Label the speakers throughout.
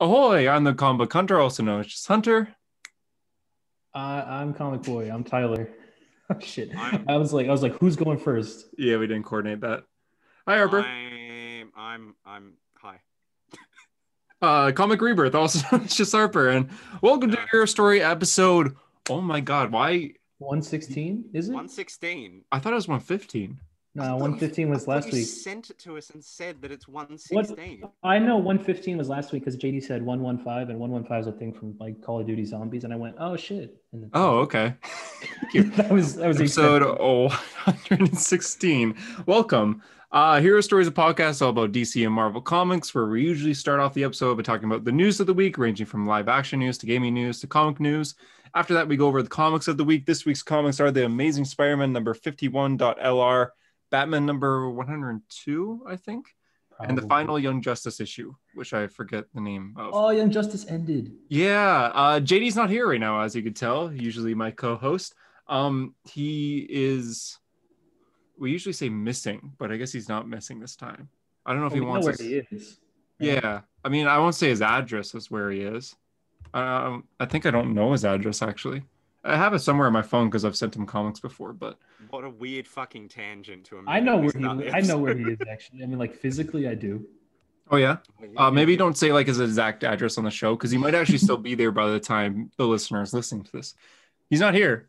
Speaker 1: Ahoy, I'm the comic book hunter, also known as just Hunter.
Speaker 2: I'm Comic Boy. I'm Tyler. Oh, shit.
Speaker 3: I'm
Speaker 2: I was like, who's going first?
Speaker 1: Yeah, we didn't coordinate that. Hi, Harper.
Speaker 3: I'm hi.
Speaker 1: Comic Rebirth, also known as just Harper. And welcome to
Speaker 3: Uh,
Speaker 1: Hero Story episode. Oh my god, why?
Speaker 2: 116, is it?
Speaker 3: 116.
Speaker 1: I thought it was 115.
Speaker 2: No, 115 was last
Speaker 3: you
Speaker 2: week.
Speaker 3: sent it to us and said that it's
Speaker 2: What?
Speaker 3: 116.
Speaker 2: I know 115 was last week because JD said 115, and 115 is a thing from like Call of Duty Zombies, and I went, oh shit. And then
Speaker 1: Oh, okay. Thank you.
Speaker 2: that was the
Speaker 1: Episode
Speaker 2: extent.
Speaker 1: 116. Welcome. Hero Story is a podcast all about DC and Marvel Comics, where we usually start off the episode by talking about the news of the week, ranging from live action news to gaming news to comic news. After that, we go over the comics of the week. This week's comics are The Amazing Spider-Man number 51.LR, Batman number 102, I think, and the final Young Justice issue, which I forget the name of.
Speaker 2: Oh, Young Justice ended.
Speaker 1: Yeah, JD's not here right now, as you could tell. Usually my co-host. He is. We usually say missing, but I guess he's not missing this time. I don't know if he wants.
Speaker 2: Know where he is.
Speaker 1: Yeah, I mean, I won't say his address is where he is. I think I don't know his address actually. I have it somewhere on my phone because I've sent him comics before. But
Speaker 3: what a weird fucking tangent to him.
Speaker 2: I know where he is actually. I mean, like physically, I do.
Speaker 1: Oh yeah. Maybe don't say like his exact address on the show because he might actually still be there by the time the listener is listening to this. He's not here.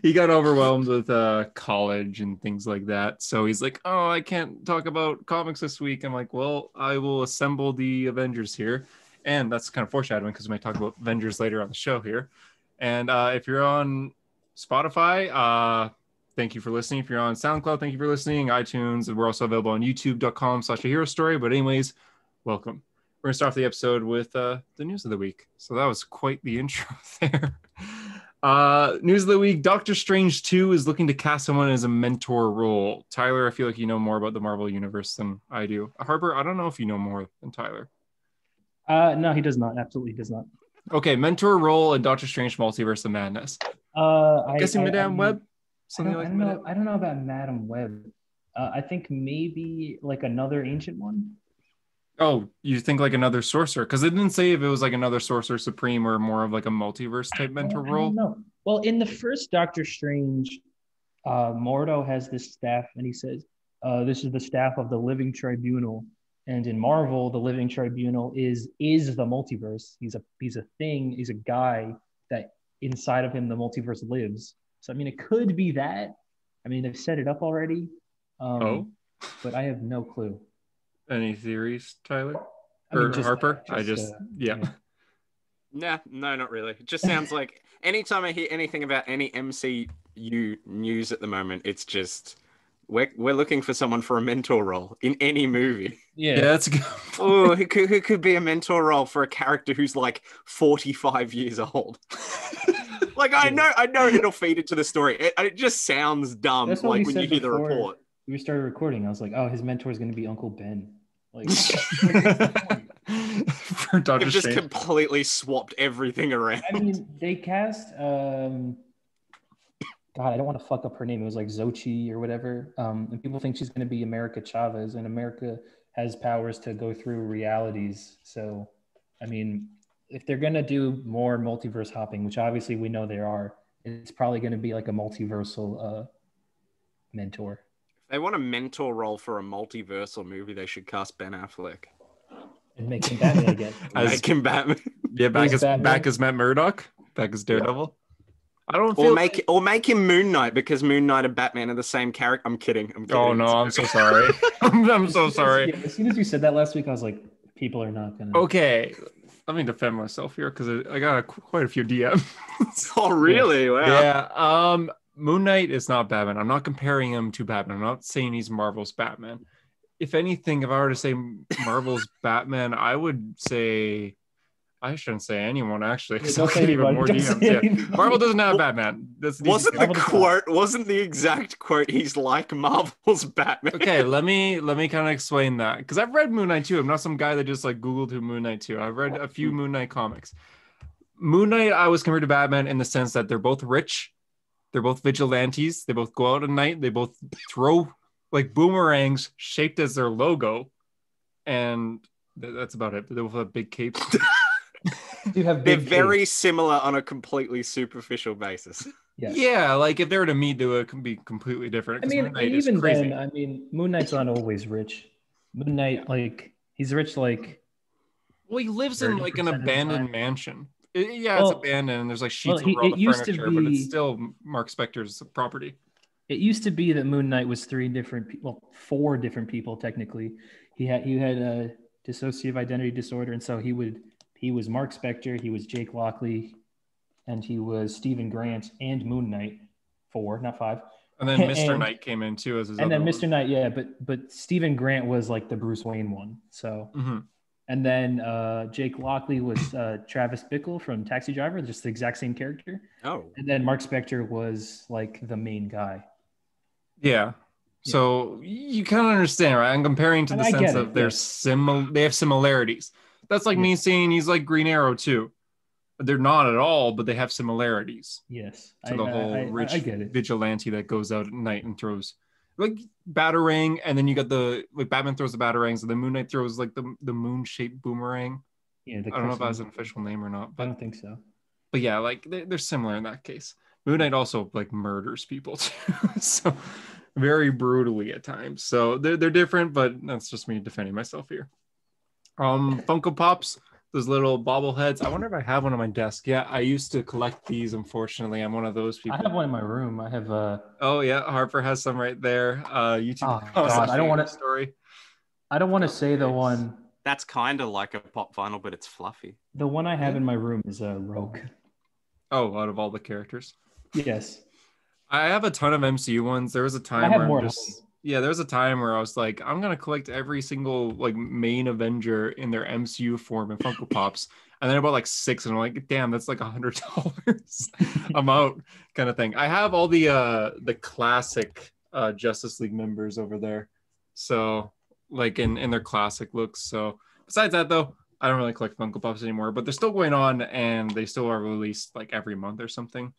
Speaker 1: He got overwhelmed with college and things like that. So he's like, oh, I can't talk about comics this week. I'm like, well, I will assemble the Avengers here. And that's kind of foreshadowing because we might talk about Avengers later on the show here. And if you're on Spotify, thank you for listening. If you're on SoundCloud, thank you for listening. iTunes, and we're also available on youtube.com/aherostory. But anyways, welcome. We're going to start off the episode with the news of the week. So that was quite the intro there. News of the week, Doctor Strange 2 is looking to cast someone as a mentor role. Tyler, I feel like you know more about the Marvel Universe than I do. Harper, I don't know if you know more than Tyler.
Speaker 2: No, he does not. Absolutely does not.
Speaker 1: Okay, mentor role in Doctor Strange Multiverse of Madness. I'm guessing Madame Web?
Speaker 2: I don't know about Madame Web. I think maybe like another ancient one.
Speaker 1: Oh, you think like another sorcerer? Because it didn't say if it was like another sorcerer supreme or more of like a multiverse type mentor role.
Speaker 2: No. Well, in the first Doctor Strange, Mordo has this staff, and he says, "This is the staff of the Living Tribunal." And in Marvel, the Living Tribunal is the multiverse. He's a thing. He's a guy that inside of him the multiverse lives. So I mean, it could be that. I mean, they've set it up already. But I have no clue.
Speaker 1: Any theories, Tyler?
Speaker 2: Harper?
Speaker 1: Yeah.
Speaker 3: Nah, no, not really. It just sounds like anytime I hear anything about any MCU news at the moment, it's just we're looking for someone for a mentor role in any movie.
Speaker 1: Yeah, that's good.
Speaker 3: Oh, who could be a mentor role for a character who's like 45 years old? Like I know it'll feed into the story. It just sounds dumb.
Speaker 2: That's what
Speaker 3: like
Speaker 2: we
Speaker 3: when
Speaker 2: said
Speaker 3: you hear the
Speaker 2: before
Speaker 3: report.
Speaker 2: We started recording. I was like, oh, his mentor is going to be Uncle Ben. Like,
Speaker 1: for Doctor
Speaker 3: They've just
Speaker 1: Strange.
Speaker 3: completely swapped everything around.
Speaker 2: I mean, they cast God, I don't want to fuck up her name. It was like Xochitl or whatever. And people think she's going to be America Chavez, and America has powers to go through realities. So, I mean, if they're going to do more multiverse hopping, which obviously we know there are, it's probably going to be like a multiversal mentor.
Speaker 3: If they want a mentor role for a multiversal movie, they should cast Ben Affleck.
Speaker 2: And make him Batman again.
Speaker 3: Make him Batman.
Speaker 1: Yeah, back as Matt Murdock, back as Daredevil.
Speaker 3: Yeah. Or make him Moon Knight, because Moon Knight and Batman are the same character. I'm kidding.
Speaker 1: Oh no, I'm so sorry. I'm so sorry.
Speaker 2: As soon as you said that last week, I was like, people are not gonna.
Speaker 1: Okay, let me defend myself here because I got quite a few DMs.
Speaker 3: Oh really? Wow.
Speaker 1: Yeah. Moon Knight is not Batman. I'm not comparing him to Batman. I'm not saying he's Marvel's Batman. If anything, if I were to say Marvel's Batman, I would say I shouldn't say anyone actually, because I'll get even more DMs. Yeah. Marvel doesn't have Batman.
Speaker 3: Wasn't the exact quote? He's like Marvel's Batman.
Speaker 1: Okay, let me kind of explain that, because I've read Moon Knight too. I'm not some guy that just like Googled who Moon Knight too. I've read a few Moon Knight comics. Moon Knight, I was compared to Batman in the sense that they're both rich. They're both vigilantes. They both go out at night. They both throw like boomerangs shaped as their logo. And That's about it. They both have big capes.
Speaker 3: They're very similar on a completely superficial basis.
Speaker 2: Yes.
Speaker 1: Yeah, like if they were to meet, it can be completely different.
Speaker 2: I mean,
Speaker 1: Moon Knight
Speaker 2: even
Speaker 1: is crazy.
Speaker 2: then, I mean, Moon Knight's not always rich. Moon Knight, like, he's rich, like.
Speaker 1: Well, he lives in like an
Speaker 2: 30% of the
Speaker 1: abandoned
Speaker 2: time.
Speaker 1: mansion. It's abandoned, and there's like sheets over all
Speaker 2: it
Speaker 1: the
Speaker 2: used to
Speaker 1: furniture, but it's
Speaker 2: be.
Speaker 1: still Mark Spector's property.
Speaker 2: It used to be that Moon Knight was four different people technically. He had a dissociative identity disorder, and so he was Mark Spector, he was Jake Lockley, and he was Stephen Grant and Moon Knight. 4, not 5.
Speaker 1: And then Mr. Knight came in too as his.
Speaker 2: And
Speaker 1: other
Speaker 2: then
Speaker 1: one.
Speaker 2: Mr. Knight, yeah, but Stephen Grant was like the Bruce Wayne one. So.
Speaker 1: Mm-hmm.
Speaker 2: And then Jake Lockley was Travis Bickle from Taxi Driver, just the exact same character.
Speaker 3: Oh.
Speaker 2: And then Mark Spector was like the main guy.
Speaker 1: Yeah. So you kind of understand, right? I'm comparing to the sense of they have similarities. That's like me saying he's like Green Arrow too. They're not at all, but they have similarities.
Speaker 2: Yes.
Speaker 1: To the whole rich vigilante that goes out at night and throws like batarang, and then you got Batman throws the batarangs, and then Moon Knight throws like the moon-shaped boomerang. Yeah, I don't know if that has an official name or not. But,
Speaker 2: I don't think so.
Speaker 1: But yeah, like they're similar in that case. Moon Knight also like murders people too, so very brutally at times. So they're different, but that's just me defending myself here. Funko Pops. Those little bobbleheads. I wonder if I have one on my desk. Yeah, I used to collect these. Unfortunately, I'm one of those people.
Speaker 2: I have one in my room. I have
Speaker 1: Oh yeah, Harper has some right there. YouTube.
Speaker 2: Oh God, I don't want to.
Speaker 1: Story.
Speaker 2: I don't want to say the one.
Speaker 3: That's kind of like a pop vinyl, but it's fluffy.
Speaker 2: The one I have in my room is a Rogue.
Speaker 1: Oh, out of all the characters.
Speaker 2: Yes.
Speaker 1: I have a ton of MCU ones. There was a time there was a time where I was like, I'm gonna collect every single like main Avenger in their MCU form in Funko Pops, and then I bought like 6, and I'm like, damn, that's like $100. I'm out, kind of thing. I have all the classic Justice League members over there, so like in their classic looks. So besides that, though, I don't really collect Funko Pops anymore, but they're still going on, and they still are released like every month or something.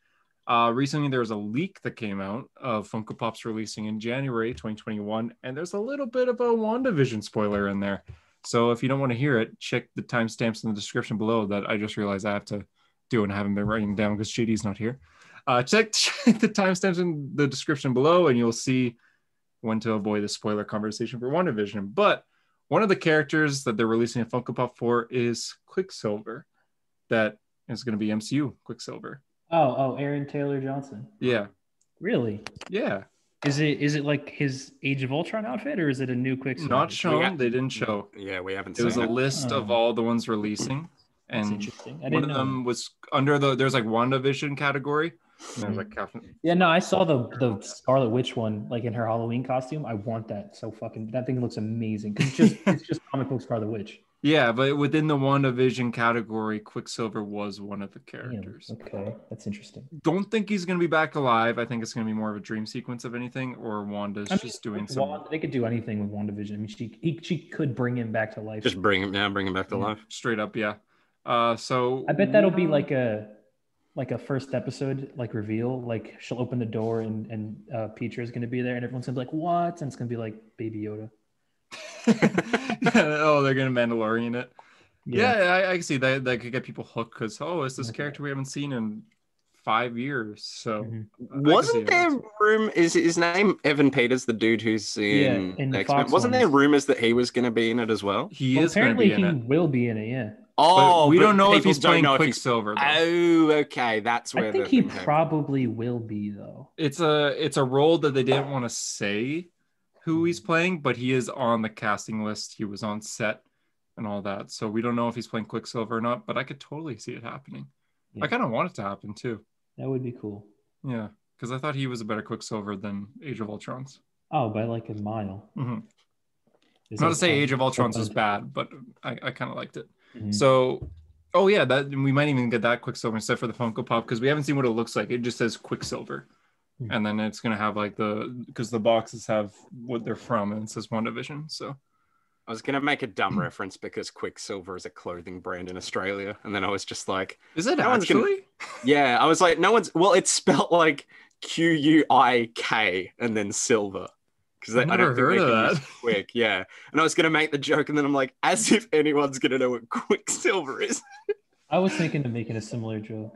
Speaker 1: Recently, there was a leak that came out of Funko Pops releasing in January 2021, and there's a little bit of a WandaVision spoiler in there. So if you don't want to hear it, check the timestamps in the description below that I just realized I have to do and I haven't been writing down because JD's not here. Check the timestamps in the description below, and you'll see when to avoid the spoiler conversation for WandaVision. But one of the characters that they're releasing a Funko Pop for is Quicksilver. That is going to be MCU Quicksilver.
Speaker 2: Oh, Aaron Taylor Johnson.
Speaker 1: Yeah.
Speaker 2: Really?
Speaker 1: Yeah.
Speaker 2: Is it like his Age of Ultron outfit, or is it a new Quicksilver?
Speaker 1: Not shown. They didn't show.
Speaker 3: Yeah, we haven't.
Speaker 1: It was a list of all the ones releasing, and
Speaker 2: interesting.
Speaker 1: One of them was under there's like WandaVision category. And there was like Captain.
Speaker 2: Yeah, no, I saw the Scarlet Witch one, like in her Halloween costume. I want that so fucking. That thing looks amazing. It's just comic book Scarlet Witch.
Speaker 1: Yeah, but within the WandaVision category, Quicksilver was one of the characters.
Speaker 2: Damn, okay, that's interesting.
Speaker 1: Don't think he's going to be back alive. I think it's going to be more of a dream sequence of anything, or Wanda's just doing some.
Speaker 2: They could do anything with WandaVision. I mean, she could bring him back to life.
Speaker 3: Just bring him back to life.
Speaker 1: Straight up, yeah. So
Speaker 2: I bet that'll be like a first episode like reveal. Like she'll open the door and Peter is going to be there, and everyone's going to be like, "What?" And it's going to be like Baby Yoda.
Speaker 1: Oh, they're gonna Mandalorian it. Yeah, I can see that could get people hooked because it's this character we haven't seen in 5 years. So
Speaker 3: wasn't there room? Is his name Evan Peters, the dude who's in X-Men? Wasn't there rumors that he was going to be in it as well?
Speaker 1: He is going to be in it.
Speaker 2: He will be in it. Yeah.
Speaker 1: Oh, but we don't know if he's playing Quicksilver.
Speaker 3: Oh, okay, that's where
Speaker 2: I think he probably will be though.
Speaker 1: It's a role that they didn't want to say who he's playing, but he is on the casting list. He was on set and all that. So we don't know if he's playing Quicksilver or not, but I could totally see it happening. Yeah. I kind of want it to happen too.
Speaker 2: That would be cool.
Speaker 1: Yeah, because I thought he was a better Quicksilver than Age of Ultron's.
Speaker 2: Oh, by like a mile.
Speaker 1: Mm-hmm. Not to say Age of Ultron's was bad, but I kind of liked it. Mm-hmm. So, that we might even get that Quicksilver instead for the Funko Pop because we haven't seen what it looks like. It just says Quicksilver. And then it's going to have like because the boxes have what they're from and it says WandaVision. So
Speaker 3: I was going to make a dumb reference because Quicksilver is a clothing brand in Australia. And then I was just like,
Speaker 1: is it actually?
Speaker 3: Yeah. I was like, it's spelled like Quik and then silver because
Speaker 1: I've
Speaker 3: I
Speaker 1: never
Speaker 3: don't think
Speaker 1: heard
Speaker 3: they
Speaker 1: of
Speaker 3: can use
Speaker 1: that.
Speaker 3: Quick. Yeah, and I was gonna make the joke, and then I'm like, as if anyone's gonna know what Quicksilver is.
Speaker 2: I was thinking of making a similar joke.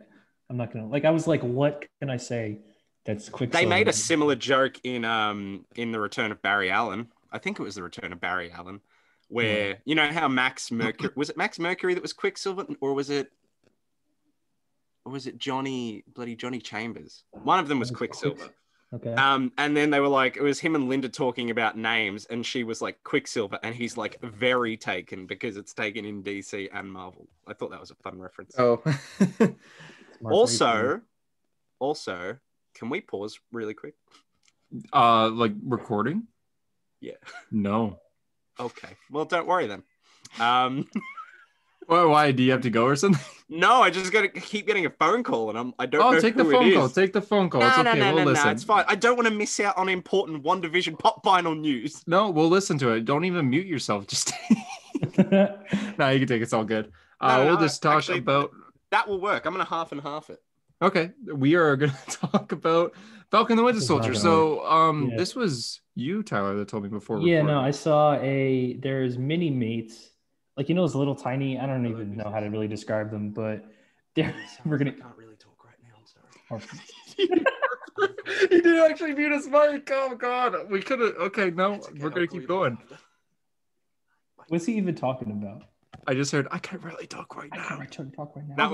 Speaker 2: I'm not gonna I was like, what can I say that's
Speaker 3: They
Speaker 2: Quicksilver?
Speaker 3: made a similar joke in The Return of Barry Allen. I think it was The Return of Barry Allen, where you know how Max Mercury was it Max Mercury that was Quicksilver, or was it Johnny Chambers? One of them was Quicksilver.
Speaker 2: Okay.
Speaker 3: And then they were like, it was him and Linda talking about names, and she was like Quicksilver, and he's like very taken because it's taken in DC and Marvel. I thought that was a fun reference.
Speaker 1: Oh.
Speaker 3: Also, can we pause really quick?
Speaker 1: Like recording?
Speaker 3: Yeah.
Speaker 1: No.
Speaker 3: Okay. Well, don't worry then.
Speaker 1: Why? Do you have to go or something?
Speaker 3: No, I just gotta keep getting a phone call, and I don't know
Speaker 1: take the
Speaker 3: who
Speaker 1: phone
Speaker 3: it
Speaker 1: call.
Speaker 3: is.
Speaker 1: Take the phone call. It's okay. We'll listen.
Speaker 3: It's fine. I don't want to miss out on important WandaVision pop vinyl news.
Speaker 1: No, we'll listen to it. Don't even mute yourself. Just no, you can take it. It's all good. We'll just talk about
Speaker 3: that. Will work. I'm gonna half and half it.
Speaker 1: Okay, we are gonna talk about Falcon the Winter Soldier. So, this was you, Tyler, that told me before.
Speaker 2: Yeah, no, I saw there's mini mates. Like, you know, those little tiny, I don't even know how to really describe them, but we're gonna.
Speaker 3: I can't really talk right now. I'm sorry.
Speaker 1: He did actually mute his mic. Oh God, we could have. Okay, no, we're gonna keep going.
Speaker 2: What's he even talking about?
Speaker 1: I just heard I can't really talk right now.
Speaker 3: That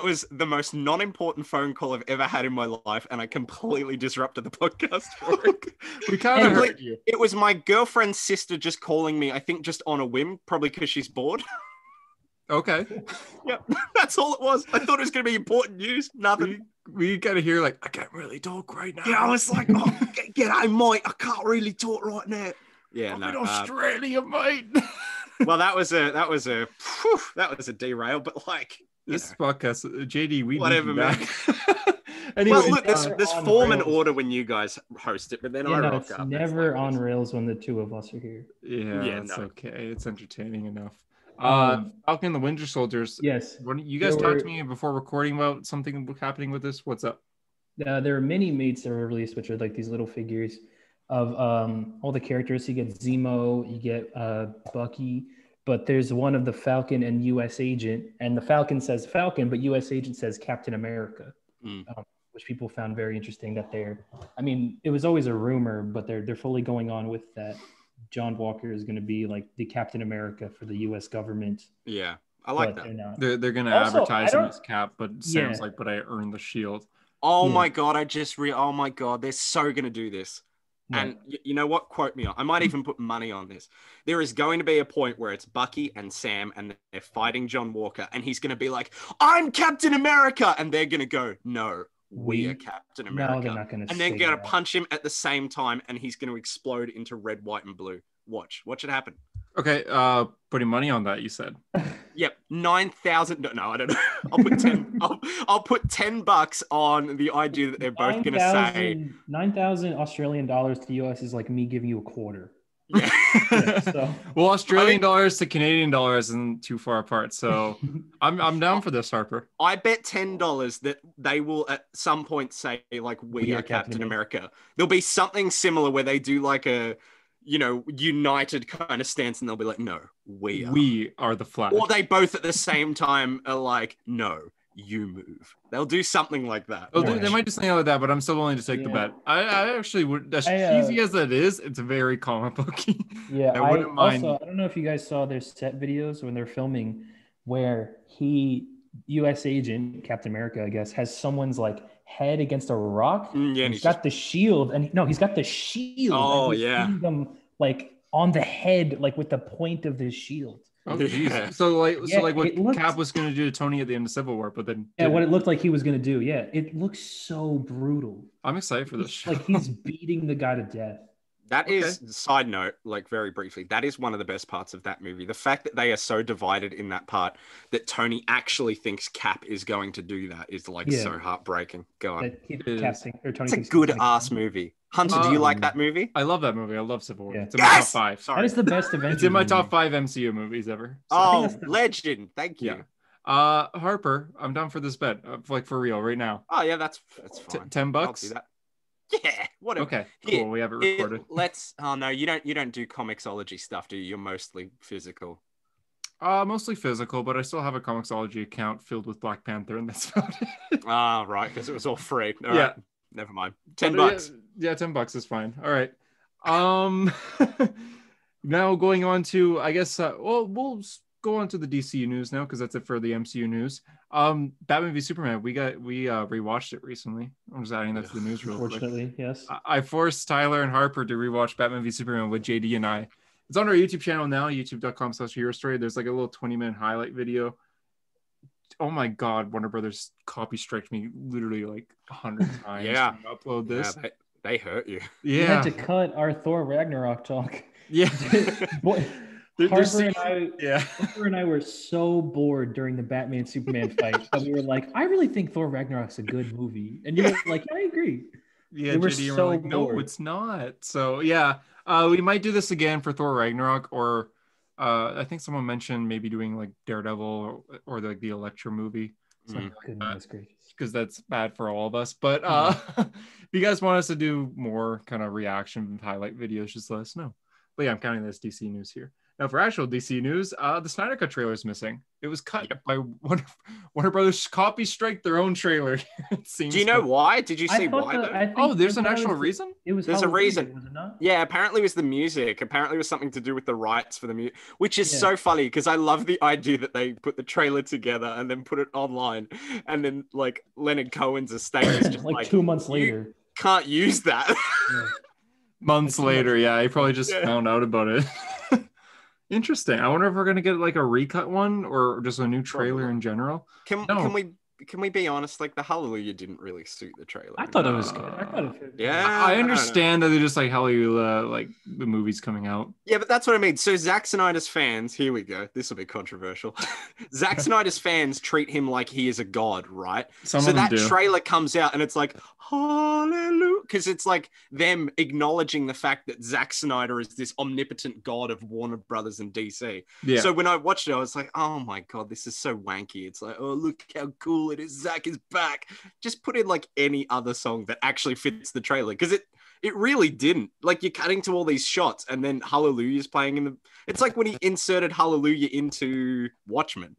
Speaker 3: was the most non-important phone call I've ever had in my life, and I completely disrupted the podcast for it.
Speaker 1: We kind of heard you.
Speaker 3: It was my girlfriend's sister just calling me, I think just on a whim, probably because she's bored.
Speaker 1: Okay.
Speaker 3: Yep, that's all it was. I thought it was going to be important news. Nothing.
Speaker 1: We got to hear like, I can't really talk right now.
Speaker 3: Yeah, I was like, oh, get out, mate. I can't really talk right now. Yeah,
Speaker 1: I'm in Australia, mate.
Speaker 3: Well, that was a derail, but like
Speaker 1: this podcast, JD, we
Speaker 3: whatever, man.
Speaker 1: Anyway,
Speaker 3: well, look, there's form and order when you guys host it, but then I rock up.
Speaker 2: It's never on rails when the two of us are here.
Speaker 1: Yeah, it's okay. It's entertaining enough. Falcon the Winter Soldiers.
Speaker 2: Yes.
Speaker 1: When you guys talked to me before recording about something happening with this, what's up?
Speaker 2: There are mini mates that were released, which are like these little figures of all the characters. You get Zemo, you get Bucky, but there's one of the Falcon and U.S. Agent, and the Falcon says Falcon, but U.S. Agent says Captain America, which people found very interesting. That it was always a rumor, but they're fully going on with that. John Walker is going to be like the Captain America for the U.S. government.
Speaker 3: Yeah, I like that.
Speaker 1: They're going to advertise him as Cap, but Sam's like, but I earned the shield.
Speaker 3: Oh my God, oh my God, they're so going to do this. Yeah. And you know what? Quote me on. I might even put money on this. There is going to be a point where it's Bucky and Sam and they're fighting John Walker, and he's going to be like, I'm Captain America. And they're going to go, no, we are Captain America. No,
Speaker 2: they're not going to.
Speaker 3: And they're going to punch him at the same time, and he's going to explode into red, white, and blue. Watch it happen.
Speaker 1: Okay, putting money on that, you said.
Speaker 3: Yep, 9,000. No, I don't know. I'll put 10. I'll put $10 on the idea that they're both going to say
Speaker 2: 9,000 Australian dollars to US is like me giving you a quarter.
Speaker 3: Yeah.
Speaker 2: So.
Speaker 1: Well, Australian dollars to Canadian dollars isn't too far apart, so I'm down for this, Harper.
Speaker 3: I bet $10 that they will at some point say like we are Captain America. There'll be something similar where they do like a united kind of stance, and they'll be like, no, we are the Flash. Or they both at the same time are like, no, you move. They'll do something like that.
Speaker 1: Oh, they might do something like that, but I'm still willing to take the bet. I actually would, as cheesy as it is, it's very comic booky.
Speaker 2: Yeah, I wouldn't mind. Also, I don't know if you guys saw their set videos when they're filming where U.S. Agent, Captain America, I guess, has someone's like head against a rock.
Speaker 3: Yeah, and
Speaker 2: he's got the shield, he's got the shield.
Speaker 3: Oh, yeah.
Speaker 2: Them like on the head, like with the point of the shield.
Speaker 1: Oh, geez. Yeah. So what Cap was going to do to Tony at the end of Civil War, but then
Speaker 2: what it looked like he was going to do. Yeah, it looks so brutal.
Speaker 1: I'm excited for this show.
Speaker 2: Like he's beating the guy to death.
Speaker 3: That is, side note, like very briefly, that is one of the best parts of that movie. The fact that they are so divided in that part that Tony actually thinks Cap is going to do that is like so heartbreaking. Go on. It's a good ass movie. Hunter, do you like that movie?
Speaker 1: I love that movie. I love Civil War. Yeah. It's in my top 5.
Speaker 2: Sorry. That is the best Avengers
Speaker 1: It's in my top 5 MCU movies ever.
Speaker 3: So. Legend. Thank you.
Speaker 1: Yeah. Harper, I'm down for this bet. Like for real, right now.
Speaker 3: Oh yeah, that's fine.
Speaker 1: $10.
Speaker 3: I'll do that. Yeah. What?
Speaker 1: Okay, cool. We have it recorded.
Speaker 3: Let's. Oh no, you don't do comicsology stuff, do you? You're mostly physical.
Speaker 1: Mostly physical, but I still have a comicsology account filled with Black Panther, and that's about it.
Speaker 3: Ah, right, because it was all free. All
Speaker 1: Yeah.
Speaker 3: right. Never mind. $10.
Speaker 1: Yeah, $10 is fine. All right. Now going on to, I guess, we'll go on to the DCU news now because that's it for the MCU news. Batman v Superman. We rewatched it recently. I'm just adding that to the news real quick.
Speaker 2: Unfortunately, yes.
Speaker 1: I forced Tyler and Harper to rewatch Batman v Superman with JD and I. It's on our YouTube channel now, youtube.com/HeroStory. There's like a little 20-minute highlight video. Oh my God, Warner Brothers copy striked me literally like 100 times.
Speaker 3: Yeah.
Speaker 1: To upload this.
Speaker 3: Yeah, they hurt you.
Speaker 1: Yeah.
Speaker 2: We had to cut our Thor Ragnarok talk.
Speaker 1: Yeah.
Speaker 2: Boy,
Speaker 1: Harper
Speaker 2: and I were so bored during the Batman Superman fight that we were like, I really think Thor Ragnarok's a good movie. And you were like, I agree.
Speaker 1: Yeah,
Speaker 2: we were
Speaker 1: JD,
Speaker 2: so
Speaker 1: like, no,
Speaker 2: bored.
Speaker 1: it's not. So yeah, we might do this again for Thor Ragnarok, or I think someone mentioned maybe doing like Daredevil or like the Elektra movie.
Speaker 2: Goodness gracious.
Speaker 1: Because that's bad for all of us. But if you guys want us to do more kind of reaction highlight videos, just let us know. But yeah, I'm counting this DC news here. Now, for actual DC news, the Snyder Cut trailer is missing. It was cut by Warner Brothers copy strike their own trailer. It seems.
Speaker 3: Do you know why? Did you see why?
Speaker 1: There's an actual reason?
Speaker 2: There's
Speaker 3: a reason.
Speaker 2: Was it not?
Speaker 3: Yeah, apparently it was the music. Apparently it was something to do with the rights for the music, which is so funny because I love the idea that they put the trailer together and then put it online. And then like Leonard Cohen's estate is just
Speaker 2: like 2 months later.
Speaker 3: Can't use that.
Speaker 1: Yeah. Months later, yeah, he probably just found out about it. Interesting. I wonder if we're gonna get like a recut one or just a new trailer in general. Can we be honest? Like the Hallelujah didn't really suit the trailer.
Speaker 2: I thought it was good.
Speaker 1: I understand that they're just like Hallelujah, like the movie's coming out.
Speaker 3: Yeah, but that's what I mean. So Zack Snyder's fans, here we go. This will be controversial. Zack Snyder's fans treat him like he is a god, right? So that trailer comes out and it's like Hallelujah, because it's like them acknowledging the fact that Zack Snyder is this omnipotent god of Warner Brothers and DC. Yeah. So when I watched it, I was like, oh my God, this is so wanky. It's like, oh, look how cool it is. Zack is back. Just put in like any other song that actually fits the trailer, because it really didn't. Like you're cutting to all these shots and then Hallelujah's playing in the. It's like when he inserted Hallelujah into Watchmen.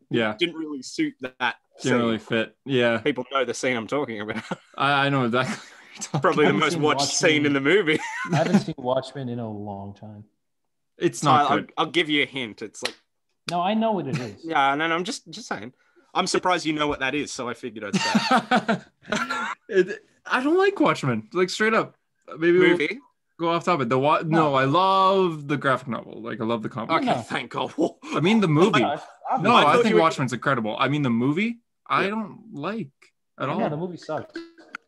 Speaker 1: Yeah.
Speaker 3: It didn't really suit that.
Speaker 1: Didn't really fit. Yeah.
Speaker 3: People know the scene I'm talking about.
Speaker 1: I know exactly.
Speaker 3: Probably the most watched scene in the movie.
Speaker 2: I haven't seen Watchmen in a long time.
Speaker 1: It's not good.
Speaker 3: I'll give you a hint. It's like.
Speaker 2: No, I know what it is.
Speaker 3: Yeah, no, I'm just saying. I'm surprised you know what that is, so I figured I'd say.
Speaker 1: I don't like Watchmen. Like straight up. Maybe
Speaker 3: movie.
Speaker 1: We'll go off topic. No, I love the graphic novel. Like I love the comic.
Speaker 3: Okay, thank God.
Speaker 1: I mean the movie. I think Watchmen's incredible. I mean the movie, I don't like at all.
Speaker 2: Yeah, the movie sucks.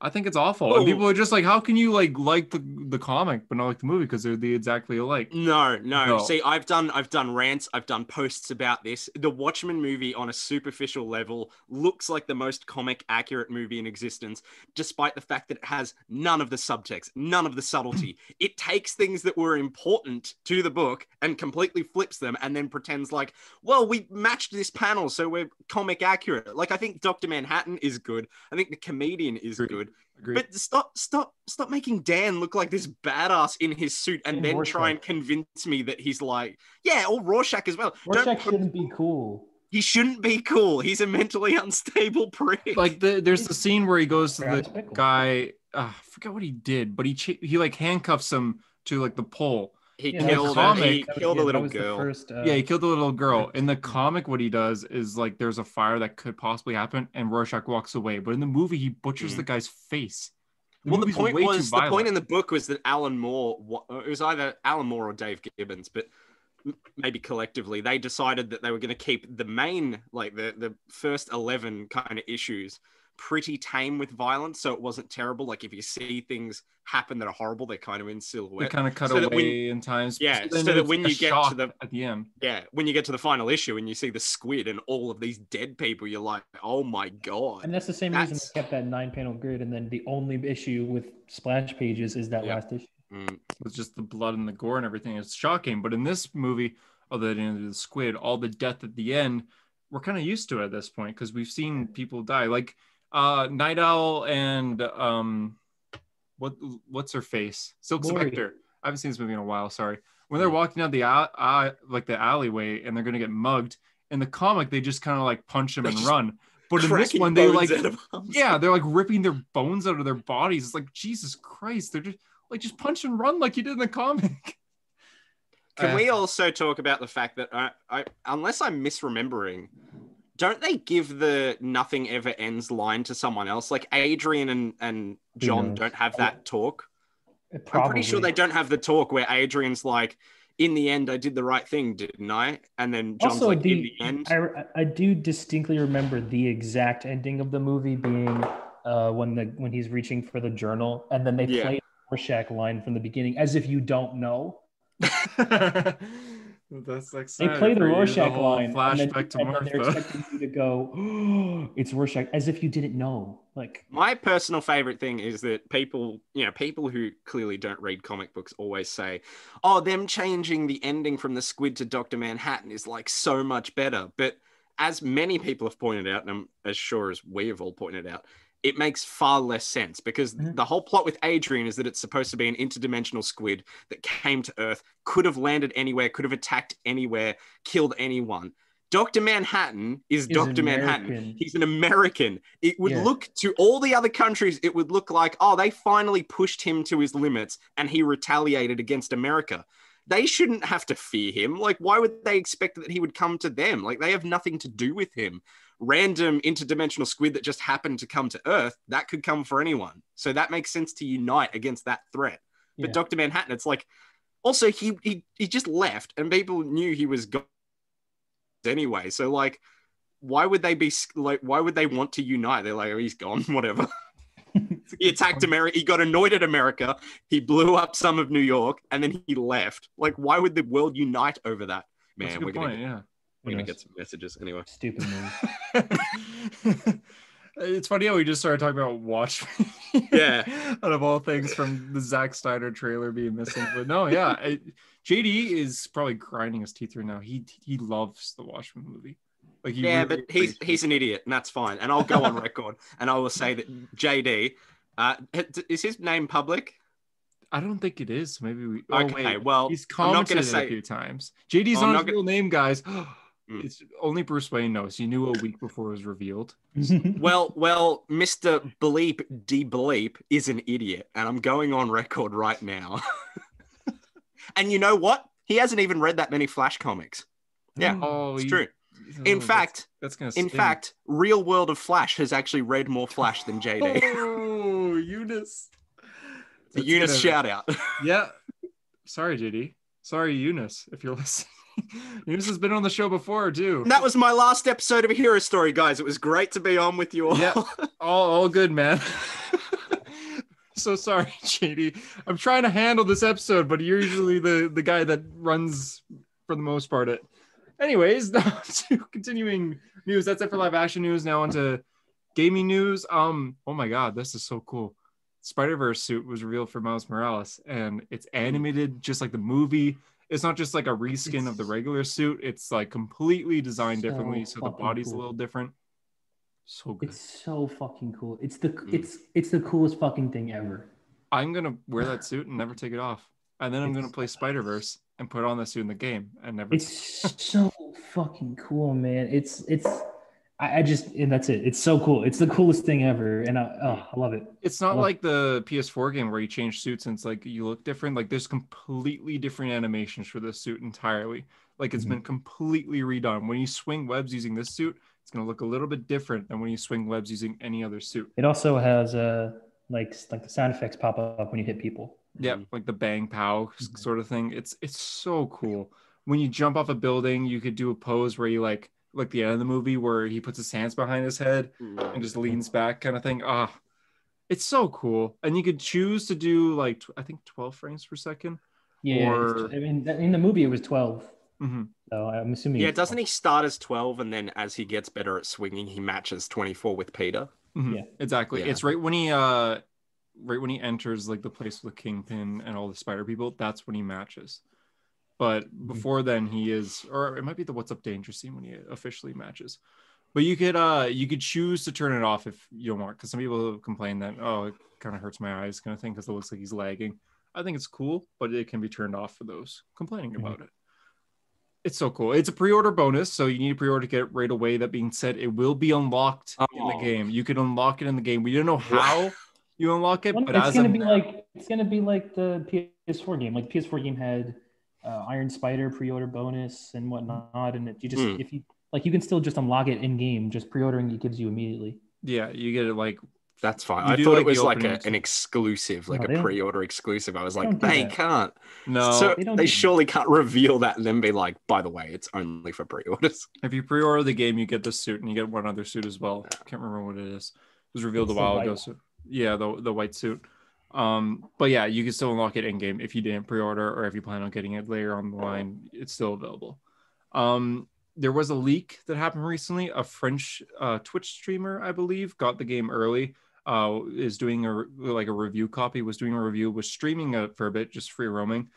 Speaker 1: I think it's awful. And people are just like, how can you like the comic but not like the movie, because they're exactly alike?
Speaker 3: No. See, I've done rants, I've done posts about this. The Watchmen movie on a superficial level looks like the most comic accurate movie in existence, despite the fact that it has none of the subtext, none of the subtlety. It takes things that were important to the book and completely flips them and then pretends like, well, we matched this panel, so we're comic accurate. Like I think Dr. Manhattan is good. I think The Comedian is good.
Speaker 1: Agreed.
Speaker 3: But stop making Dan look like this badass in his suit and then try and convince me that he's like, yeah, or Rorschach as well.
Speaker 2: Rorschach shouldn't be cool.
Speaker 3: He shouldn't be cool. He's a mentally unstable prick.
Speaker 1: Like there's the scene where he goes to the guy, I forgot what he did, but he like handcuffs him to like the pole.
Speaker 3: He killed a little girl.
Speaker 1: He killed the little girl. In the comic, what he does is like there's a fire that could possibly happen, and Rorschach walks away. But in the movie, he butchers the guy's face.
Speaker 3: The point in the book was that Alan Moore, it was either Alan Moore or Dave Gibbons, but maybe collectively, they decided that they were going to keep the main, like the first 11 kind of issues pretty tame with violence, so it wasn't terrible. Like if you see things happen that are horrible, they're kind of in silhouette.
Speaker 1: They kind of cut away in times.
Speaker 3: Yeah, so that when you get to
Speaker 1: at the end.
Speaker 3: Yeah, when you get to the final issue and you see the squid and all of these dead people, you're like, oh my God.
Speaker 2: And that's the same reason they kept that 9-panel grid, and then the only issue with splash pages is that last issue.
Speaker 1: It's just the blood and the gore and everything. It's shocking. But in this movie, other than the squid, all the death at the end, we're kind of used to it at this point because we've seen people die. Like Night Owl and what's her face? Silk
Speaker 2: Lori.
Speaker 1: Spectre. I haven't seen this movie in a while. Sorry. When they're walking down the alleyway and they're gonna get mugged, in the comic they just kind of like punch them and run. But in this one, they like, yeah, they're like ripping their bones out of their bodies. It's like, Jesus Christ, they're just punch and run like you did in the comic.
Speaker 3: Can we also talk about the fact that I unless I'm misremembering, don't they give the nothing ever ends line to someone else? Like Adrian and John don't have that talk.
Speaker 2: Probably.
Speaker 3: I'm pretty sure they don't have the talk where Adrian's like, in the end, I did the right thing, didn't I? And then John's
Speaker 2: also,
Speaker 3: like, in the end.
Speaker 2: I do distinctly remember the exact ending of the movie being when he's reaching for the journal, and then they play the Rorschach line from the beginning as if you don't know.
Speaker 1: That's like
Speaker 2: they play the Rorschach line,
Speaker 1: flashback to
Speaker 2: and then
Speaker 1: Martha.
Speaker 2: they're expecting you to go, oh, it's Rorschach, as if you didn't know. Like,
Speaker 3: my personal favorite thing is that people who clearly don't read comic books always say, "Oh, them changing the ending from the Squid to Dr. Manhattan is like so much better." But as many people have pointed out, and I'm as sure as we have all pointed out, it makes far less sense because the whole plot with Adrian is that it's supposed to be an interdimensional squid that came to Earth, could have landed anywhere, could have attacked anywhere, killed anyone. Dr. Manhattan is Dr. Manhattan. He's an American. It would look to all the other countries, it would look like, oh, they finally pushed him to his limits and he retaliated against America. They shouldn't have to fear him. Like, why would they expect that he would come to them? Like, they have nothing to do with him. Random interdimensional squid that just happened to come to Earth, that could come for anyone. So that makes sense to unite against that threat. But Dr. Manhattan, it's like, also he just left and people knew he was gone anyway. So like, why would they want to unite? They're like, oh, he's gone, whatever. He attacked America. He got annoyed at America. He blew up some of New York and then he left. Like, why would the world unite over that? Man, we're gonna get some messages anyway.
Speaker 2: Stupid move.
Speaker 1: It's funny how we just started talking about Watchmen. Out of all things, from the Zack Snyder trailer being missing. But no, JD is probably grinding his teeth right now. He loves the Watchmen movie. Like,
Speaker 3: but he's an idiot, and that's fine. And I'll go on record and I will say that JD, is his name public?
Speaker 1: I don't think it is. Maybe we.
Speaker 3: Okay, well,
Speaker 1: he's commented it a few times. JD's not his real name, guys. It's only Bruce Wayne knows. He knew a week before it was revealed.
Speaker 3: well, Mr. Bleep D Bleep is an idiot, and I'm going on record right now. And you know what? He hasn't even read that many Flash comics. Yeah, it's true. In fact, Real World of Flash has actually read more Flash than JD.
Speaker 1: Oh, Eunice.
Speaker 3: The Eunice shout out.
Speaker 1: Yeah. Sorry, JD. Sorry, Eunice, if you're listening. Eunice has been on the show before too.
Speaker 3: And that was my last episode of A Hero Story, guys. It was great to be on with you all.
Speaker 1: Yeah, all good, man. So sorry, JD. I'm trying to handle this episode, but you're usually the guy that runs for the most part it. Anyways, now to continuing news. That's it for live action news. Now onto gaming news. Oh my god, this is so cool. Spider-Verse suit was revealed for Miles Morales, and it's animated just like the movie. It's not just like a reskin of the regular suit. It's like completely designed differently, so the body's a little different. So good.
Speaker 2: It's so fucking cool. It's the coolest fucking thing ever.
Speaker 1: I'm gonna wear that suit and never take it off, and then I'm gonna play Spider-Verse and put on the suit in the game and never.
Speaker 2: It's so fucking cool, man. And that's it. It's so cool. It's the coolest thing ever, and I love it.
Speaker 1: It's not like the PS4 game where you change suits and it's like you look different. Like, there's completely different animations for this suit entirely. Like, it's been completely redone. When you swing webs using this suit, it's gonna look a little bit different than when you swing webs using any other suit.
Speaker 2: It also has like the sound effects pop up when you hit people.
Speaker 1: Yeah, like the bang pow sort of thing. It's so cool. When you jump off a building, you could do a pose where you like the end of the movie where he puts his hands behind his head and just leans back, kind of thing. It's so cool. And you could choose to do like I think 12 frames per second.
Speaker 2: Yeah, I mean, in the movie it was 12. So I'm assuming.
Speaker 3: Yeah, doesn't he start as 12 and then as he gets better at swinging, he matches 24 with Peter?
Speaker 2: Yeah,
Speaker 1: exactly. Yeah. It's right when he enters like the place with the Kingpin and all the spider people. That's when he matches. But before then, he is, or it might be the What's Up Danger scene when he officially matches. But you could choose to turn it off if you don't want, because some people complain that, oh, it kind of hurts my eyes kind of thing because it looks like he's lagging. I think it's cool, but it can be turned off for those complaining about it. It's so cool. It's a pre-order bonus, so you need to pre-order to get it right away. That being said, it will be unlocked in the game. You can unlock it in the game. We don't know how you unlock it, but
Speaker 2: it's gonna be like the PS4 game. Like the PS4 game had Iron Spider pre-order bonus and whatnot, and if you like, you can still just unlock it in game. Just pre-ordering it gives you immediately.
Speaker 1: Yeah, you get it like.
Speaker 3: That's fine. I thought it was like an exclusive, like a pre-order exclusive. I was like, they can't.
Speaker 1: No,
Speaker 3: so they surely can't reveal that and then be like, by the way, it's only for pre-orders.
Speaker 1: If you pre-order the game, you get the suit and you get one other suit as well. I can't remember what it is. It was revealed a while ago. So yeah, the white suit. But yeah, you can still unlock it in game if you didn't pre-order, or if you plan on getting it later on the line, it's still available. There was a leak that happened recently. A French Twitch streamer, I believe, got the game early. Is doing a review copy, was doing a review, was streaming it for a bit, just free roaming,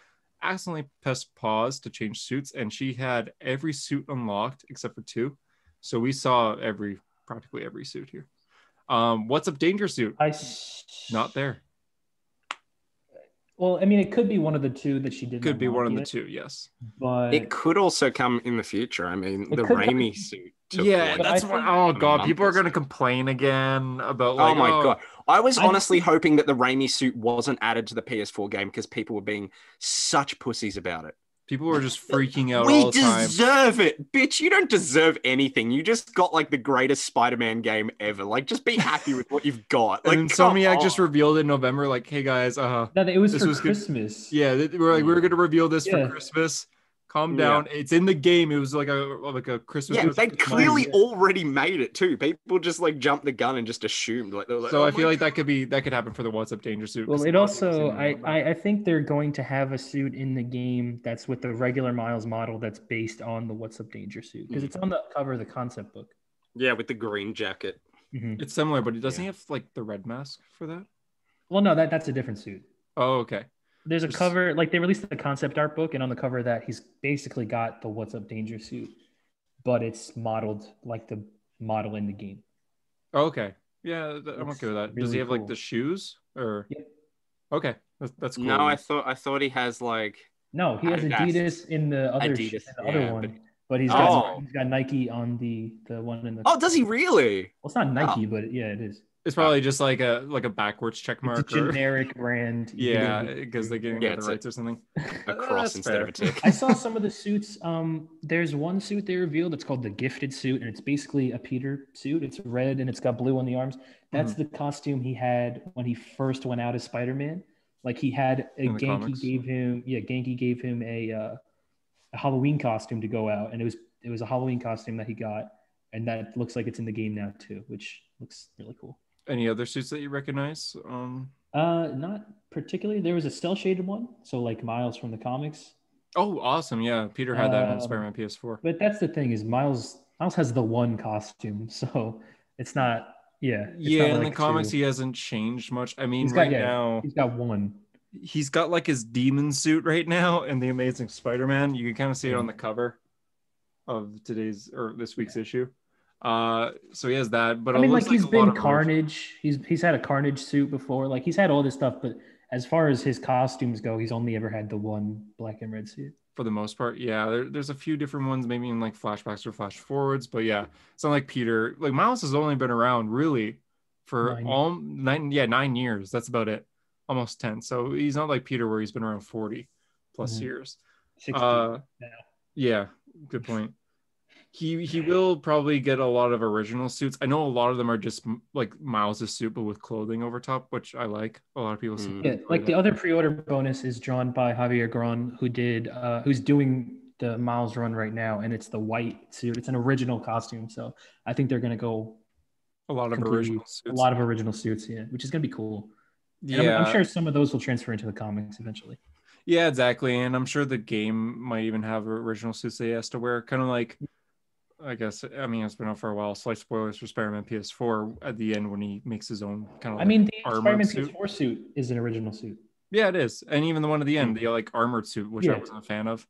Speaker 1: accidentally pressed pause to change suits, and she had every suit unlocked except for 2. So we saw practically every suit here. What's up danger suit? Not there.
Speaker 2: Well, I mean, it could be one of the 2 that she did.
Speaker 1: Could be one of the 2, yes.
Speaker 2: But
Speaker 3: it could also come in the future. I mean, the Raimi suit.
Speaker 1: That's what. Oh god, people are going to complain again about. Like,
Speaker 3: oh my god, I was honestly hoping that the Raimi suit wasn't added to the PS4 game because people were being such pussies about it.
Speaker 1: People were just freaking out all the time.
Speaker 3: We deserve it, bitch. You don't deserve anything. You just got like the greatest Spider-Man game ever. Like, just be happy with what you've got. Like,
Speaker 1: and Insomniac just revealed in November, like, hey guys,
Speaker 2: it was for Christmas.
Speaker 1: Good. Yeah, we were going to reveal this for Christmas. Calm down. Yeah. It's in the game. It was like a Christmas.
Speaker 3: Yeah, they clearly already made it too. People just like jumped the gun and just assumed like.
Speaker 1: So I feel like that could happen for the What's Up Danger suit.
Speaker 2: Well, it also I think they're going to have a suit in the game that's with the regular Miles model that's based on the What's Up Danger suit, because it's on the cover of the concept book.
Speaker 3: Yeah, with the green jacket.
Speaker 1: Mm-hmm. It's similar, but doesn't he have like the red mask for that?
Speaker 2: Well, no, that's a different suit.
Speaker 1: Oh, okay.
Speaker 2: There's a cover, like they released the concept art book, and on the cover of that, he's basically got the What's Up Danger suit, but it's modeled like the model in the game.
Speaker 1: Okay. Yeah, I'm okay with that. Really Does he have like the shoes or? Yeah. Okay, that's cool.
Speaker 3: No, I thought he has like.
Speaker 2: No, he has Adidas in the other one, but he's got Nike on the one in the.
Speaker 3: Oh, does he really?
Speaker 2: Well, it's not Nike, but yeah, it is.
Speaker 1: It's probably just like a backwards check mark.
Speaker 2: It's a generic brand.
Speaker 1: Yeah, because they're getting the rights or something.
Speaker 3: A cross instead of a tick.
Speaker 2: I saw some of the suits. There's one suit they revealed. It's called the Gifted suit, and it's basically a Peter suit. It's red and it's got blue on the arms. That's the costume he had when he first went out as Spider-Man. Like he had Genki gave him a Halloween costume to go out, and it was a Halloween costume that he got, and that looks like it's in the game now too, which looks really cool.
Speaker 1: Any other suits that you recognize?
Speaker 2: Not particularly. There was a cell shaded one, so like Miles from the comics.
Speaker 1: Oh, awesome! Yeah, Peter had that on Spider-Man PS4.
Speaker 2: But that's the thing is Miles has the one costume, so it's not. Yeah.
Speaker 1: Yeah, in the comics he hasn't changed much. I mean, now
Speaker 2: he's got one.
Speaker 1: He's got like his demon suit right now in the Amazing Spider-Man. You can kind of see it on the cover of this week's issue. So he has that, but
Speaker 2: I mean, like he's been Carnage. He's had a Carnage suit before. Like he's had all this stuff, but as far as his costumes go, he's only ever had the one black and red suit.
Speaker 1: For the most part, yeah. There's a few different ones, maybe in like flashbacks or flash forwards, but yeah, it's not like Peter. Like Miles has only been around really for 9 years. That's about it, almost 10. So he's not like Peter where he's been around 40 plus years.
Speaker 2: 60 now.
Speaker 1: Yeah, good point. He will probably get a lot of original suits. I know a lot of them are just like Miles' suit, but with clothing over top, which I like. A lot of people see.
Speaker 2: Yeah, like the other pre-order bonus is drawn by Javier Gran, who's doing the Miles run right now, and it's the white suit. It's an original costume, so I think they're gonna go
Speaker 1: a lot of original
Speaker 2: suits, yeah, which is gonna be cool. And
Speaker 1: yeah,
Speaker 2: I'm sure some of those will transfer into the comics eventually.
Speaker 1: Yeah, exactly, and I'm sure the game might even have original suits that he has to wear, kind of like. I guess, I mean, it's been out for a while. Slight spoilers for Spider-Man PS4 at the end when he makes his own kind of.
Speaker 2: I mean, the Spider-Man PS4 suit is an original suit.
Speaker 1: Yeah, it is, and even the one at the end, the like armored suit, which I wasn't a fan of.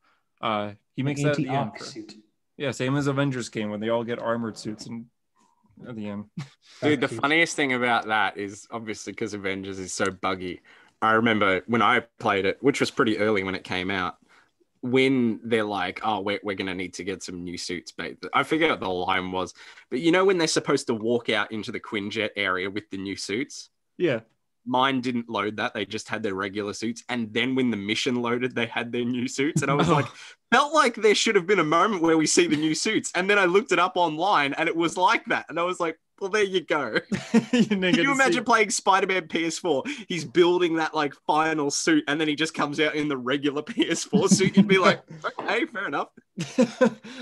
Speaker 1: He makes that at the end. Suit. Yeah, same as Avengers game when they all get armored suits, and at the end.
Speaker 3: Dude, the funniest thing about that is obviously because Avengers is so buggy. I remember when I played it, which was pretty early when it came out, when they're like, oh, we're going to need to get some new suits, babe. I forget what the line was, but you know when they're supposed to walk out into the Quinjet area with the new suits?
Speaker 1: Yeah.
Speaker 3: Mine didn't load that. They just had their regular suits. And then when the mission loaded, they had their new suits. And I was like, felt like there should have been a moment where we see the new suits. And then I looked it up online and it was like that. And I was like, well, there you go. Can you imagine playing Spider-Man PS4? He's building that like final suit and then he just comes out in the regular PS4 suit. You'd be like, okay, fair enough.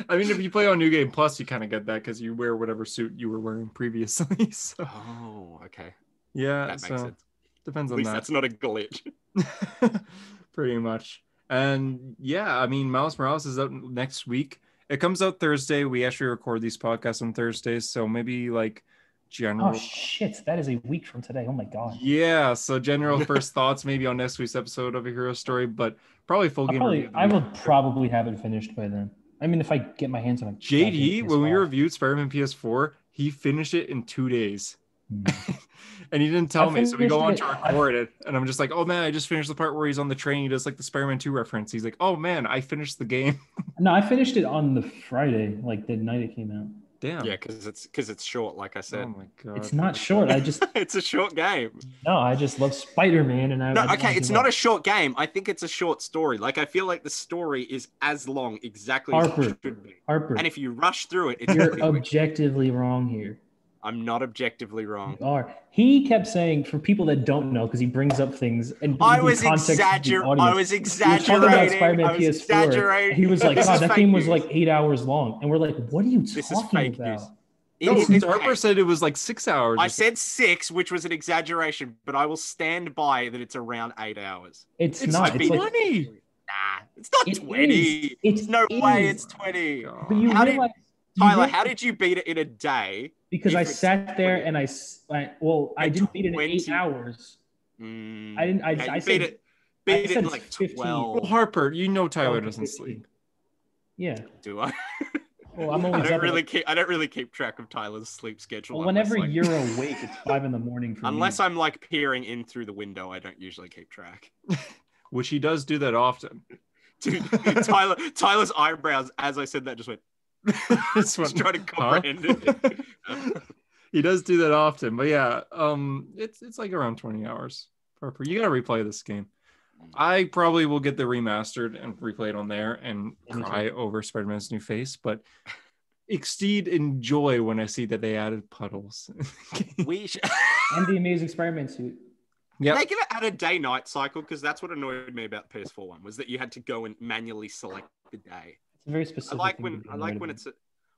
Speaker 1: I mean, if you play on New Game Plus, you kind of get that because you wear whatever suit you were wearing previously. So.
Speaker 3: Oh, okay.
Speaker 1: Yeah,
Speaker 3: that makes sense.
Speaker 1: Depends on
Speaker 3: At least
Speaker 1: that.
Speaker 3: That's not a glitch.
Speaker 1: Pretty much. And yeah, I mean, Miles Morales is out next week. It comes out Thursday. We actually record these podcasts on Thursdays, so maybe like general.
Speaker 2: Oh shit, that is a week from today. Oh my god.
Speaker 1: Yeah, so general first thoughts maybe on next week's episode of A Hero Story, but probably full game review.
Speaker 2: I will probably have it finished by then. I mean, if I get my hands on it.
Speaker 1: JD, when we reviewed Spider-Man PS4, he finished it in 2 days. And he didn't tell me, so we go on to record it, and I'm just like, oh man, I just finished the part where he's on the train. He does like the Spider-Man 2 reference. He's like, oh man, I finished the game.
Speaker 2: No, I finished it on the Friday, like the night it came out.
Speaker 1: Damn.
Speaker 3: Yeah, because it's short, like I said.
Speaker 1: Oh my god.
Speaker 2: It's not short. I just
Speaker 3: it's a short game.
Speaker 2: No, I just love Spider-Man, and
Speaker 3: it's not a short game. I think it's a short story. Like I feel like the story is as long exactly as it should be.
Speaker 2: Harper.
Speaker 3: And if you rush through it,
Speaker 2: you're objectively wrong here.
Speaker 3: I'm not objectively wrong.
Speaker 2: You are. He kept saying, for people that don't know, because he brings up things and
Speaker 3: I was exaggerating.
Speaker 2: About Spider-Man PS4. He was like, God, that game was like 8 hours long. And we're like, what are you talking about?
Speaker 1: Harper said it was like 6 hours.
Speaker 3: I said 6, which was an exaggeration, but I will stand by that it's around 8 hours.
Speaker 2: It's not. It's
Speaker 1: 20.
Speaker 3: Nah, it's not 20. It's no way it's 20.
Speaker 2: But you realize,
Speaker 3: Tyler, how did you beat it in a day?
Speaker 2: Because I sat there and I didn't beat it in 8 hours. I
Speaker 3: beat it in like
Speaker 2: 15.
Speaker 3: 12.
Speaker 1: Well, Harper, you know Tyler doesn't sleep.
Speaker 2: Yeah.
Speaker 3: Do I?
Speaker 2: Well, I'm always
Speaker 3: I don't really keep track of Tyler's sleep schedule.
Speaker 2: Well, whenever you're awake, it's 5 a.m. for me.
Speaker 3: Unless I'm like peering in through the window, I don't usually keep track.
Speaker 1: Which he does do that often.
Speaker 3: Dude, Tyler's eyebrows, as I said that, just went. Just trying to comprehend it.
Speaker 1: He does do that often, but yeah, it's like around 20 hours. Harper, you gotta replay this game. I probably will get the remastered and replay it on there and cry over Spider-Man's new face, but exceed in joy when I see that they added puddles.
Speaker 2: And the Amazing Spider-Man suit.
Speaker 1: Yeah,
Speaker 3: they give it add a day-night cycle because that's what annoyed me about the PS4 one was that you had to go and manually select the day.
Speaker 2: Very specific.
Speaker 3: I like when it's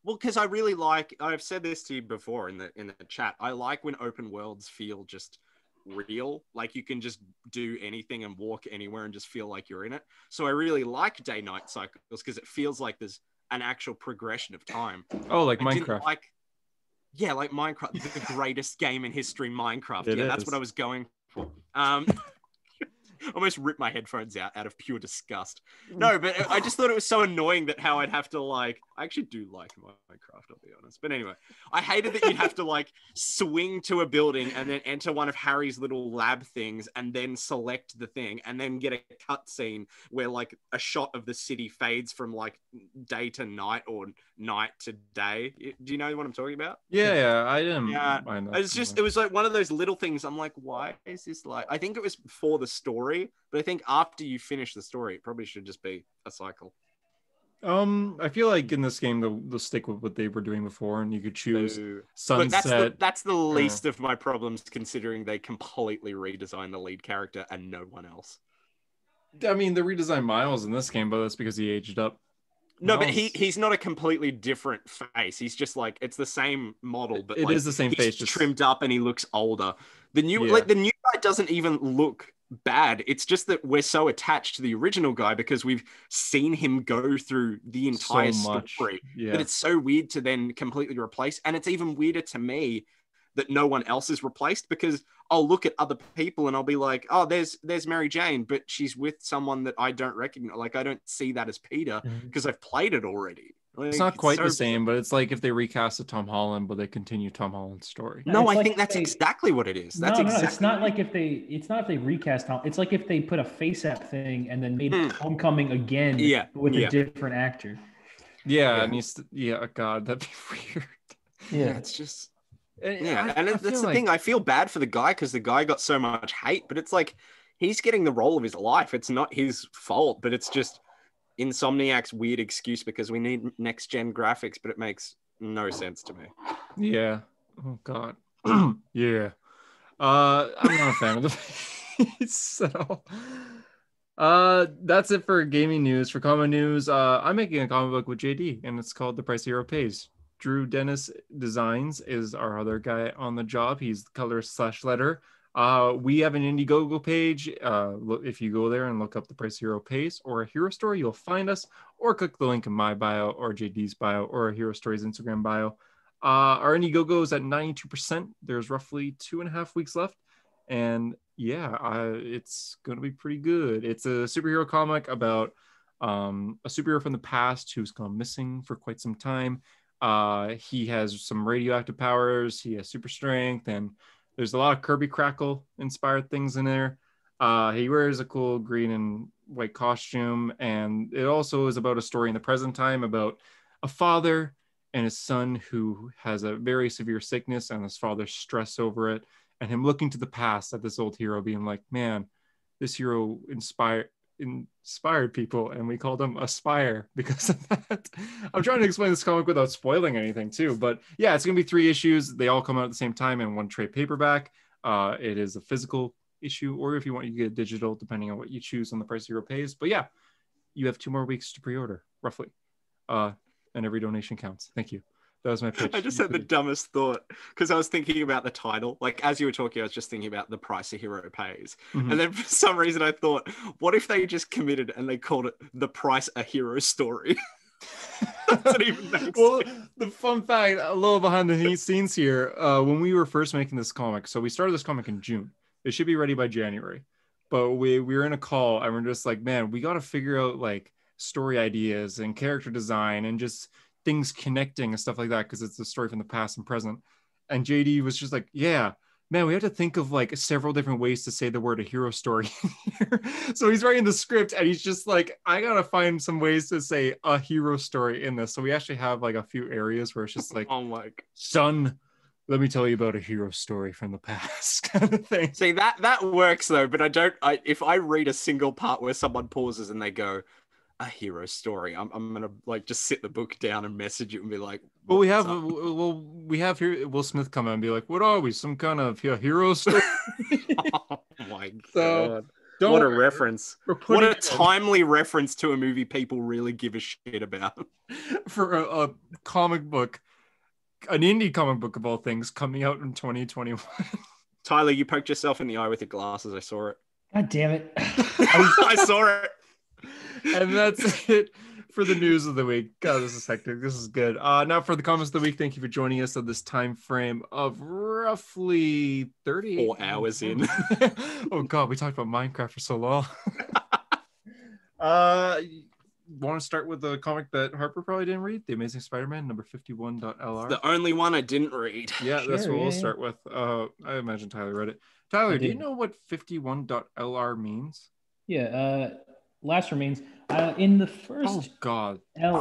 Speaker 3: because I really like. I've said this to you before in the chat. I like when open worlds feel just real, like you can just do anything and walk anywhere and just feel like you're in it. So I really like day-night cycles because it feels like there's an actual progression of time.
Speaker 1: Oh, like Minecraft.
Speaker 3: Like Minecraft, the greatest game in history, Minecraft. That's what I was going for. Almost ripped my headphones out of pure disgust. No, but I just thought it was so annoying that how I'd have to like. I actually do like Minecraft, I'll be honest. But anyway, I hated that you'd have to like swing to a building and then enter one of Harry's little lab things and then select the thing and then get a cutscene where like a shot of the city fades from like day to night or night to day. Do you know what I'm talking about?
Speaker 1: Yeah, I didn't.
Speaker 3: Yeah, it was like one of those little things. I'm like, why is this like? I think it was for the story, but I think after you finish the story, it probably should just be a cycle.
Speaker 1: I feel like in this game they'll stick with what they were doing before, and you could choose sunset.
Speaker 3: But that's the least of my problems, considering they completely redesigned the lead character and no one else.
Speaker 1: I mean, they redesigned Miles in this game, but that's because he aged up.
Speaker 3: No, but he's not a completely different face. He's just like it's the same model, but
Speaker 1: it is the same face,
Speaker 3: just trimmed up, and he looks older. The new guy doesn't even look bad. It's just that we're so attached to the original guy because we've seen him go through the entire story that it's so weird to then completely replace. And it's even weirder to me that no one else is replaced because I'll look at other people and I'll be like, oh, there's Mary Jane, but she's with someone that I don't recognize. Like I don't see that as Peter because I've played it already. Like,
Speaker 1: It's not quite the
Speaker 3: so
Speaker 1: same, but it's like if they recast a Tom Holland, but they continue Tom Holland's story.
Speaker 3: No,
Speaker 2: It's
Speaker 3: I
Speaker 2: like
Speaker 3: think
Speaker 2: if
Speaker 3: that's
Speaker 2: they-
Speaker 3: exactly what it is. That's
Speaker 2: No,
Speaker 3: exactly.
Speaker 2: it's not like if they. It's not if they recast Tom. It's like if they put a face app thing and then made Homecoming again
Speaker 3: Yeah,
Speaker 2: with
Speaker 3: yeah.
Speaker 2: a different actor.
Speaker 1: Yeah,
Speaker 3: Yeah.
Speaker 1: and he's God, that'd be weird.
Speaker 3: Yeah, it's just yeah,
Speaker 1: I
Speaker 3: that's
Speaker 1: feel
Speaker 3: the
Speaker 1: like,
Speaker 3: thing. I feel bad for the guy because the guy got so much hate, but it's like he's getting the role of his life. It's not his fault, but it's just Insomniac's weird excuse because we need next gen graphics, but it makes no sense to me.
Speaker 1: Yeah. Oh God. Yeah. I'm not a fan of the face at all. That's it for gaming news. For comic news, I'm making a comic book with JD, and it's called The Price Hero Pays. Drew Dennis Designs is our other guy on the job. He's the color/letter. We have an Indiegogo page. If you go there and look up The Price Hero Pays or a Hero Story, you'll find us, or click the link in my bio or JD's bio or a Hero Story's Instagram bio. Our Indiegogo is at 92%. There's roughly 2.5 weeks left. And yeah, it's going to be pretty good. It's a superhero comic about a superhero from the past who's gone missing for quite some time. He has some radioactive powers. He has super strength, and there's a lot of Kirby Crackle inspired things in there. He wears a cool green and white costume, and it also is about a story in the present time about a father and his son who has a very severe sickness, and his father's stress over it, and him looking to the past at this old hero being like, man, this hero inspired people, and we called him Aspire because of that. I'm trying to explain this comic without spoiling anything too, but yeah, it's gonna be 3 issues. They all come out at the same time in one trade paperback. It is a physical issue, or if you want, you get digital, depending on what you choose on The Price Hero Pays. But yeah, you have 2 more weeks to pre-order, roughly. And every donation counts. Thank you. That was my pitch.
Speaker 3: I just had the dumbest thought because I was thinking about the title. Like, as you were talking, I was just thinking about The Price a Hero Pays.
Speaker 1: Mhm.
Speaker 3: And then for some reason I thought, what if they just committed and they called it The Price a Hero Story? Doesn't even make
Speaker 1: Well,
Speaker 3: sense.
Speaker 1: the fun fact, a little behind the scenes here, when we were first making this comic, so we started this comic in June. It should be ready by January. But we were in a call and we're just like, man, we got to figure out like story ideas and character design and just things connecting and stuff like that, because it's a story from the past and present. And JD was just like, yeah, man, we have to think of like several different ways to say the word a hero story here. So he's writing the script and he's just like, I gotta find some ways to say a hero story in this. So we actually have like a few areas where it's just like,
Speaker 3: Oh my.
Speaker 1: son, let me tell you about a hero story from the past kind of thing.
Speaker 3: See, that works though, but if I read a single part where someone pauses and they go, a hero story, I'm gonna like just sit the book down and message you and be like,
Speaker 1: Well, we have
Speaker 3: "What's up?"
Speaker 1: here Will Smith come out and be like, what are we, some kind of hero story?
Speaker 3: Oh my
Speaker 1: So,
Speaker 3: god. What a reference.
Speaker 1: We're
Speaker 3: What
Speaker 1: putting
Speaker 3: a
Speaker 1: it in
Speaker 3: timely reference to a movie people really give a shit about.
Speaker 1: for a comic book, an indie comic book of all things, coming out in 2021.
Speaker 3: Tyler, you poked yourself in the eye with your glasses. I saw it.
Speaker 2: God damn it!
Speaker 3: I saw it.
Speaker 1: And that's it for the news of the week. God, this is hectic. This is good. Now for the comments of the week, thank you for joining us at this time frame of roughly
Speaker 3: 4 hours in.
Speaker 1: Oh god, we talked about Minecraft for so long. Want to start with the comic that Harper probably didn't read, The Amazing Spider-Man number 51.lr?
Speaker 3: The only one I didn't read.
Speaker 1: Yeah, that's
Speaker 2: Sure,
Speaker 1: what we'll
Speaker 2: yeah.
Speaker 1: start with. I imagine Tyler read it. Tyler, do you
Speaker 2: did.
Speaker 1: know what 51.lr means?
Speaker 2: Yeah. Last remains in the first
Speaker 1: Oh god,
Speaker 2: LR.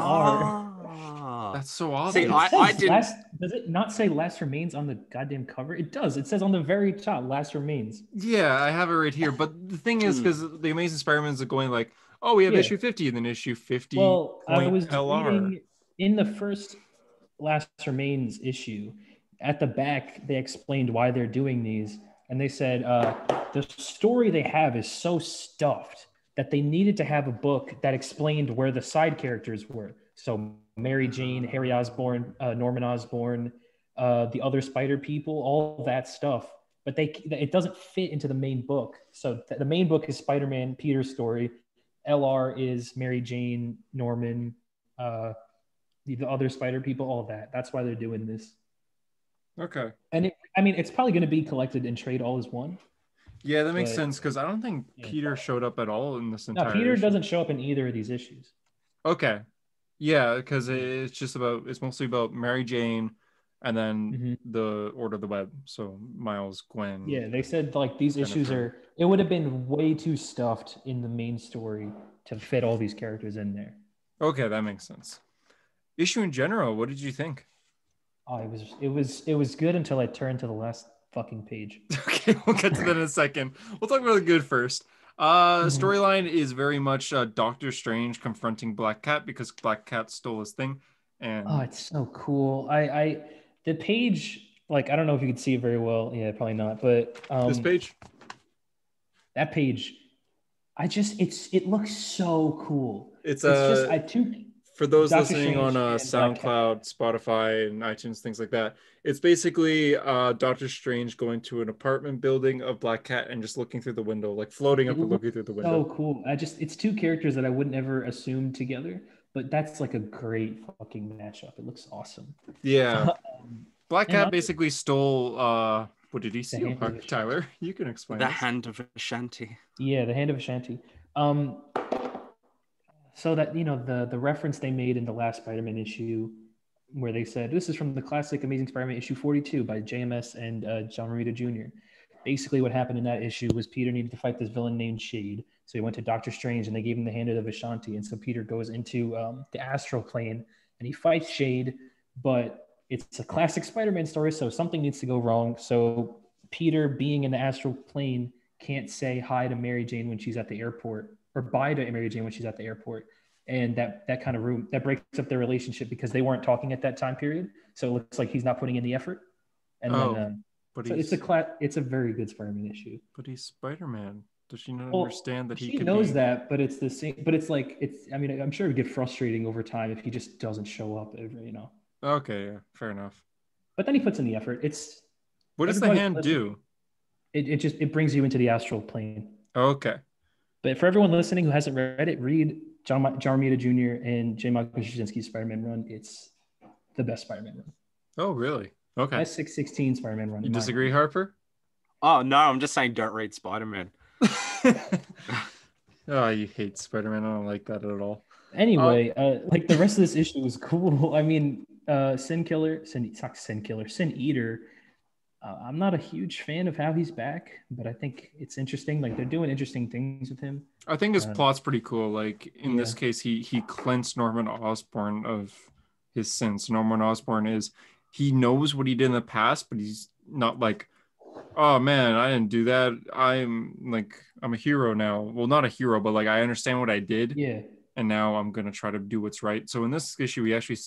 Speaker 3: Ah.
Speaker 1: that's so
Speaker 3: See,
Speaker 1: obvious.
Speaker 3: I didn't.
Speaker 2: Does it not say last remains on the goddamn cover? It does. It says on the very top, last remains.
Speaker 1: Yeah, I have it right here. But the thing is, because the Amazing Spider-Man's going like, oh, we have
Speaker 2: Yeah.
Speaker 1: issue 50 and then issue 50.
Speaker 2: Well, I was
Speaker 1: LR.
Speaker 2: reading in the first last remains issue. At the back, they explained why they're doing these, and they said the story they have is so stuffed that they needed to have a book that explained where the side characters were. So Mary Jane, Harry Osborn, Norman Osborn, the other Spider people, all that stuff. But it doesn't fit into the main book. So the main book is Spider-Man, Peter's story. LR is Mary Jane, Norman, the other Spider people, all that. That's why they're doing this.
Speaker 1: Okay.
Speaker 2: And it's probably going to be collected and trade all as one.
Speaker 1: Yeah, that makes
Speaker 2: But-
Speaker 1: sense, because I don't think
Speaker 2: Yeah.
Speaker 1: Peter showed up at all in this
Speaker 2: No,
Speaker 1: entire
Speaker 2: Peter
Speaker 1: issue.
Speaker 2: doesn't show up in either of these issues.
Speaker 1: Okay. Yeah, because it's mostly about Mary Jane, and then
Speaker 2: Mm-hmm.
Speaker 1: the Order of the Web. So Miles, Gwen,
Speaker 2: Yeah, they said like these issues
Speaker 1: Jennifer.
Speaker 2: are. It would have been way too stuffed in the main story to fit all these characters in there.
Speaker 1: Okay, that makes sense. Issue in general, what did you think?
Speaker 2: Oh, it was good until I turned to the last fucking page.
Speaker 1: Okay, we'll get to that in a second. We'll talk about the good first.
Speaker 2: Mhm.
Speaker 1: Storyline is very much Doctor Strange confronting Black Cat because Black Cat stole his thing,
Speaker 2: Oh,
Speaker 1: and
Speaker 2: it's so cool. The page, like I don't know if you could see it very well. Yeah, probably not. But
Speaker 1: this page.
Speaker 2: that page, it looks so cool.
Speaker 1: It's
Speaker 2: It's just I took
Speaker 1: for those
Speaker 2: Doctor
Speaker 1: listening on
Speaker 2: Strange and Black Cat.
Speaker 1: SoundCloud, Spotify, and iTunes, things like that. It's basically Doctor Strange going to an apartment building of Black Cat and just looking through the window, like floating
Speaker 2: It
Speaker 1: up and
Speaker 2: looks
Speaker 1: looking through the window.
Speaker 2: so cool. It's two characters that I would never assume together, but that's like a great fucking matchup. It looks awesome.
Speaker 1: Yeah. Black
Speaker 2: And
Speaker 1: Cat basically stole what did he
Speaker 2: the
Speaker 1: steal?
Speaker 2: hand of Ashanti.
Speaker 1: Tyler, you can explain
Speaker 3: The
Speaker 1: this.
Speaker 3: hand of Ashanti.
Speaker 2: Yeah, the hand of Ashanti. So that the reference they made in the last Spider-Man issue, where they said this is from the classic Amazing Spider-Man issue 42 by JMS and John Romita Jr. Basically, what happened in that issue was Peter needed to fight this villain named Shade, so he went to Doctor Strange and they gave him the hand of Ashanti, and so Peter goes into the astral plane and he fights Shade, but it's a classic Spider-Man story, so something needs to go wrong. So Peter, being in the astral plane, can't say hi to Mary Jane when she's at the airport, or bye to Mary Jane when she's at the airport, and that kind of room that breaks up their relationship because they weren't talking at that time period. So it looks like he's not putting in the effort. And
Speaker 1: Oh,
Speaker 2: then
Speaker 1: but
Speaker 2: so it's a very good Spider-Man issue.
Speaker 1: but he's Spider-Man. Does she not
Speaker 2: Well,
Speaker 1: understand that he
Speaker 2: she
Speaker 1: could
Speaker 2: knows
Speaker 1: be?
Speaker 2: that, but it's the same. But it's like it's. I mean, I'm sure it would get frustrating over time if he just doesn't show up.
Speaker 1: Okay, yeah, fair enough.
Speaker 2: But then he puts in the effort. It's
Speaker 1: What does the
Speaker 2: everybody
Speaker 1: hand
Speaker 2: listen.
Speaker 1: do?
Speaker 2: It brings you into the astral plane.
Speaker 1: Okay.
Speaker 2: But for everyone listening who hasn't read it, read John Romita Jr. and J. Michael Straczynski's Spider-Man run. It's the best Spider-Man run.
Speaker 1: Oh, really? Okay.
Speaker 2: Best 616 Spider-Man run.
Speaker 1: You disagree, Harper?
Speaker 3: Oh no, I'm just saying don't read Spider-Man.
Speaker 1: Oh, you hate Spider-Man. I don't like that at all.
Speaker 2: Anyway, like the rest of this issue was cool. I mean, Sin Eater. I'm not a huge fan of how he's back, but I think it's interesting. Like they're doing interesting things with him.
Speaker 1: I think his plot's pretty cool. Like in this
Speaker 2: Yeah.
Speaker 1: case, he cleansed Norman Osborn of his sins. Norman Osborn he knows what he did in the past, but he's not like, oh man, I didn't do that. I'm a hero now. Well, not a hero, but like I understand what I did.
Speaker 2: Yeah.
Speaker 1: And now I'm gonna try to do what's right. So in this issue, he actually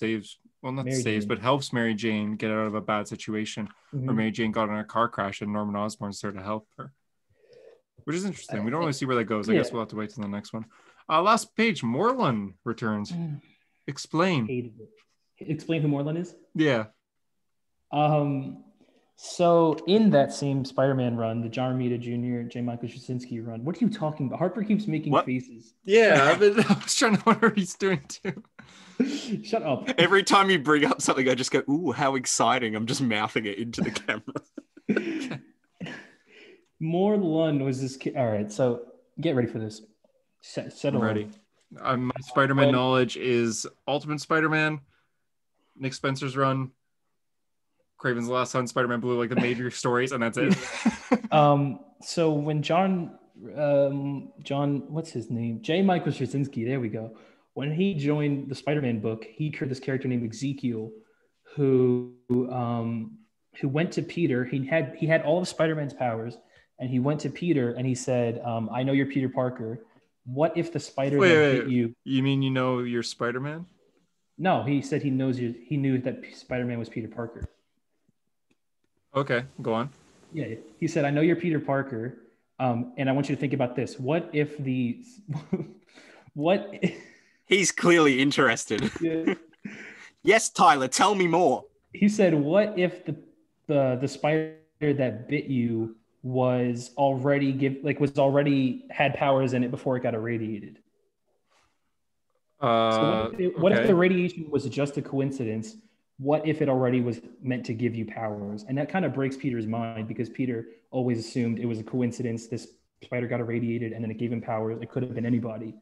Speaker 1: not
Speaker 2: Mary
Speaker 1: saves,
Speaker 2: Jane.
Speaker 1: but helps Mary Jane get out of a bad situation. Where Mary Jane got in a car crash and Norman Osborn's there to help her, which is interesting. We don't really see where that goes. I guess we'll have to wait till the next one. Last page, Morlun returns. Explain.
Speaker 2: Hated it. Explain who Morlun is?
Speaker 1: Yeah.
Speaker 2: So in that same Spider-Man run, the John Romita Jr., J. Michael Straczynski run, what are you talking about? Harper keeps making faces.
Speaker 1: Yeah, I was trying to wonder what he's doing too.
Speaker 2: Shut up.
Speaker 3: Every time you bring up something, I just go, ooh, how exciting. I'm just mouthing it into the camera.
Speaker 2: Morlun was this kid. All right, so get ready for this.
Speaker 1: I'm ready. My Spider-Man knowledge is Ultimate Spider-Man, Nick Spencer's run, Craven's the Last Son, Spider-Man Blue, like the major stories, and that's it.
Speaker 2: So when John, what's his name? J. Michael Straczynski, there we go. When he joined the Spider-Man book, he created this character named Ezekiel, who went to Peter. He had all of Spider-Man's powers, and he went to Peter and he said, "I know you're Peter Parker. What if the spider bit you?"
Speaker 1: You mean you know you're Spider-Man?
Speaker 2: No, he said he knew that Spider-Man was Peter Parker.
Speaker 1: Okay, go on.
Speaker 2: Yeah, he said, "I know you're Peter Parker, and I want you to think about this. What if what?"
Speaker 3: He's clearly interested.
Speaker 2: Yeah.
Speaker 3: Yes, Tyler, tell me more.
Speaker 2: He said, "What if the spider that bit you was already had powers in it before it got irradiated?" So what if the radiation was just a coincidence? What if it already was meant to give you powers? And that kind of breaks Peter's mind because Peter always assumed it was a coincidence. This spider got irradiated and then it gave him powers. It could have been anybody.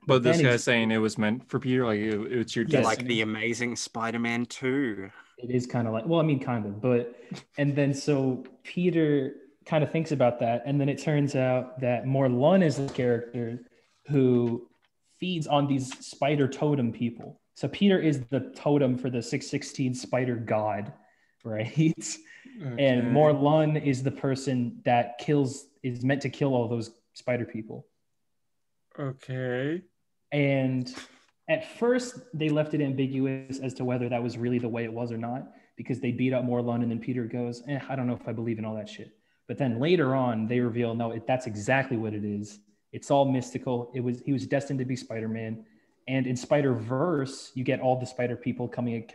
Speaker 1: But this guy's saying it was meant for Peter, like it's your destiny.
Speaker 3: Like the Amazing Spider-Man 2.
Speaker 2: It is kind of like, well, I mean, kind of, but, and then so Peter kind of thinks about that, and then it turns out that Morlun is the character who feeds on these spider totem people. So Peter is the totem for the 616 spider god, right? Okay. And Morlun is the person that is meant to kill all those spider people.
Speaker 1: Okay.
Speaker 2: And at first, they left it ambiguous as to whether that was really the way it was or not, because they beat up Morlun, and then Peter goes, I don't know if I believe in all that shit. But then later on, they reveal, no, that's exactly what it is. It's all mystical. He was destined to be Spider-Man. And in Spider-Verse, you get all the spider people coming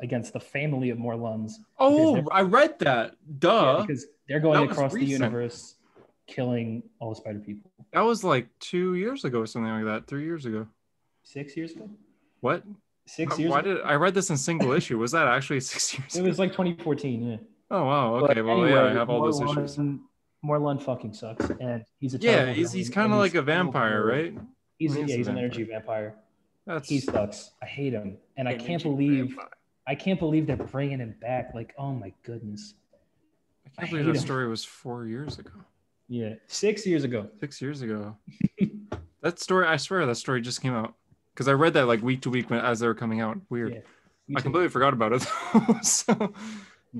Speaker 2: against the family of Morluns.
Speaker 1: Oh, I read that. Duh.
Speaker 2: Yeah, because they're going across the universe, killing all the spider people.
Speaker 1: That was like 2 years ago or something like that. 3 years ago.
Speaker 2: 6 years ago?
Speaker 1: What?
Speaker 2: 6 years ago?
Speaker 1: I read this in single issue. Was that actually 6 years ago?
Speaker 2: It was like 2014, yeah.
Speaker 1: Oh, wow. Okay. But well, anyway, I have all those issues.
Speaker 2: Morlun fucking sucks. And he's a
Speaker 1: terrible villain. He's kind of like a vampire, right?
Speaker 2: He's an energy vampire. He sucks. I hate him. And I can't believe they're bringing him back. Like, oh my goodness.
Speaker 1: I can't believe that story was 4 years ago.
Speaker 2: Yeah. 6 years ago.
Speaker 1: 6 years ago. That story, I swear that story just came out. Because I read that like week to week as they were coming out. Weird. Yeah, I completely forgot about it. So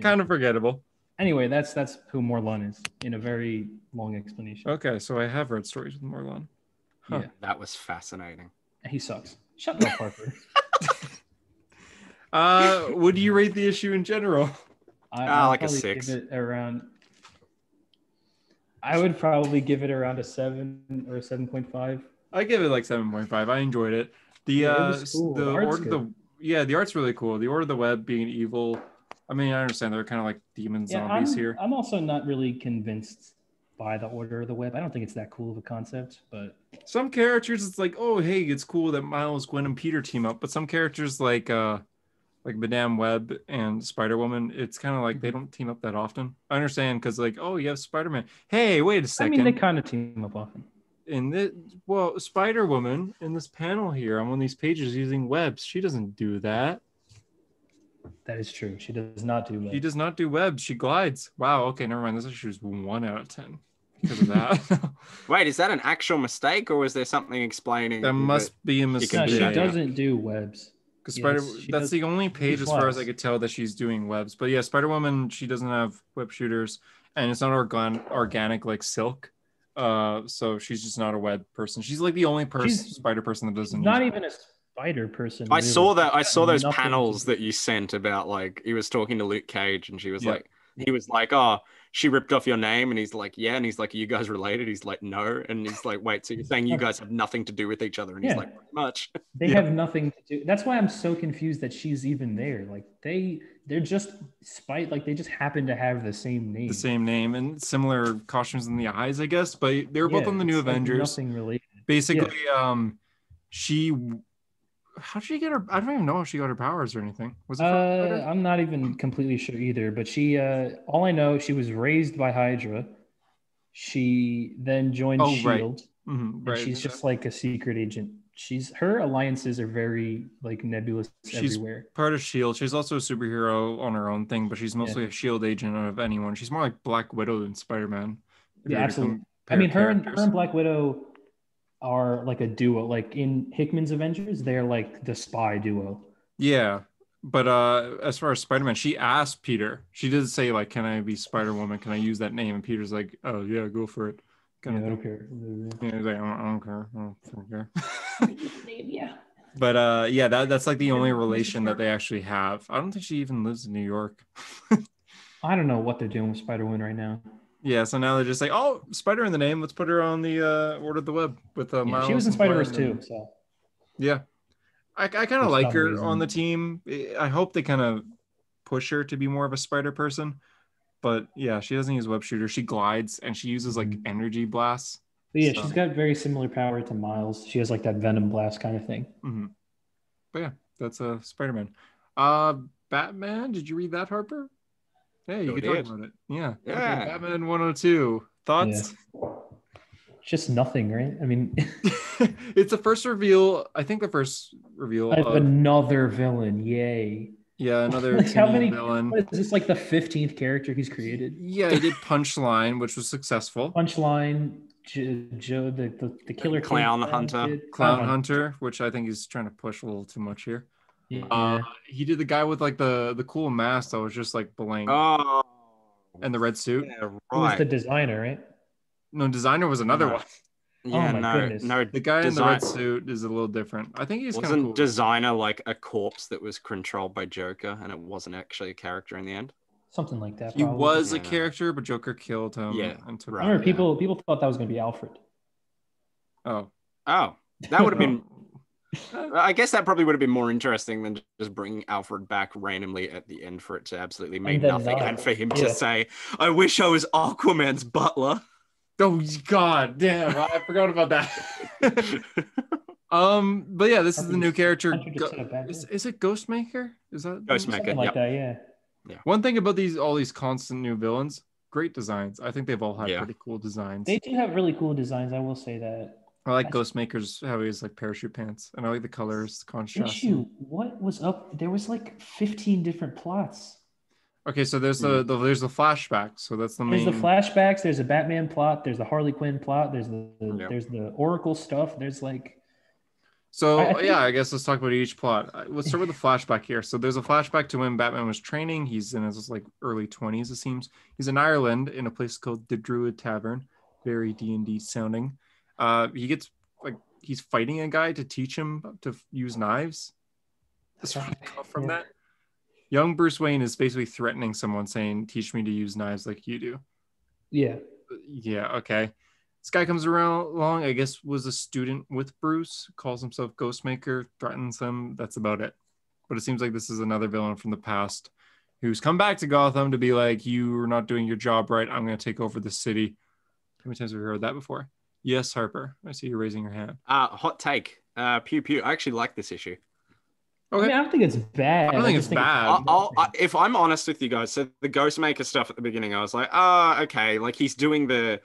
Speaker 1: kind of forgettable.
Speaker 2: Anyway, that's who Morlun is in a very long explanation.
Speaker 1: Okay, so I have read stories with Morlun.
Speaker 3: Huh. Yeah, that was fascinating.
Speaker 2: He sucks. Shut up, Harper.
Speaker 1: Would you rate the issue in general?
Speaker 3: Like a 6.
Speaker 2: I would probably give it around a 7 or a 7.5.
Speaker 1: I give it like 7.5. I enjoyed it. The
Speaker 2: cool.
Speaker 1: the art's really cool. The Order of the Web being evil. I mean, I understand they're kind of like demon zombies here.
Speaker 2: I'm also not really convinced by the Order of the Web. I don't think it's that cool of a concept, but
Speaker 1: some characters, it's like, oh, hey, it's cool that Miles, Gwen, and Peter team up. But some characters like Madame Web and Spider-Woman, it's kind of like they don't team up that often. I understand because like, oh, you have Spider-Man. Hey, wait a second.
Speaker 2: I mean, they kind of team up often.
Speaker 1: Spider-Woman in this panel here on one of these pages using webs, she doesn't do that.
Speaker 2: That is true. She does not do webs.
Speaker 1: She does not do webs. She glides. Wow. Okay, never mind. This issue is 1 out of 10 because of that.
Speaker 3: Wait, is that an actual mistake, or is there something explaining?
Speaker 1: That must be a mistake.
Speaker 2: No, she doesn't do webs.
Speaker 1: Because that's the only page as far as I could tell that she's doing webs. But yeah, Spider-Woman, she doesn't have web shooters, and it's not organic like Silk. So she's just not a web person. She's like the only spider person that doesn't.
Speaker 2: Not even a spider person.
Speaker 3: I saw those panels that you sent about like he was talking to Luke Cage, and he was like, oh, she ripped off your name, and he's like, yeah, and he's like, are you guys related? He's like, no, and he's like, wait, so you're saying you guys have nothing to do with each other? And he's like, pretty much.
Speaker 2: They have nothing to do. That's why I'm so confused that she's even there. Like they're just like they just happen to have the same name.
Speaker 1: The same name and similar costumes in the eyes, I guess. But they were both on the New Avengers.
Speaker 2: Nothing related.
Speaker 1: Basically, how did she get her? I don't even know how she got her powers or anything. Was it?
Speaker 2: I'm not even completely sure either. But she, all I know, she was raised by Hydra. She then joined Shield.
Speaker 1: Right. Mm-hmm. Right.
Speaker 2: She's just like a secret agent. Her alliances are very like nebulous everywhere.
Speaker 1: She's part of Shield. She's also a superhero on her own thing, but she's mostly a Shield agent of anyone. She's more like Black Widow than Spider-Man.
Speaker 2: Yeah, absolutely. I mean, her and Black Widow are like a duo. Like in Hickman's Avengers, they're like the spy duo.
Speaker 1: Yeah, but as far as Spider-Man, she asked Peter. She did say like, "Can I be Spider-Woman? Can I use that name?" And Peter's like, "Oh yeah, go for it."
Speaker 2: I don't care.
Speaker 1: Yeah, he's like, I don't care. I don't care.
Speaker 2: Yeah.
Speaker 1: But that's like the only relation that they actually have. I don't think she even lives in New York.
Speaker 2: I don't know what they're doing with Spider-Woman right now.
Speaker 1: Yeah, so now they're just like, oh, Spider in the name. Let's put her on the Order of the Web with Miles.
Speaker 2: She was in Spider-Verse too. So
Speaker 1: yeah, I kind of like her on the team. I hope they kind of push her to be more of a spider person. But yeah, she doesn't use web shooter. She glides and she uses like energy blasts.
Speaker 2: But yeah, she's got very similar power to Miles. She has like that venom blast kind of thing.
Speaker 1: Mm-hmm. But yeah, that's Spider-Man. Batman, did you read that, Harper? Yeah, you could talk about it. Yeah.
Speaker 3: Yeah.
Speaker 1: Okay, Batman 102. Thoughts?
Speaker 2: Yeah. just nothing, right? I mean,
Speaker 1: It's the first reveal. I think the first reveal
Speaker 2: I have
Speaker 1: of
Speaker 2: another villain. Yay.
Speaker 1: another
Speaker 2: Like how many?
Speaker 1: villain.
Speaker 2: What is this, like the 15th character he's created?
Speaker 1: Yeah, he did Punchline, which was successful.
Speaker 2: Punchline, Joe, the Killer
Speaker 3: Clown
Speaker 2: Kid
Speaker 3: Hunter.
Speaker 1: Clown Hunter, which I think he's trying to push a little too much here.
Speaker 2: Yeah.
Speaker 1: He did the guy with like the cool mask that was just like blank
Speaker 3: Oh,
Speaker 1: and the red suit.
Speaker 3: yeah,
Speaker 2: Who was the
Speaker 3: right.
Speaker 2: designer, right?
Speaker 1: No, Designer was another
Speaker 3: No.
Speaker 1: one.
Speaker 3: Yeah,
Speaker 2: Oh my goodness.
Speaker 3: no.
Speaker 1: The guy in the red suit is a little different. I think he's kind of
Speaker 3: Wasn't
Speaker 1: cool.
Speaker 3: Designer like a corpse that was controlled by Joker, and it wasn't actually a character in the end?
Speaker 2: Something like that.
Speaker 1: He
Speaker 2: Probably.
Speaker 1: was a
Speaker 3: Yeah.
Speaker 1: character, but Joker killed him.
Speaker 3: Yeah,
Speaker 1: and took
Speaker 2: I
Speaker 3: right.
Speaker 2: remember people thought that was going to be Alfred.
Speaker 1: Oh,
Speaker 3: Oh, that would have been. I guess that probably would have been more interesting than just bringing Alfred back randomly at the end for it to absolutely mean
Speaker 2: then
Speaker 3: nothing,
Speaker 2: not.
Speaker 3: and for him to say, "I wish I was Aquaman's butler."
Speaker 1: Oh God, damn! I forgot about that. But yeah, this is the new character. Is it Ghostmaker? Is that
Speaker 3: Ghostmaker?
Speaker 2: Something like that, yeah.
Speaker 1: One thing about all these constant new villains, great designs. I think they've all had pretty cool designs.
Speaker 2: They do have really cool designs. I will say that.
Speaker 1: I like Ghostmaker's how he has like parachute pants, and I like the colors, contrast.
Speaker 2: What was up? There was like 15 different plots.
Speaker 1: Okay, so there's the flashback. So that's the main.
Speaker 2: There's the flashbacks. There's a Batman plot. There's the Harley Quinn plot. There's the Oracle stuff. There's like.
Speaker 1: So I guess let's talk about each plot. Let's start with the flashback here. So there's a flashback to when Batman was training. He's in his like early 20s, it seems. He's in Ireland in a place called the Druid Tavern, very D&D sounding. He gets like he's fighting a guy to teach him to use knives. That's what I got from that. Young Bruce Wayne is basically threatening someone, saying, "Teach me to use knives like you do."
Speaker 2: Yeah.
Speaker 1: Yeah. Okay. This guy comes along, I guess was a student with Bruce, calls himself Ghostmaker, threatens him. That's about it. But it seems like this is another villain from the past who's come back to Gotham to be like, "You are not doing your job right. I'm going to take over the city." How many times have we heard that before? Yes, Harper. I see you raising your hand.
Speaker 3: Hot take. Pew pew. I actually like this issue.
Speaker 2: Okay. I mean, I don't think it's bad.
Speaker 1: I don't think it's bad.
Speaker 3: If I'm honest with you guys, so the Ghostmaker stuff at the beginning, I was like, okay. Like he's doing the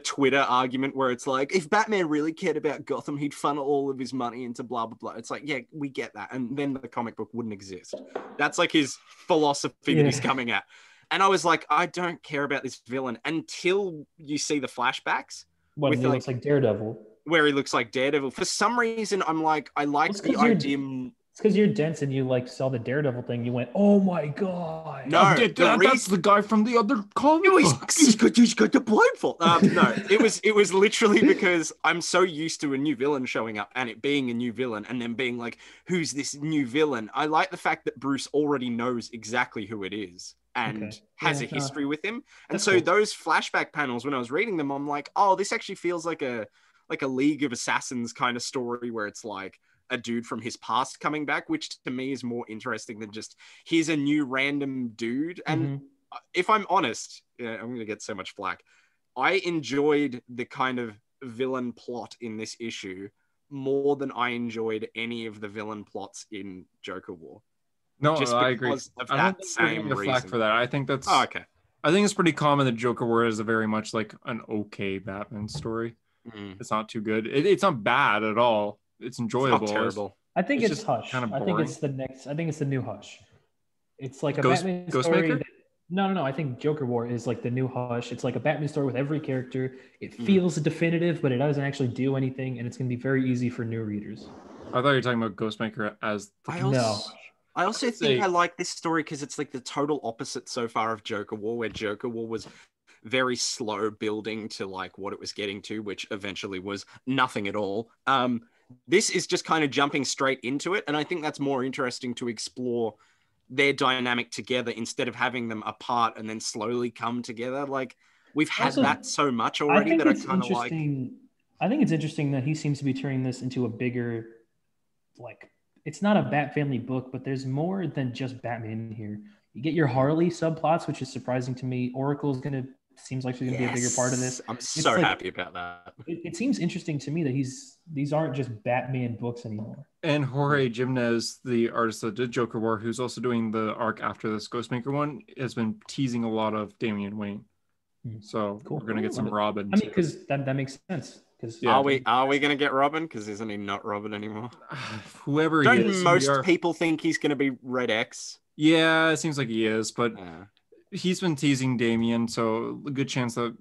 Speaker 3: Twitter argument where it's like, if Batman really cared about Gotham, he'd funnel all of his money into blah, blah, blah. It's like, yeah, we get that. And then the comic book wouldn't exist. That's like his philosophy that he's coming at. And I was like, I don't care about this villain until you see the flashbacks.
Speaker 2: When he looks like Daredevil.
Speaker 3: Where he looks like Daredevil. For some reason, I'm like, I like the idea.
Speaker 2: It's because you're dense and you like saw the Daredevil thing. You went, oh my God.
Speaker 1: No, that's the guy from the other comic books.
Speaker 3: He's got the blindfold. No, it was literally because I'm so used to a new villain showing up and it being a new villain and then being like, who's this new villain? I like the fact that Bruce already knows exactly who it is and has a history with him. And so those flashback panels, when I was reading them, I'm like, oh, this actually feels like a League of Assassins kind of story where it's like a dude from his past coming back, which to me is more interesting than just here's a new random dude. And if I'm honest, I'm going to get so much flack. I enjoyed the kind of villain plot in this issue more than I enjoyed any of the villain plots in Joker War.
Speaker 1: No, I agree.
Speaker 3: Of that same reason.
Speaker 1: Flack for that. I think that's
Speaker 3: okay.
Speaker 1: I think it's pretty common that Joker War is a very much like an okay Batman story. It's not too good. It's not bad at all. It's enjoyable.
Speaker 3: It's not terrible.
Speaker 2: I think it's Hush.
Speaker 1: Kind of
Speaker 2: I think it's the new Hush. It's like a Batman story.
Speaker 1: Ghostmaker?
Speaker 2: No. I think Joker War is like the new Hush. It's like a Batman story with every character. It feels definitive, but it doesn't actually do anything, and it's going to be very easy for new readers.
Speaker 1: I thought you were talking about Ghostmaker as
Speaker 3: I also think I like this story because it's like the total opposite so far of Joker War, where Joker War was very slow building to like what it was getting to, which eventually was nothing at all. This is just kind of jumping straight into it. And I think that's more interesting to explore their dynamic together instead of having them apart and then slowly come together. Like we've had that so much already that I kind of like.
Speaker 2: I think it's interesting that he seems to be turning this into a bigger, like, it's not a Bat Family book, but there's more than just Batman here. You get your Harley subplots, which is surprising to me. Seems like she's going to be a bigger part of this.
Speaker 3: I'm so happy about that.
Speaker 2: It seems interesting to me that these aren't just Batman books anymore.
Speaker 1: And Jorge Jimenez, the artist that did Joker War, who's also doing the arc after this Ghostmaker one, has been teasing a lot of Damian Wayne. So
Speaker 2: Cool.
Speaker 1: we're gonna get some Robin.
Speaker 2: I mean, because that makes sense.
Speaker 3: Yeah. Are we gonna get Robin? Because isn't he not Robin anymore?
Speaker 1: Whoever
Speaker 3: Don't
Speaker 1: he is,
Speaker 3: most people think he's gonna be Red X?
Speaker 1: Yeah, it seems like he is, but he's been teasing Damian, so a good chance that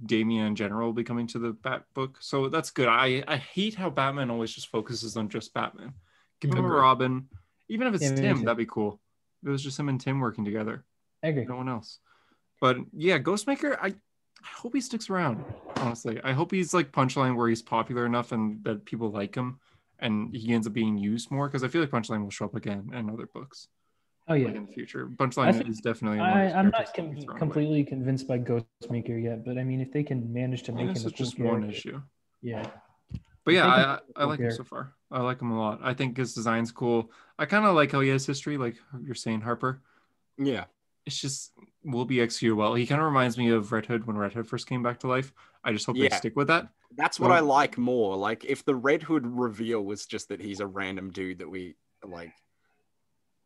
Speaker 1: Damian in general will be coming to the Bat book. So that's good. I hate how Batman always just focuses on just Batman. Give him a Robin. Even if it's Tim, that'd be cool. If it was just him and Tim working together.
Speaker 2: I agree.
Speaker 1: No one else. But yeah, Ghostmaker, I hope he sticks around, honestly. I hope he's like Punchline where he's popular enough and that people like him and he ends up being used more, because I feel like Punchline will show up again in other books.
Speaker 2: Oh yeah,
Speaker 1: like in the future. Punchline is definitely.
Speaker 2: I'm not completely convinced by Ghostmaker yet, but I mean, if they can manage to make him,
Speaker 1: it's just one issue.
Speaker 2: Yeah.
Speaker 1: But yeah, I like him so far. I like him a lot. I think his design's cool. I kind of like how he has history, like you're saying, Harper.
Speaker 3: Yeah.
Speaker 1: It's just will be executed well. He kind of reminds me of Red Hood when Red Hood first came back to life. I just hope they stick with that.
Speaker 3: That's what I like more. Like if the Red Hood reveal was just that he's a random dude that we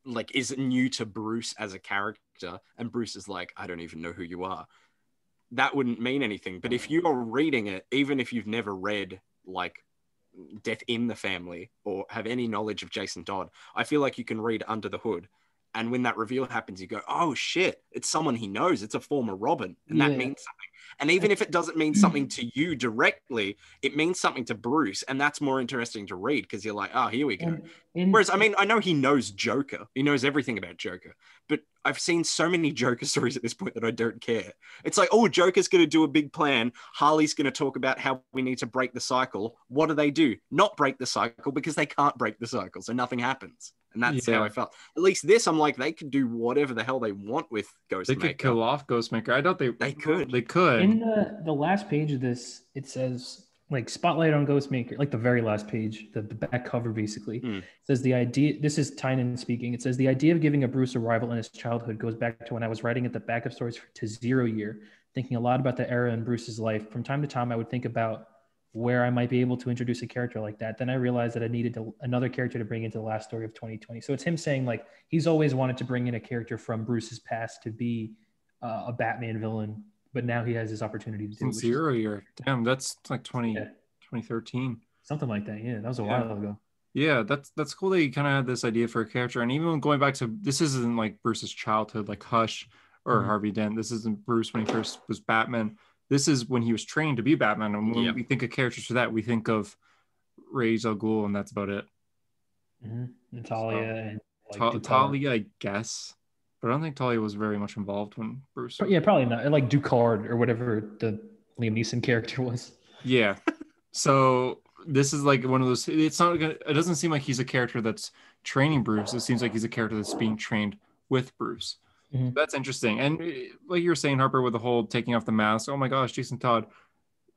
Speaker 3: like is new to Bruce as a character, and Bruce is like, I don't even know who you are, that wouldn't mean anything. But if you are reading it, even if you've never read like Death in the Family or have any knowledge of Jason Todd, I feel like you can read Under the Hood, and when that reveal happens, you go, oh shit, it's someone he knows. It's a former Robin, and that means something. And even if it doesn't mean something to you directly, it means something to Bruce, and that's more interesting to read because you're like, oh, here we go. Whereas, I mean, I know he knows Joker. He knows everything about Joker, but I've seen so many Joker stories at this point that I don't care. It's like, oh, Joker's going to do a big plan. Harley's going to talk about how we need to break the cycle. What do? Not break the cycle, because they can't break the cycle, so nothing happens. And that's how I felt. At least this, I'm like, they could do whatever the hell they want with Ghostmaker.
Speaker 1: They could kill off Ghostmaker. I doubt they
Speaker 3: could.
Speaker 1: They could.
Speaker 2: In the last page of this, it says, like, spotlight on Ghostmaker, like the very last page, the back cover basically. It says the idea, this is Tynan speaking, it says the idea of giving a Bruce a rival in his childhood goes back to when I was writing at the back of stories to Zero Year, thinking a lot about the era in Bruce's life. From time to time, I would think about where I might be able to introduce a character like that. Then I realized that I needed another character to bring into the last story of 2020. So it's him saying, like, he's always wanted to bring in a character from Bruce's past to be a Batman villain, but now he has his opportunity to do it.
Speaker 1: Since 0 year. Damn, that's like 2013.
Speaker 2: Something like that. Yeah, that was a while ago.
Speaker 1: Yeah, that's cool that you kind of had this idea for a character. And even going back to, this isn't like Bruce's childhood, like Hush or Harvey Dent. This isn't Bruce when he first was Batman. This is when he was trained to be Batman. And when we think of characters for that, we think of Ra's al Ghul, and that's about it.
Speaker 2: Natalia.
Speaker 1: So, and Talia, I guess. But I don't think Talia was very much involved when Bruce.
Speaker 2: Yeah, probably not. Like Ducard or whatever the Liam Neeson character was.
Speaker 1: Yeah. So this is like one of those. It's not. It doesn't seem like he's a character that's training Bruce. It seems like he's a character that's being trained with Bruce. That's interesting. And like you were saying, Harper, with the whole taking off the mask. Oh my gosh, Jason Todd.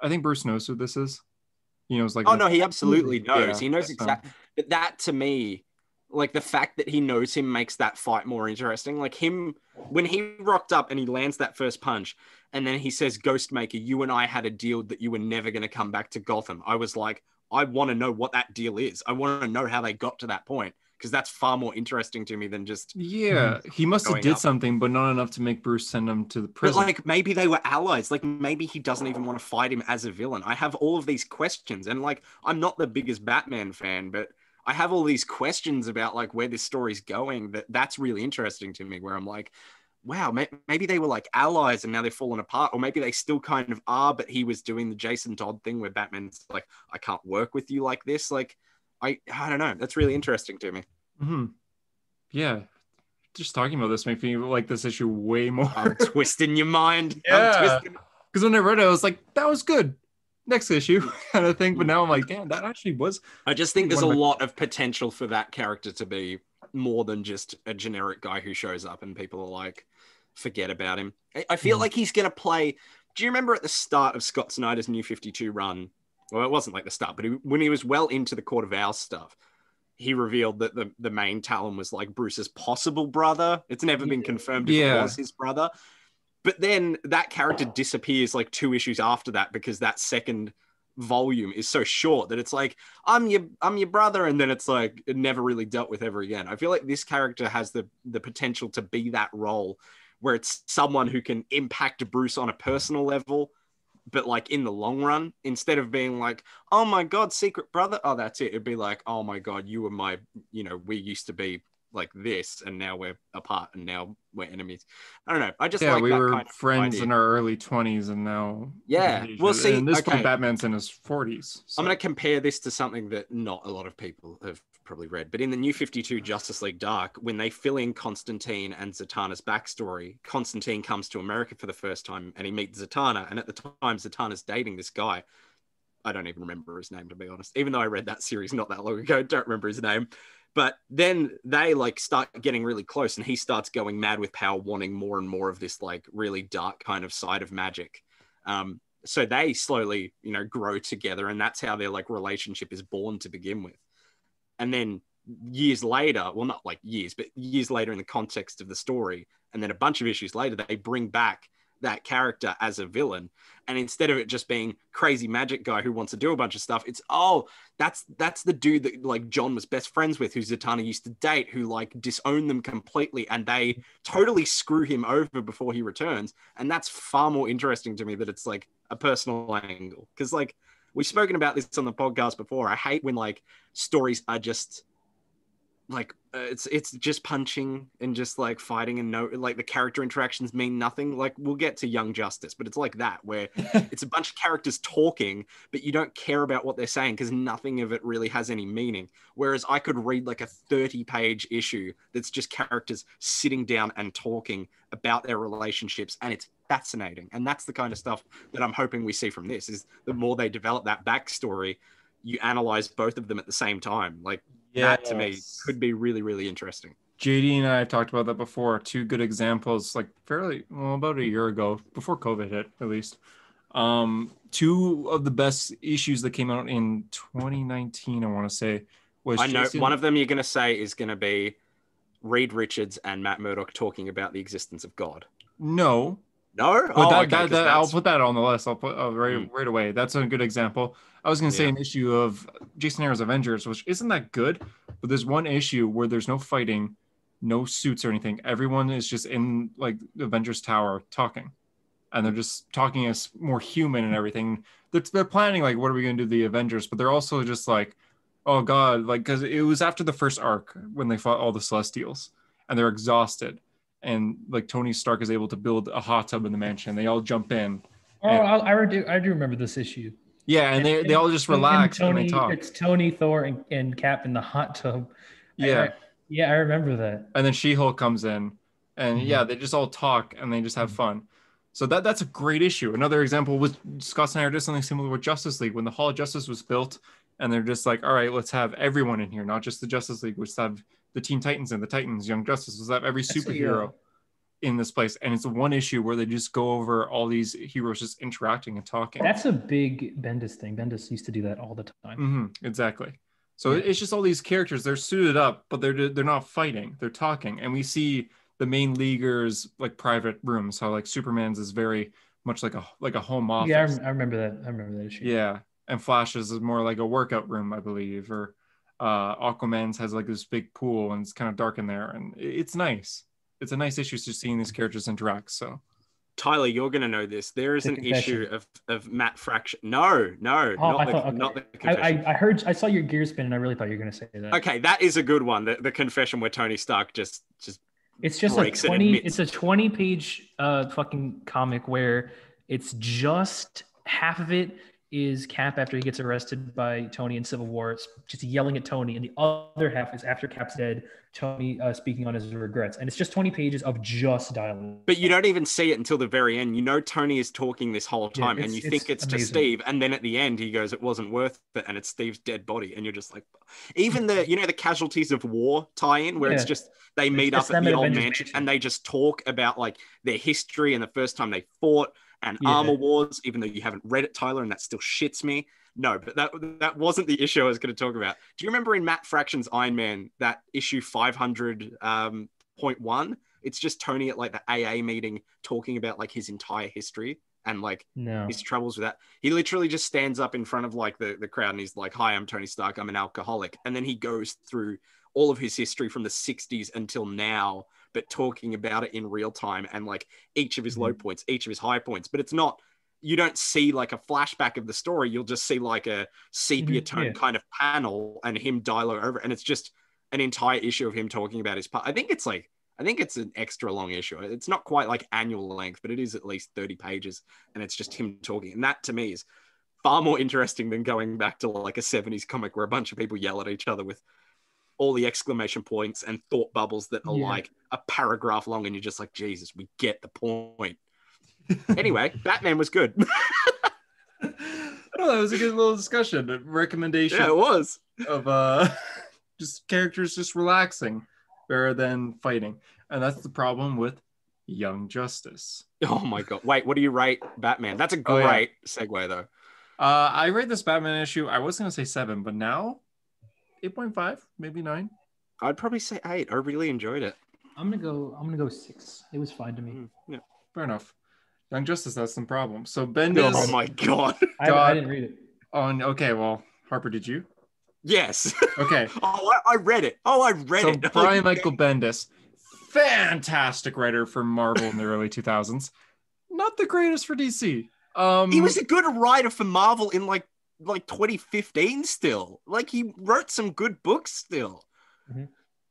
Speaker 1: I think Bruce knows who this is. He knows, like.
Speaker 3: Oh no, he absolutely knows. He knows exactly. But that, to me, like the fact that he knows him makes that fight more interesting. Like him, when he rocked up and he lands that first punch, and then he says, Ghostmaker, you and I had a deal that you were never going to come back to Gotham. I was like, I want to know what that deal is. I want to know how they got to that point, because that's far more interesting to me than just.
Speaker 1: Yeah, he must have did something, but not enough to make Bruce send him to the prison.
Speaker 3: But like maybe they were allies. Like maybe he doesn't even want to fight him as a villain. I have all of these questions, and like I'm not the biggest Batman fan, but I have all these questions about like where this story's going. That's really interesting to me. Where I'm like, wow, maybe they were like allies and now they've fallen apart, or maybe they still kind of are. But he was doing the Jason Todd thing where Batman's like, I can't work with you like this. Like. I don't know. That's really interesting to me.
Speaker 1: Yeah. Just talking about this makes me like this issue way more.
Speaker 3: I'm twisting your mind.
Speaker 1: Yeah. Because when I read it, I was like, that was good. Next issue kind of thing. But now I'm like, damn, that actually was.
Speaker 3: I just think there's a lot of potential for that character to be more than just a generic guy who shows up and people are like, forget about him. I feel like he's going to play. Do you remember at the start of Scott Snyder's New 52 run? Well, it wasn't like the start, but when he was well into the Court of Owls stuff, he revealed that the main Talon was like Bruce's possible brother. It's never been confirmed if it was his brother. But then that character disappears like 2 issues after that, because that second volume is so short that it's like, I'm your brother. And then it's like, it never really dealt with ever again. I feel like this character has the potential to be that role where it's someone who can impact Bruce on a personal level, but like in the long run, instead of being like, oh my God, secret brother. Oh, that's it. It'd be like, oh my God, you were my, we used to be like this and now we're apart and now we're enemies. I don't know. I just like
Speaker 1: we
Speaker 3: that
Speaker 1: were
Speaker 3: kind of
Speaker 1: friends
Speaker 3: idea.
Speaker 1: in our early 20s and now
Speaker 3: Yeah. Well, see,
Speaker 1: in this
Speaker 3: okay.
Speaker 1: point, Batman's in his 40s. So.
Speaker 3: I'm going to compare this to something that not a lot of people have probably read, but in the New 52 Justice League Dark, when they fill in Constantine and Zatanna's backstory, Constantine comes to America for the first time and he meets Zatanna. And at the time, Zatanna's dating this guy. I don't even remember his name, to be honest. Even though I read that series not that long ago, don't remember his name. But then they like start getting really close and he starts going mad with power, wanting more and more of this like really dark kind of side of magic. So they slowly, grow together, and that's how their like relationship is born to begin with. And then years later, well, not like years, but years later in the context of the story, and then a bunch of issues later, they bring back that character as a villain. And instead of it just being crazy magic guy who wants to do a bunch of stuff, it's, that's the dude that like John was best friends with, who Zatanna used to date, who like disowned them completely, and they totally screw him over before he returns. And that's far more interesting to me, that it's like a personal angle. Because like we've spoken about this on the podcast before. I hate when like stories are just like it's just punching and just like fighting, and no, like the character interactions mean nothing. Like we'll get to Young Justice, but it's like that, where it's a bunch of characters talking, but you don't care about what they're saying because nothing of it really has any meaning. Whereas I could read like a 30-page issue that's just characters sitting down and talking about their relationships, and it's fascinating. And that's the kind of stuff that I'm hoping we see from this, is the more they develop that backstory, you analyze both of them at the same time. Like, that to me could be really, really interesting.
Speaker 1: JD and I have talked about that before. Two good examples, like about a year ago, before COVID hit, at least. Two of the best issues that came out in 2019, I want to say, was
Speaker 3: one of them you're going to say is going to be Reed Richards and Matt Murdock talking about the existence of God.
Speaker 1: No.
Speaker 3: But
Speaker 1: I'll put that on the list. I'll put right away. That's a good example. I was going to say an issue of Jason Aaron's Avengers, which isn't that good, but there's one issue where there's no fighting, no suits or anything. Everyone is just in like the Avengers Tower talking, and they're just talking as more human and everything. They're planning like, what are we going to do to the Avengers? But they're also just like, oh God, like, because it was after the first arc when they fought all the Celestials and they're exhausted. And like Tony Stark is able to build a hot tub in the mansion. They all jump in.
Speaker 2: I do remember this issue.
Speaker 1: Yeah, and they all just relax and they talk.
Speaker 2: It's Tony, Thor, and Cap in the hot tub.
Speaker 1: Yeah.
Speaker 2: I remember that.
Speaker 1: And then She-Hulk comes in, and they just all talk and they just have fun. So that's a great issue. Another example was Scott Snyder did something similar with Justice League when the Hall of Justice was built, and they're just like, all right, let's have everyone in here, not just the Justice League. Let's have the Teen Titans and the Titans, Young Justice. Let's have every superhero in this place. And it's one issue where they just go over all these heroes just interacting and talking.
Speaker 2: That's a big Bendis thing. Bendis used to do that all the time.
Speaker 1: Exactly. So it's just all these characters, they're suited up, but they're not fighting, they're talking. And we see the main leaguers like private rooms, how like Superman's is very much like a home office.
Speaker 2: Yeah, I remember that issue.
Speaker 1: Yeah. And Flash's is more like a workout room, I believe. Or Aquaman's has like this big pool and it's kind of dark in there. And it's nice. It's a nice issue just seeing these characters interact. So
Speaker 3: Tyler, you're going to know this. There is an issue of Matt Fraction. No, not the confession.
Speaker 2: I saw your gear spin and I really thought you were going to say that.
Speaker 3: Okay, that is a good one. The confession where Tony Stark just
Speaker 2: it's just a 20-page fucking comic where it's just half of it is Cap after he gets arrested by Tony in Civil War, just yelling at Tony, and the other half is after Cap's dead, Tony speaking on his regrets. And it's just 20 pages of just dialogue.
Speaker 3: But you don't even see it until the very end. You know Tony is talking this whole time, and you think it's to Steve, and then at the end he goes, "It wasn't worth it," and it's Steve's dead body, and you're just like, even the the Casualties of War tie-in where it's just they meet up at the old mansion and they just talk about like their history and the first time they fought. And Armor Wars, even though you haven't read it, Tyler, and that still shits me. No, but that wasn't the issue I was going to talk about. Do you remember in Matt Fraction's Iron Man, that issue 500.1? It's just Tony at like the AA meeting talking about like his entire history and like his troubles with that. He literally just stands up in front of like the crowd and he's like, "Hi, I'm Tony Stark. I'm an alcoholic." And then he goes through all of his history from the 60s until now, but talking about it in real time and like each of his low points, each of his high points. But it's not, you don't see like a flashback of the story. You'll just see like a sepia tone kind of panel and him dialogue over. And it's just an entire issue of him talking about his part. I think it's an extra long issue. It's not quite like annual length, but it is at least 30 pages. And it's just him talking. And that to me is far more interesting than going back to like a 70s comic where a bunch of people yell at each other with all the exclamation points and thought bubbles that are like a paragraph long. And you're just like, Jesus, we get the point. Anyway, Batman was good.
Speaker 1: Oh, that was a good little discussion. A recommendation.
Speaker 3: Yeah, it was.
Speaker 1: Of just characters just relaxing rather than fighting. And that's the problem with Young Justice.
Speaker 3: Oh my God. Wait, what do you rate Batman? That's a great segue though.
Speaker 1: I rate this Batman issue, I was going to say 7, but now 8.5, maybe 9.
Speaker 3: I'd probably say 8. I really enjoyed it.
Speaker 2: I'm gonna go 6. It was fine to me.
Speaker 3: Yeah.
Speaker 1: Fair enough. Young Justice has some problems. So Bendis.
Speaker 3: Oh my God.
Speaker 2: I didn't read it.
Speaker 1: Okay, well, Harper, did you?
Speaker 3: Yes.
Speaker 1: Okay.
Speaker 3: I read it. I read it.
Speaker 1: So Brian Michael Bendis, fantastic writer for Marvel in the early 2000s. Not the greatest for DC.
Speaker 3: He was a good writer for Marvel in like 2015 still. Like he wrote some good books still.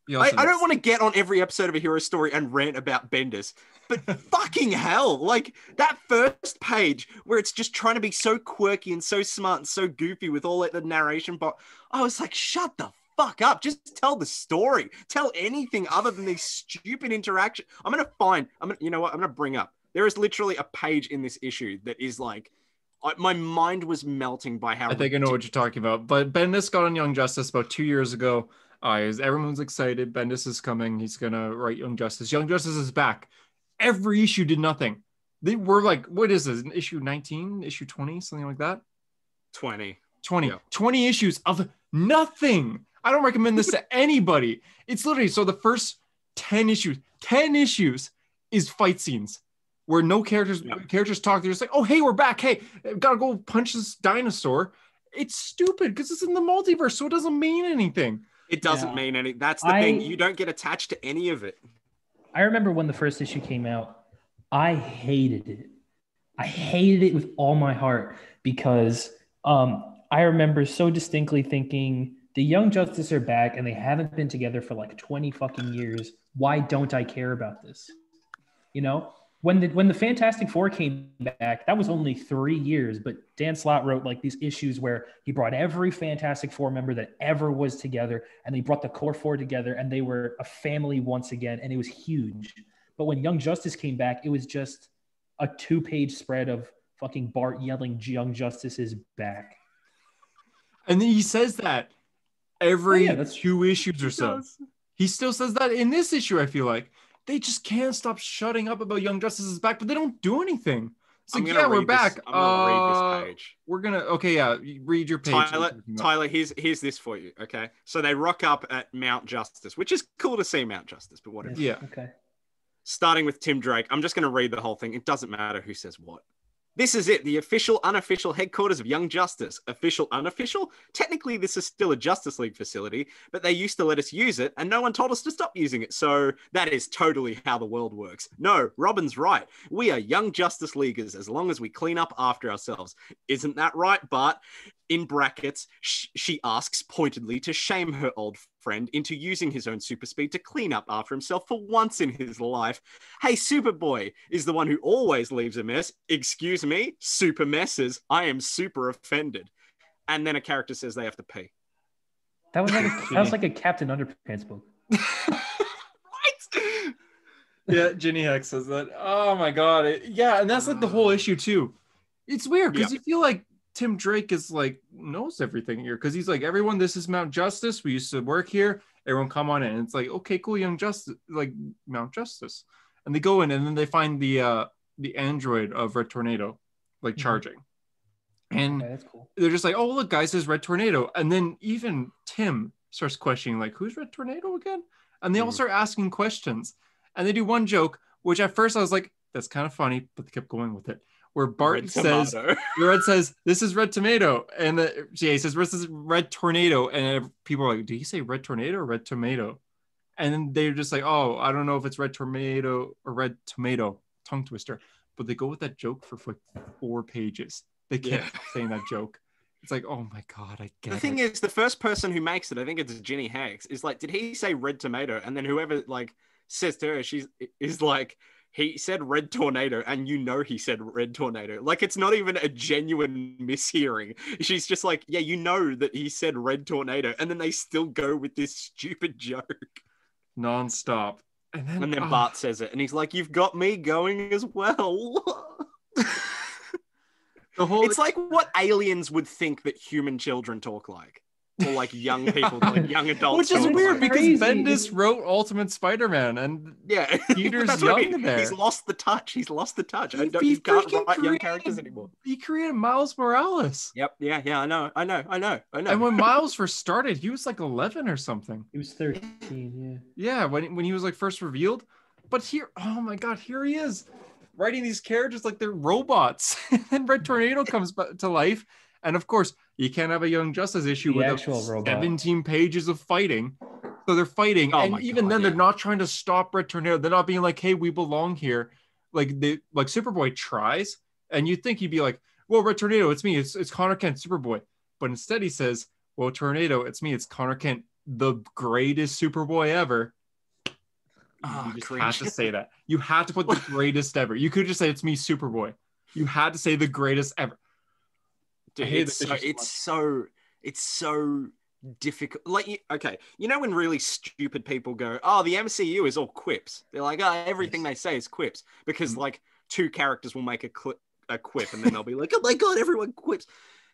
Speaker 3: I don't want to get on every episode of A Hero Story and rant about Bendis, but fucking hell, like that first page where it's just trying to be so quirky and so smart and so goofy with all like the narration, but I was like, shut the fuck up. Just tell the story. Tell anything other than these stupid interactions. I'm going to bring up. There is literally a page in this issue that is like, my mind was melting by how...
Speaker 1: I think I know what you're talking about. But Bendis got on Young Justice about 2 years ago. Everyone's excited. Bendis is coming. He's going to write Young Justice. Young Justice is back. Every issue did nothing. They were like, what is this? Issue 19? Issue 20? Something like that?
Speaker 3: 20.
Speaker 1: 20.
Speaker 3: Yeah.
Speaker 1: 20 issues of nothing. I don't recommend this to anybody. It's literally, so the first 10 issues is fight scenes. Where no characters talk. They're just like, oh, hey, we're back. Hey, gotta go punch this dinosaur. It's stupid because it's in the multiverse, so it doesn't mean anything.
Speaker 3: It doesn't mean anything. That's the thing. You don't get attached to any of it.
Speaker 2: I remember when the first issue came out, I hated it. I hated it with all my heart because I remember so distinctly thinking the Young Justice are back and they haven't been together for like 20 fucking years. Why don't I care about this? You know? When the Fantastic Four came back, that was only 3 years, but Dan Slott wrote like these issues where he brought every Fantastic Four member that ever was together, and he brought the core four together, and they were a family once again, and it was huge. But when Young Justice came back, it was just a 2-page spread of fucking Bart yelling, "Young Justice is back."
Speaker 1: And then he says that every 2 issues or so. He still says that in this issue, I feel like. They just can't stop shutting up about Young Justice is back, but they don't do anything. It's like, yeah, we're back.
Speaker 3: I'm going to read this page.
Speaker 1: We're going to, read your page.
Speaker 3: Tyler, here's this for you, okay? So they rock up at Mount Justice, which is cool to see Mount Justice, but whatever.
Speaker 1: Yeah.
Speaker 2: Okay.
Speaker 3: Starting with Tim Drake. I'm just going to read the whole thing. It doesn't matter who says what. This is it, the official, unofficial headquarters of Young Justice. Official, unofficial? Technically, this is still a Justice League facility, but they used to let us use it, and no one told us to stop using it, so that is totally how the world works. No, Robin's right. We are Young Justice Leaguers as long as we clean up after ourselves. Isn't that right, Bart? In brackets, she asks pointedly to shame her old friend into using his own super speed to clean up after himself for once in his life. Hey, Superboy is the one who always leaves a mess. Excuse me, super messes. I am super offended. And then a character says they have to pee.
Speaker 2: That was like a Captain Underpants book.
Speaker 3: Right?
Speaker 1: Yeah, Ginny Heck says that. Oh my God. And that's like the whole issue too. It's weird because you feel like Tim Drake is like knows everything here because he's like, everyone, this is Mount Justice. We used to work here. Everyone come on in. And it's like, okay, cool, Young Justice, like Mount Justice. And they go in and then they find the android of Red Tornado, like charging. And
Speaker 2: that's cool.
Speaker 1: They're just like, oh, look, guys, there's Red Tornado. And then even Tim starts questioning, like, who's Red Tornado again? And they all start asking questions. And they do one joke, which at first I was like, that's kind of funny, but they kept going with it. where Bart
Speaker 3: Red
Speaker 1: says,
Speaker 3: tomato.
Speaker 1: Red says, this is red tomato. And he says, this is red tornado. And people are like, did he say red tornado or red tomato? And then they're just like, oh, I don't know if it's red tomato or red tomato. Tongue twister. But they go with that joke for like 4 pages. They can't stop saying that joke. It's like, oh my God, I get it.
Speaker 3: The thing is, the first person who makes it, I think it's Ginny Hanks, is like, did he say red tomato? And then whoever like says to her, is like, he said red tornado, and you know he said red tornado. Like, it's not even a genuine mishearing. She's just like, yeah, you know that he said red tornado, and then they still go with this stupid joke.
Speaker 1: Non-stop.
Speaker 3: And then Bart says it, and he's like, you've got me going as well. It's like what aliens would think that human children talk like. Or like young people, like young adults.
Speaker 1: Which is weird because
Speaker 2: crazy.
Speaker 1: Bendis wrote Ultimate Spider-Man and
Speaker 3: yeah,
Speaker 1: Peter's young there.
Speaker 3: He's lost the touch. You can't write young characters anymore.
Speaker 1: He created Miles Morales.
Speaker 3: Yep. Yeah. I know.
Speaker 1: And when Miles first started, he was like 11 or something.
Speaker 2: He was 13,
Speaker 1: Yeah, when he was like first revealed. But here, oh my God, here he is writing these characters like they're robots. And then Red Tornado comes to life. And of course, you can't have a Young Justice issue with 17 pages of fighting. So they're fighting. And even then, they're not trying to stop Red Tornado. They're not being like, hey, we belong here. Like Superboy tries. And you'd think he'd be like, well, Red Tornado, it's me. It's Connor Kent, Superboy. But instead he says, well, Tornado, it's me. It's Connor Kent, the greatest Superboy ever. You just had to say that. You had to put the greatest ever. You could just say, it's me, Superboy. You had to say the greatest ever.
Speaker 3: Dude, it's so difficult. Like, okay, you know when really stupid people go, "Oh, the MCU is all quips." They're like, "Oh, everything they say is quips," because like 2 characters will make a quip, and then they'll be like, "Oh my God, everyone quips."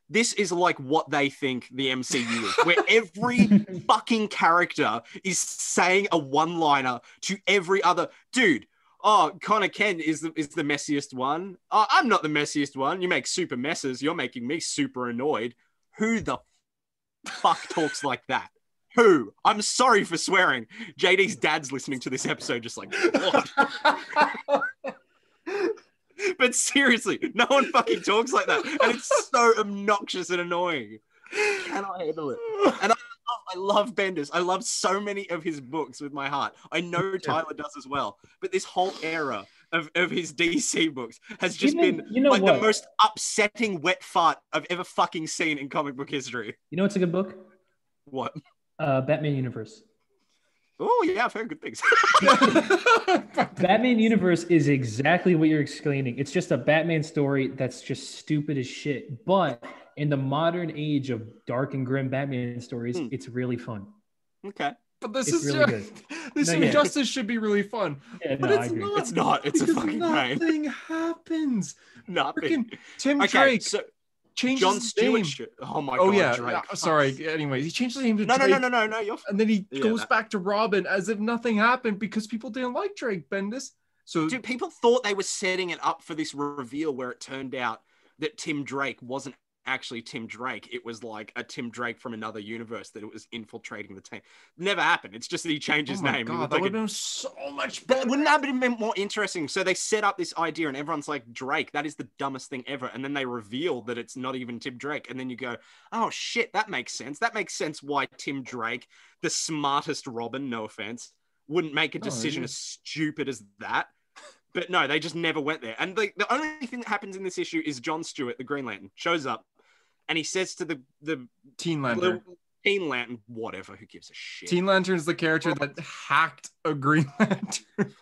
Speaker 3: This is like what they think the MCU is, where every fucking character is saying a one-liner to every other dude. Oh, Connor Kent is the messiest one. Oh, I'm not the messiest one. You make super messes. You're making me super annoyed. Who the fuck talks like that? Who? I'm sorry for swearing. JD's dad's listening to this episode just like, what? But seriously, no one fucking talks like that. And it's so obnoxious and annoying. I cannot handle it. And I love Bendis. I love so many of his books with my heart. I know Tyler does as well. But this whole era of his DC books has just been like the most upsetting wet fart I've ever fucking seen in comic book history.
Speaker 2: You know what's a good book?
Speaker 3: What?
Speaker 2: Batman Universe.
Speaker 3: Oh, yeah, I've heard good things.
Speaker 2: Batman Universe is exactly what you're explaining. It's just a Batman story that's just stupid as shit. But in the modern age of dark and grim Batman stories, it's really fun.
Speaker 3: Okay.
Speaker 1: But this is really good. This Injustice should be really fun. Yeah, but it's not.
Speaker 3: It's not. It's a fucking pain.
Speaker 1: Nothing happens.
Speaker 3: Nothing.
Speaker 1: Tim Drake.
Speaker 3: So
Speaker 1: changed
Speaker 3: John
Speaker 1: his
Speaker 3: Stewart.
Speaker 1: name.
Speaker 3: Oh my God.
Speaker 1: Yeah.
Speaker 3: Drake.
Speaker 1: Sorry. Anyway, he changed his name to Drake.
Speaker 3: No. You're...
Speaker 1: And then he goes back to Robin as if nothing happened because people didn't like Drake, Bendis. So,
Speaker 3: dude, people thought they were setting it up for this reveal where it turned out that Tim Drake wasn't actually Tim Drake. It was like a Tim Drake from another universe that it was infiltrating the team. Never happened. It's just that he changed his name.
Speaker 1: God, that would have been so much
Speaker 3: better. Wouldn't that have been more interesting? So they set up this idea and everyone's like, Drake, that is the dumbest thing ever. And then they reveal that it's not even Tim Drake. And then you go, oh shit, that makes sense. That makes sense why Tim Drake, the smartest Robin, no offense, wouldn't make a decision as stupid as that. But no, they just never went there. And the only thing that happens in this issue is John Stewart, the Green Lantern, shows up and he says to the
Speaker 1: Teen Lantern,
Speaker 3: whatever, who gives a shit?
Speaker 1: Teen Lantern's the character that hacked a Green Lantern.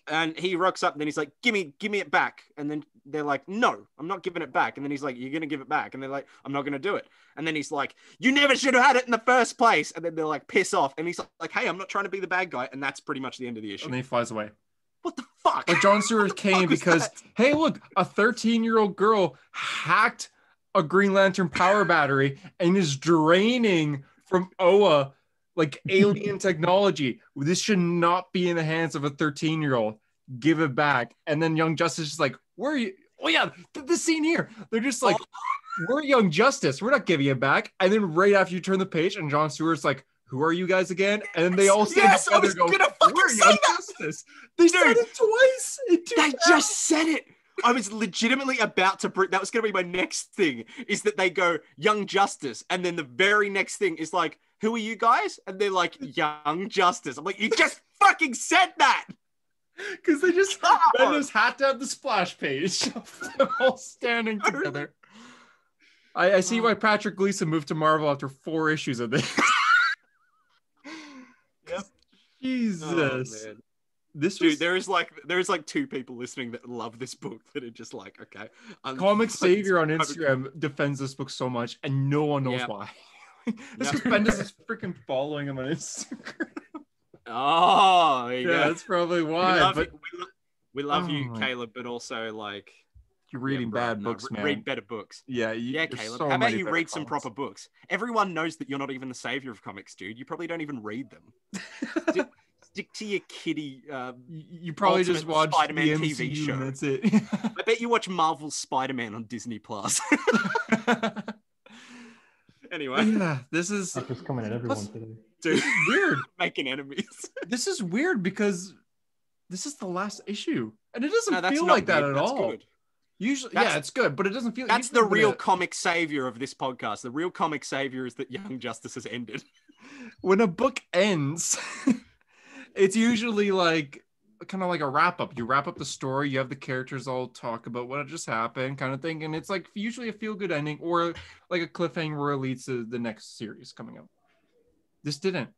Speaker 3: And he rocks up and then he's like, give me it back. And then they're like, no, I'm not giving it back. And then he's like, you're going to give it back. And they're like, I'm not going to do it. And then he's like, you never should have had it in the first place. And then they're like, piss off. And he's like, hey, I'm not trying to be the bad guy. And that's pretty much the end of the issue.
Speaker 1: And then he flies away.
Speaker 3: What the fuck?
Speaker 1: Like John Stewart came because, hey, look, a 13-year-old girl hacked a Green Lantern power battery and is draining from Oa like alien technology. This should not be in the hands of a 13-year-old. Give it back. And then Young Justice is like, where are you? Oh yeah, the scene here. They're just like, we're Young Justice. We're not giving it back. And then right after you turn the page and John Stewart's like, who are you guys again? And then they all stand together and go, we're Young Justice. They said it twice.
Speaker 3: They just said it. I was legitimately about to bring, that was going to be my next thing, is that they go Young Justice, and then the very next thing is like, who are you guys? And they're like, Young Justice. I'm like, you just fucking said that.
Speaker 1: Because they just Bendis had to have the splash page of them all standing together. I see why Patrick Gleason moved to Marvel after 4 issues of this.
Speaker 3: Yep.
Speaker 1: Jesus.
Speaker 3: Oh, man.
Speaker 1: This
Speaker 3: Dude,
Speaker 1: was...
Speaker 3: there is like 2 people listening that love this book that are just like, okay.
Speaker 1: Comic Savior on Instagram defends this book so much, and no one knows why. This is Bendis is freaking following him on Instagram.
Speaker 3: Oh,
Speaker 1: yeah, that's probably why.
Speaker 3: We love you, Caleb, but also like
Speaker 1: you're reading bad books, man.
Speaker 3: Read better books.
Speaker 1: Yeah,
Speaker 3: Caleb. How about you read some proper books? Everyone knows that you're not even the savior of comics, dude. You probably don't even read them. Stick to your kiddie.
Speaker 1: You probably just watch
Speaker 3: Spider-Man
Speaker 1: the
Speaker 3: TV show.
Speaker 1: And that's it.
Speaker 3: I bet you watch Marvel's Spider-Man on Disney Plus. Anyway,
Speaker 1: yeah, this is
Speaker 2: just coming at everyone today.
Speaker 3: Dude,
Speaker 1: this is weird.
Speaker 3: Making enemies.
Speaker 1: This is weird because this is the last issue, and it doesn't feel
Speaker 3: not
Speaker 1: like that
Speaker 3: weird.
Speaker 1: at
Speaker 3: That's
Speaker 1: all.
Speaker 3: Good.
Speaker 1: Usually, yeah, it's good, but it doesn't feel.
Speaker 3: That's the real comic savior of this podcast. The real comic savior is that Young Justice has ended.
Speaker 1: When a book ends, it's usually like kind of like a wrap up. You wrap up the story, you have the characters all talk about what just happened, kind of thing, and it's like usually a feel good ending or like a cliffhanger where it leads to the next series coming up. This didn't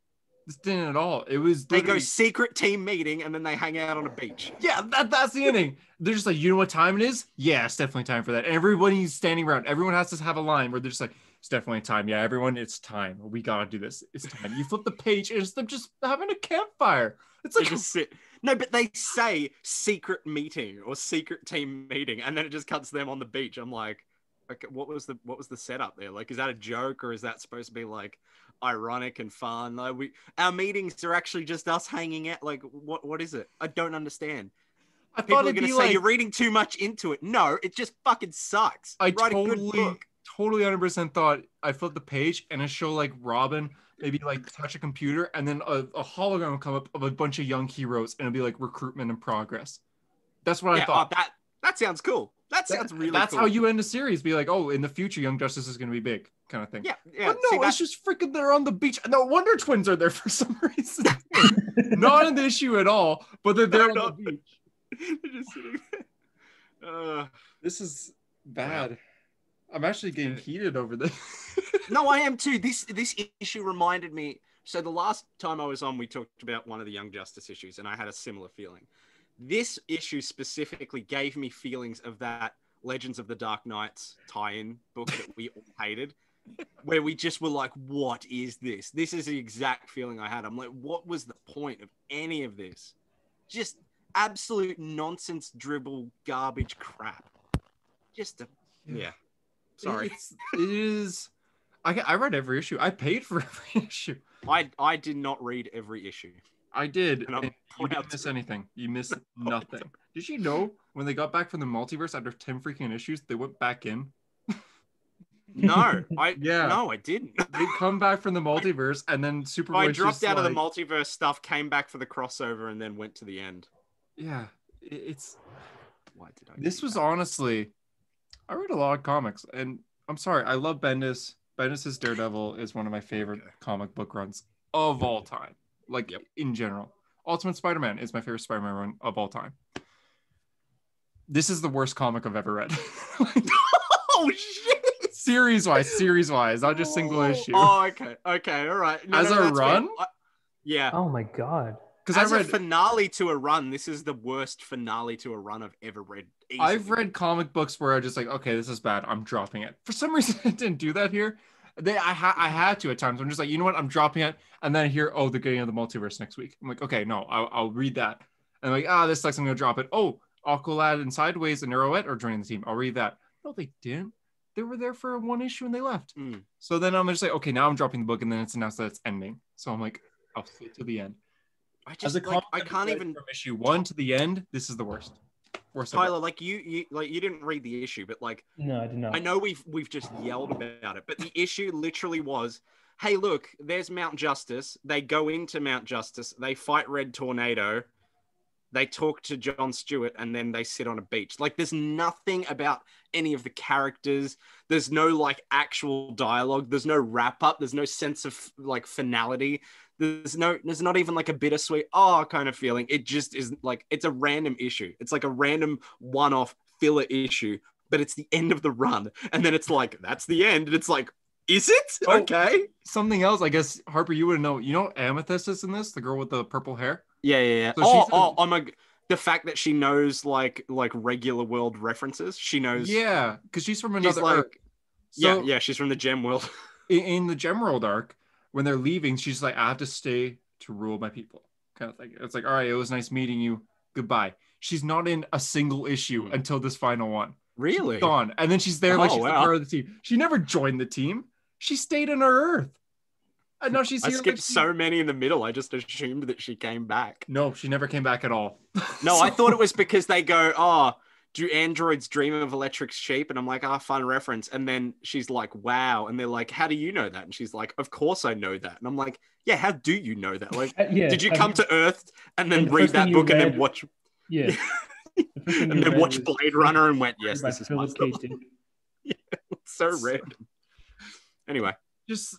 Speaker 1: at all. It was
Speaker 3: they go secret team meeting and then they hang out on a beach.
Speaker 1: Yeah, that's the ending. They're just like, you know what time it is? Yeah, it's definitely time for that. And everybody's standing around. Everyone has to have a line where they're just like, it's definitely time. Yeah, everyone, it's time. We gotta do this. It's time. You flip the page and it's them just having a campfire. It's like
Speaker 3: just sit. No, but they say secret meeting or secret team meeting, and then it just cuts them on the beach. I'm like, okay, what was the setup there? Like, is that a joke or is that supposed to be like ironic and fun? Like, our meetings are actually just us hanging out. Like, what is it? I don't understand. People are going to say like, you're reading too much into it. No, it just fucking sucks.
Speaker 1: I totally 100% thought I flipped the page and it showed like Robin maybe like touch a computer and then a hologram will come up of a bunch of young heroes and it'll be like recruitment in progress. That's what I thought.
Speaker 3: That sounds cool. That sounds really
Speaker 1: That's
Speaker 3: cool.
Speaker 1: how you end a series. Be like, oh, in the future, Young Justice is going to be big, kind of thing.
Speaker 3: Yeah.
Speaker 1: But no, it's just freaking they're on the beach. No Wonder Twins are there for some reason. Not in the issue at all, but they're there on the beach.
Speaker 3: They're just sitting there.
Speaker 1: This is bad. Wow. I'm actually getting heated over this.
Speaker 3: No, I am too. This issue reminded me. So the last time I was on, we talked about one of the Young Justice issues, and I had a similar feeling. This issue specifically gave me feelings of that Legends of the Dark Knights tie-in book that we all hated, where we just were like, what is this? This is the exact feeling I had. I'm like, what was the point of any of this? Just absolute nonsense, dribble, garbage crap. Yeah. Sorry.
Speaker 1: It is. I read every issue. I paid for every issue.
Speaker 3: I did not read every issue.
Speaker 1: I did. And you didn't miss anything. You missed nothing. Did you know when they got back from the multiverse after 10 freaking issues, they went back in?
Speaker 3: No, I didn't.
Speaker 1: They come back from the multiverse and then Superboy.
Speaker 3: I dropped out of the multiverse stuff, came back for the crossover, and then went to the end.
Speaker 1: Yeah, it's.
Speaker 3: Why did I?
Speaker 1: This was honestly, I read a lot of comics, and I'm sorry, I love Bendis. Bendis's Daredevil is one of my favorite comic book runs of all time. Like in general, Ultimate Spider-Man is my favorite Spider-Man run of all time. This is the worst comic I've ever read.
Speaker 3: Oh shit!
Speaker 1: Series wise, not just single issue.
Speaker 3: Oh, okay, all right.
Speaker 1: As a run,
Speaker 3: yeah.
Speaker 2: Oh my god.
Speaker 3: Because as a finale to a run, this is the worst finale to a run I've ever read. Easily.
Speaker 1: I've read comic books where I just like, okay, this is bad. I'm dropping it. For some reason, I didn't do that here. I had to at times. I'm just like, you know what? I'm dropping it. And then I hear, oh, they're getting into the multiverse next week. I'm like, okay, no, I'll read that. And I'm like, this sucks. I'm going to drop it. Oh, Aqualad and Sideways and Arrowette are joining the team. I'll read that. No, they didn't. They were there for one issue and they left. So then I'm just like, okay, now I'm dropping the book. And then it's announced that it's ending. So I'm like, I'll stay to the end. I can't even from issue 1 to the end. This is the worst.
Speaker 3: Tyler, like you didn't read the issue, but like
Speaker 2: no, I did not.
Speaker 3: I know we've just yelled about it, but the issue literally was, hey, look, there's Mount Justice. They go into Mount Justice. They fight Red Tornado. they talk to Jon Stewart, and then they sit on a beach. Like, there's nothing about any of the characters. There's no like actual dialogue. There's no wrap up. There's no sense of like finality. There's not even like a bittersweet kind of feeling. It just is like, it's a random issue. It's like a random one-off filler issue, but it's the end of the run. And then it's like, that's the end. And it's like, is it? Okay.
Speaker 1: Something else, I guess, Harper, you would know. You know Amethyst is in this? The girl with the purple hair?
Speaker 3: Yeah.
Speaker 1: So
Speaker 3: the fact that she knows like regular world references. She knows.
Speaker 1: Yeah, because she's from another arc.
Speaker 3: So, yeah, she's from the Gem World.
Speaker 1: in the Gem World arc, when they're leaving, she's like, I have to stay to rule my people, kind of thing. It's like, all right, it was nice meeting you. Goodbye. She's not in a single issue until this final one.
Speaker 3: Really?
Speaker 1: She's gone. And then she's there like she's part of the team. She never joined the team. She stayed on her Earth. And now she's here.
Speaker 3: I skipped so many in the middle. I just assumed that she came back.
Speaker 1: No, she never came back at all.
Speaker 3: No, I thought it was because they go, do androids dream of electric sheep? And I'm like, fun reference. And then she's like, wow. And they're like, how do you know that? And she's like, of course I know that. And I'm like, yeah, how do you know that? Like, did you come to Earth and then read that book and then watch?
Speaker 2: Yeah.
Speaker 3: And then watch Blade Runner and went, yes, this is my stuff. Yeah, it's so random. Anyway.
Speaker 1: Just,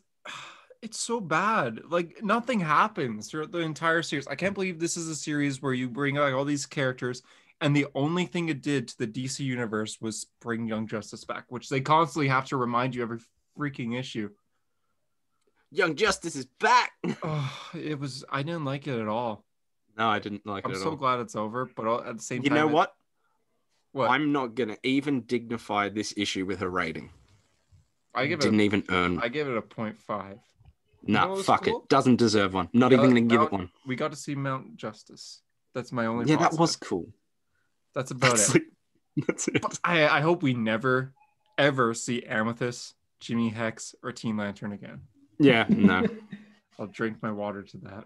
Speaker 1: it's so bad. Like, nothing happens throughout the entire series. I can't believe this is a series where you bring like all these characters, and the only thing it did to the DC universe was bring Young Justice back, which they constantly have to remind you every freaking issue.
Speaker 3: Young Justice is back.
Speaker 1: I didn't like it at all.
Speaker 3: No, I didn't like it at all.
Speaker 1: I'm so glad it's over, but at the same time...
Speaker 3: You know what?
Speaker 1: What?
Speaker 3: I'm not going to even dignify this issue with a rating.
Speaker 1: I give
Speaker 3: it a
Speaker 1: 0.5.
Speaker 3: Nah, fuck cool? It. Doesn't deserve one. Not even going to give it one.
Speaker 1: We got to see Mount Justice. That's my only
Speaker 3: positive. That was cool.
Speaker 1: That's about it.
Speaker 3: That's it.
Speaker 1: I hope we never, ever see Amethyst, Jimmy Hex, or Teen Lantern again.
Speaker 3: Yeah, no.
Speaker 1: I'll drink my water to that.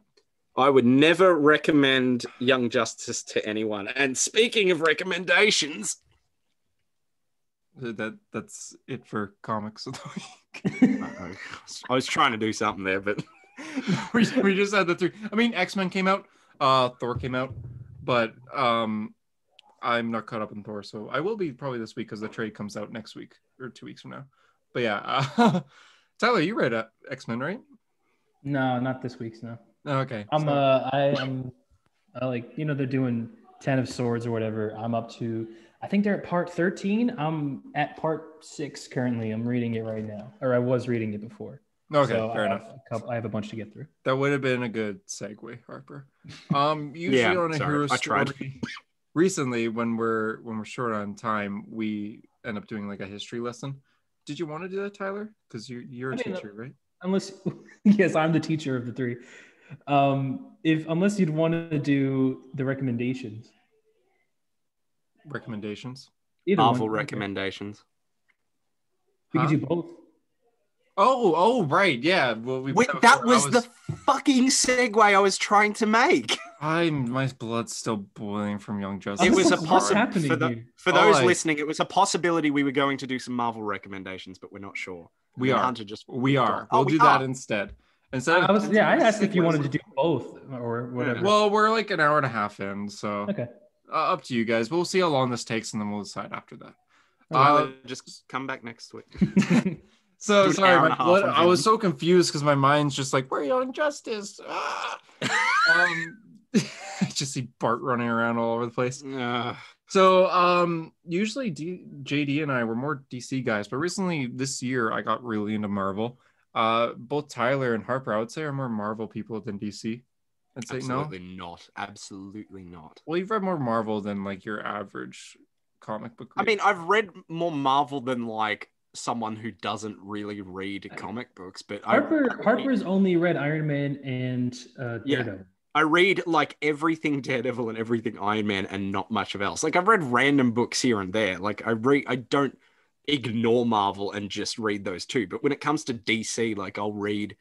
Speaker 3: I would never recommend Young Justice to anyone. And speaking of recommendations...
Speaker 1: That's it for comics of the week.
Speaker 3: I was trying to do something there, but...
Speaker 1: we just had the three. I mean, X-Men came out. Thor came out. But I'm not caught up in Thor, so I will be probably this week because the trade comes out next week or 2 weeks from now. But yeah, Tyler, you read X-Men, right?
Speaker 2: No, not this week's. No.
Speaker 1: Okay.
Speaker 2: I'm like, they're doing 10 of Swords or whatever. I'm up to, I think they're at part 13. I'm at part 6 currently. I'm reading it right now, or I was reading it before.
Speaker 1: Okay,
Speaker 2: so
Speaker 1: fair enough.
Speaker 2: I have a bunch to get through.
Speaker 1: That would have been a good segue, Harper. Usually on a hero story, recently when we're short on time, we end up doing like a history lesson. Did you want to do that, Tyler? Because you're a teacher, right?
Speaker 2: Yes, I'm the teacher of the three. Unless you'd want to do the recommendations.
Speaker 1: Recommendations?
Speaker 3: Marvel recommendations.
Speaker 2: We could do both.
Speaker 1: Oh, right, yeah. Well,
Speaker 3: that was the fucking segue I was trying to make.
Speaker 1: My blood's still boiling from Young Justice.
Speaker 3: It was a possibility for those listening. It was a possibility we were going to do some Marvel recommendations, but we're not sure.
Speaker 1: We are. We'll do that instead.
Speaker 2: I asked if you wanted to do both or whatever.
Speaker 1: Well, we're like an hour and a half in, so
Speaker 2: okay.
Speaker 1: Up to you guys. We'll see how long this takes, and then we'll decide after that.
Speaker 3: Just come back next week.
Speaker 1: So sorry, I was so confused because my mind's just like, we're Young Justice. I just see Bart running around all over the place. So usually JD and I were more DC guys, but recently this year I got really into Marvel. Both Tyler and Harper, I would say, are more Marvel people than DC. I'd say
Speaker 3: Absolutely not.
Speaker 1: Well, you've read more Marvel than like your average comic book reader.
Speaker 3: I mean, I've read more Marvel than like someone who doesn't really read comic books, but
Speaker 2: Harper's only read Iron Man and Daredevil.
Speaker 3: I read like everything Daredevil and everything Iron Man and not much of else. Like I've read random books here and there. Like I don't ignore Marvel and just read those too. But when it comes to DC, like I'll read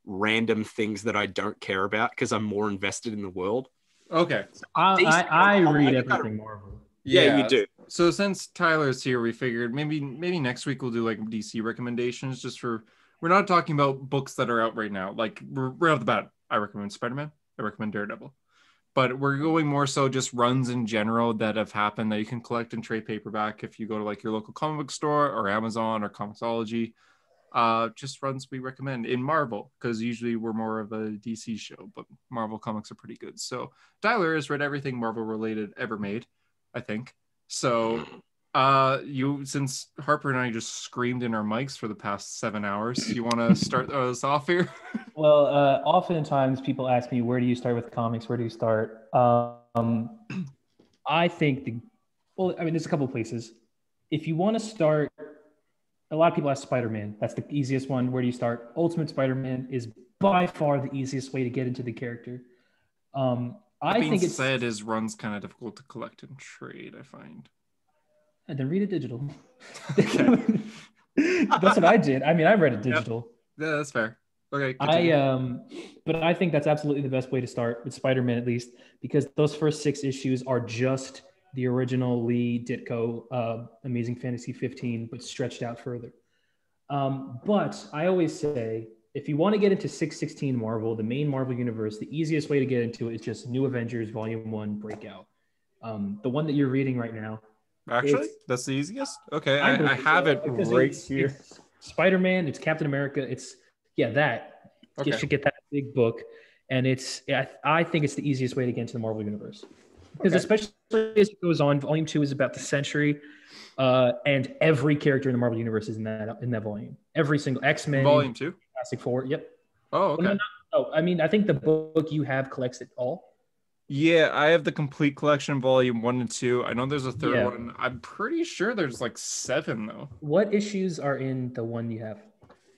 Speaker 3: random things that I don't care about because I'm more invested in the world.
Speaker 1: Okay.
Speaker 2: I read everything Marvel.
Speaker 3: Yeah, you do.
Speaker 1: So since Tyler's here, we figured maybe next week we'll do like DC recommendations we're not talking about books that are out right now. Like right off the bat, I recommend Spider-Man. I recommend Daredevil. but we're going more so just runs in general that have happened that you can collect in trade paperback if you go to like your local comic book store or Amazon or Comixology. Just runs we recommend in Marvel, because usually we're more of a DC show, but Marvel comics are pretty good. So Tyler has read everything Marvel related ever made, I think. So you, since Harper and I just screamed in our mics for the past 7 hours, you want to start us off here?
Speaker 2: Well, oftentimes people ask me, where do you start with comics? Where do you start? I think there's a couple of places. If you want to start, a lot of people ask Spider-Man. That's the easiest one. Where do you start? Ultimate Spider-Man is by far the easiest way to get into the character. I think it's
Speaker 1: said his run's kind of difficult to collect and trade, I find.
Speaker 2: And then read it digital. That's what I did. I mean, I read it digital.
Speaker 1: Yep. Yeah, that's fair. Okay.
Speaker 2: But I think that's absolutely the best way to start with Spider-Man, at least, because those first 6 issues are just the original Lee Ditko Amazing Fantasy 15, but stretched out further. But I always say, if you want to get into 616 Marvel, the main Marvel universe, the easiest way to get into it is just New Avengers Volume 1 Breakout. The one that you're reading right now.
Speaker 1: Actually, that's the easiest? Okay, I have it right here.
Speaker 2: It's Spider-Man, it's Captain America, that. Okay. You should get that big book. And I think it's the easiest way to get into the Marvel universe. Because especially as it goes on, Volume 2 is about the Century, and every character in the Marvel universe is in that volume. Every single X-Men.
Speaker 1: Volume 2?
Speaker 2: Fantastic Four, yep.
Speaker 1: Oh, okay.
Speaker 2: I think the book you have collects it all.
Speaker 1: Yeah, I have the complete collection, Volume 1 and 2. I know there's a third one. I'm pretty sure there's like 7, though.
Speaker 2: What issues are in the one you have?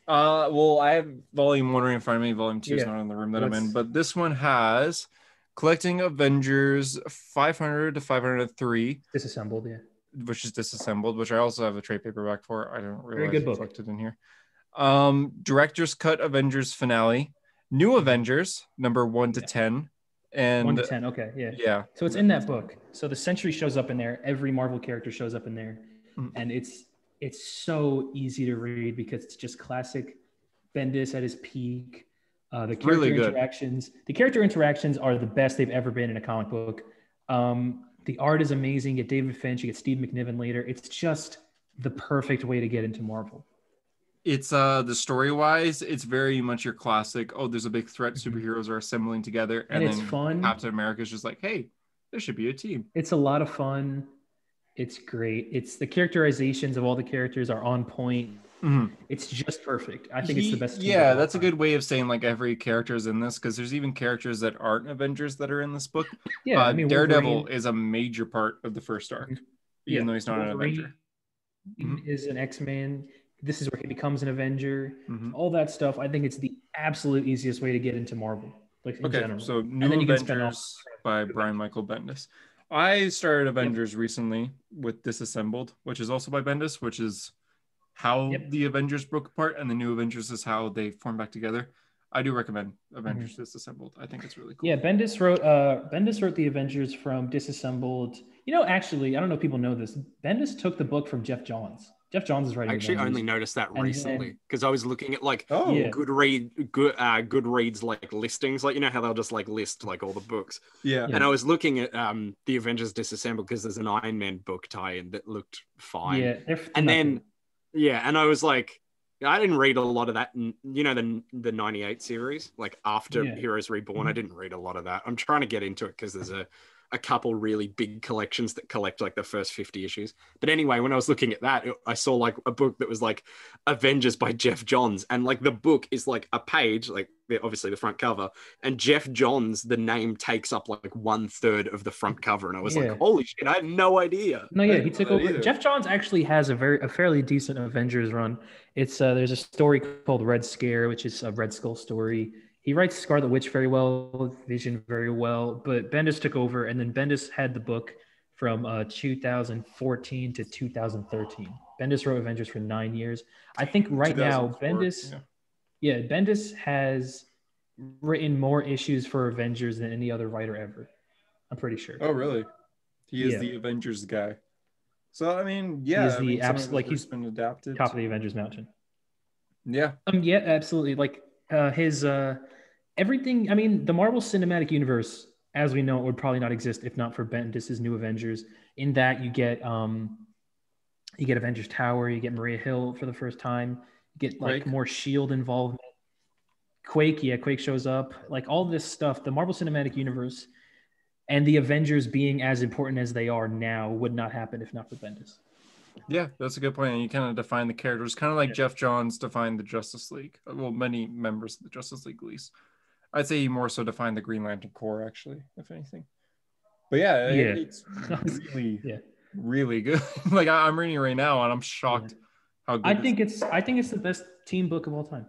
Speaker 1: Well, I have Volume 1 right in front of me. Volume 2 is not in the room that I'm in. But this one has Collecting Avengers 500 to 503.
Speaker 2: Disassembled, yeah.
Speaker 1: Which is disassembled, which I also have a trade paperback for. I don't realize it's collected in here. Director's Cut Avengers Finale. New Avengers, number 1 to 10. And
Speaker 2: 1 to 10, okay, yeah. So it's in that book. So the Century shows up in there. Every Marvel character shows up in there. And it's so easy to read because it's just classic Bendis at his peak. The character interactions are the best they've ever been in a comic book. The art is amazing. You get David Finch, you get Steve McNiven later. It's just the perfect way to get into Marvel. It's
Speaker 1: the story wise, it's very much your classic. Oh, there's a big threat. Superheroes are assembling together, and
Speaker 2: it's
Speaker 1: then
Speaker 2: fun.
Speaker 1: Captain America's just like, hey, there should be a team.
Speaker 2: It's a lot of fun. It's great. It's the characterizations of all the characters are on point. It's just perfect. I think it's the best.
Speaker 1: Yeah, that's a good way of saying like every character is in this, because there's even characters that aren't Avengers that are in this book.
Speaker 2: Yeah,
Speaker 1: Daredevil
Speaker 2: Wolverine
Speaker 1: is a major part of the first arc, even though he's not
Speaker 2: Wolverine
Speaker 1: an Avenger.
Speaker 2: Is an X-Man. This is where he becomes an Avenger. All that stuff. I think it's the absolute easiest way to get into Marvel. Like in general.
Speaker 1: So New Avengers by Brian Michael Bendis. I started Avengers recently with Disassembled, which is also by Bendis, which is how the Avengers broke apart, and the New Avengers is how they form back together. I do recommend Avengers Disassembled. I think it's really cool.
Speaker 2: Yeah, Bendis wrote the Avengers from Disassembled. Actually, I don't know if people know this. Bendis took the book from Jeff Johns. Jeff Johns is writing.
Speaker 3: I actually only noticed that recently because I was looking at like Goodreads like listings, like how they'll just like list like all the books.
Speaker 1: Yeah.
Speaker 3: And I was looking at the Avengers Disassembled because there's an Iron Man book tie-in that looked fine.
Speaker 2: Yeah.
Speaker 3: And I was like, I didn't read a lot of that. The 98 series, like after Heroes Reborn, I didn't read a lot of that. I'm trying to get into it because there's a couple really big collections that collect like the first 50 issues. But anyway, when I was looking at that, I saw like a book that was like Avengers by Jeff Johns. And like the book is like a page, like obviously the front cover, and Jeff Johns, the name takes up like 1/3 of the front cover. And I was like, holy shit, I had no idea.
Speaker 2: No, yeah, he took over. Either. Jeff Johns actually has a fairly decent Avengers run. It's there's a story called Red Scare, which is a Red Skull story. He writes Scarlet Witch very well, Vision very well, but Bendis took over, and then Bendis had the book from 2014 to 2013. Bendis wrote Avengers for 9 years. I think right now Bendis has written more issues for Avengers than any other writer ever. I'm pretty sure.
Speaker 1: Oh, really? He is the Avengers guy. So I mean,
Speaker 2: he's
Speaker 1: been adapted.
Speaker 2: Top of the Avengers mountain.
Speaker 1: Yeah.
Speaker 2: Absolutely. Like his everything. I mean, the Marvel Cinematic Universe as we know, it would probably not exist if not for Bendis's New Avengers. In that you get Avengers Tower, you get Maria Hill for the first time, you get like
Speaker 1: Quake.
Speaker 2: more Shield involvement. Quake shows up. Like all this stuff, the Marvel Cinematic Universe and the Avengers being as important as they are now would not happen if not for Bendis.
Speaker 1: Yeah, that's a good point. And you kind of define the characters, kind of like Jeff Johns defined the Justice League. Well, many members of the Justice League, at least. I'd say he more so defined the Green Lantern Corps, actually, if anything. But yeah, it's really, really good. Like I'm reading it right now, and I'm shocked how good.
Speaker 2: I think it's the best team book of all time.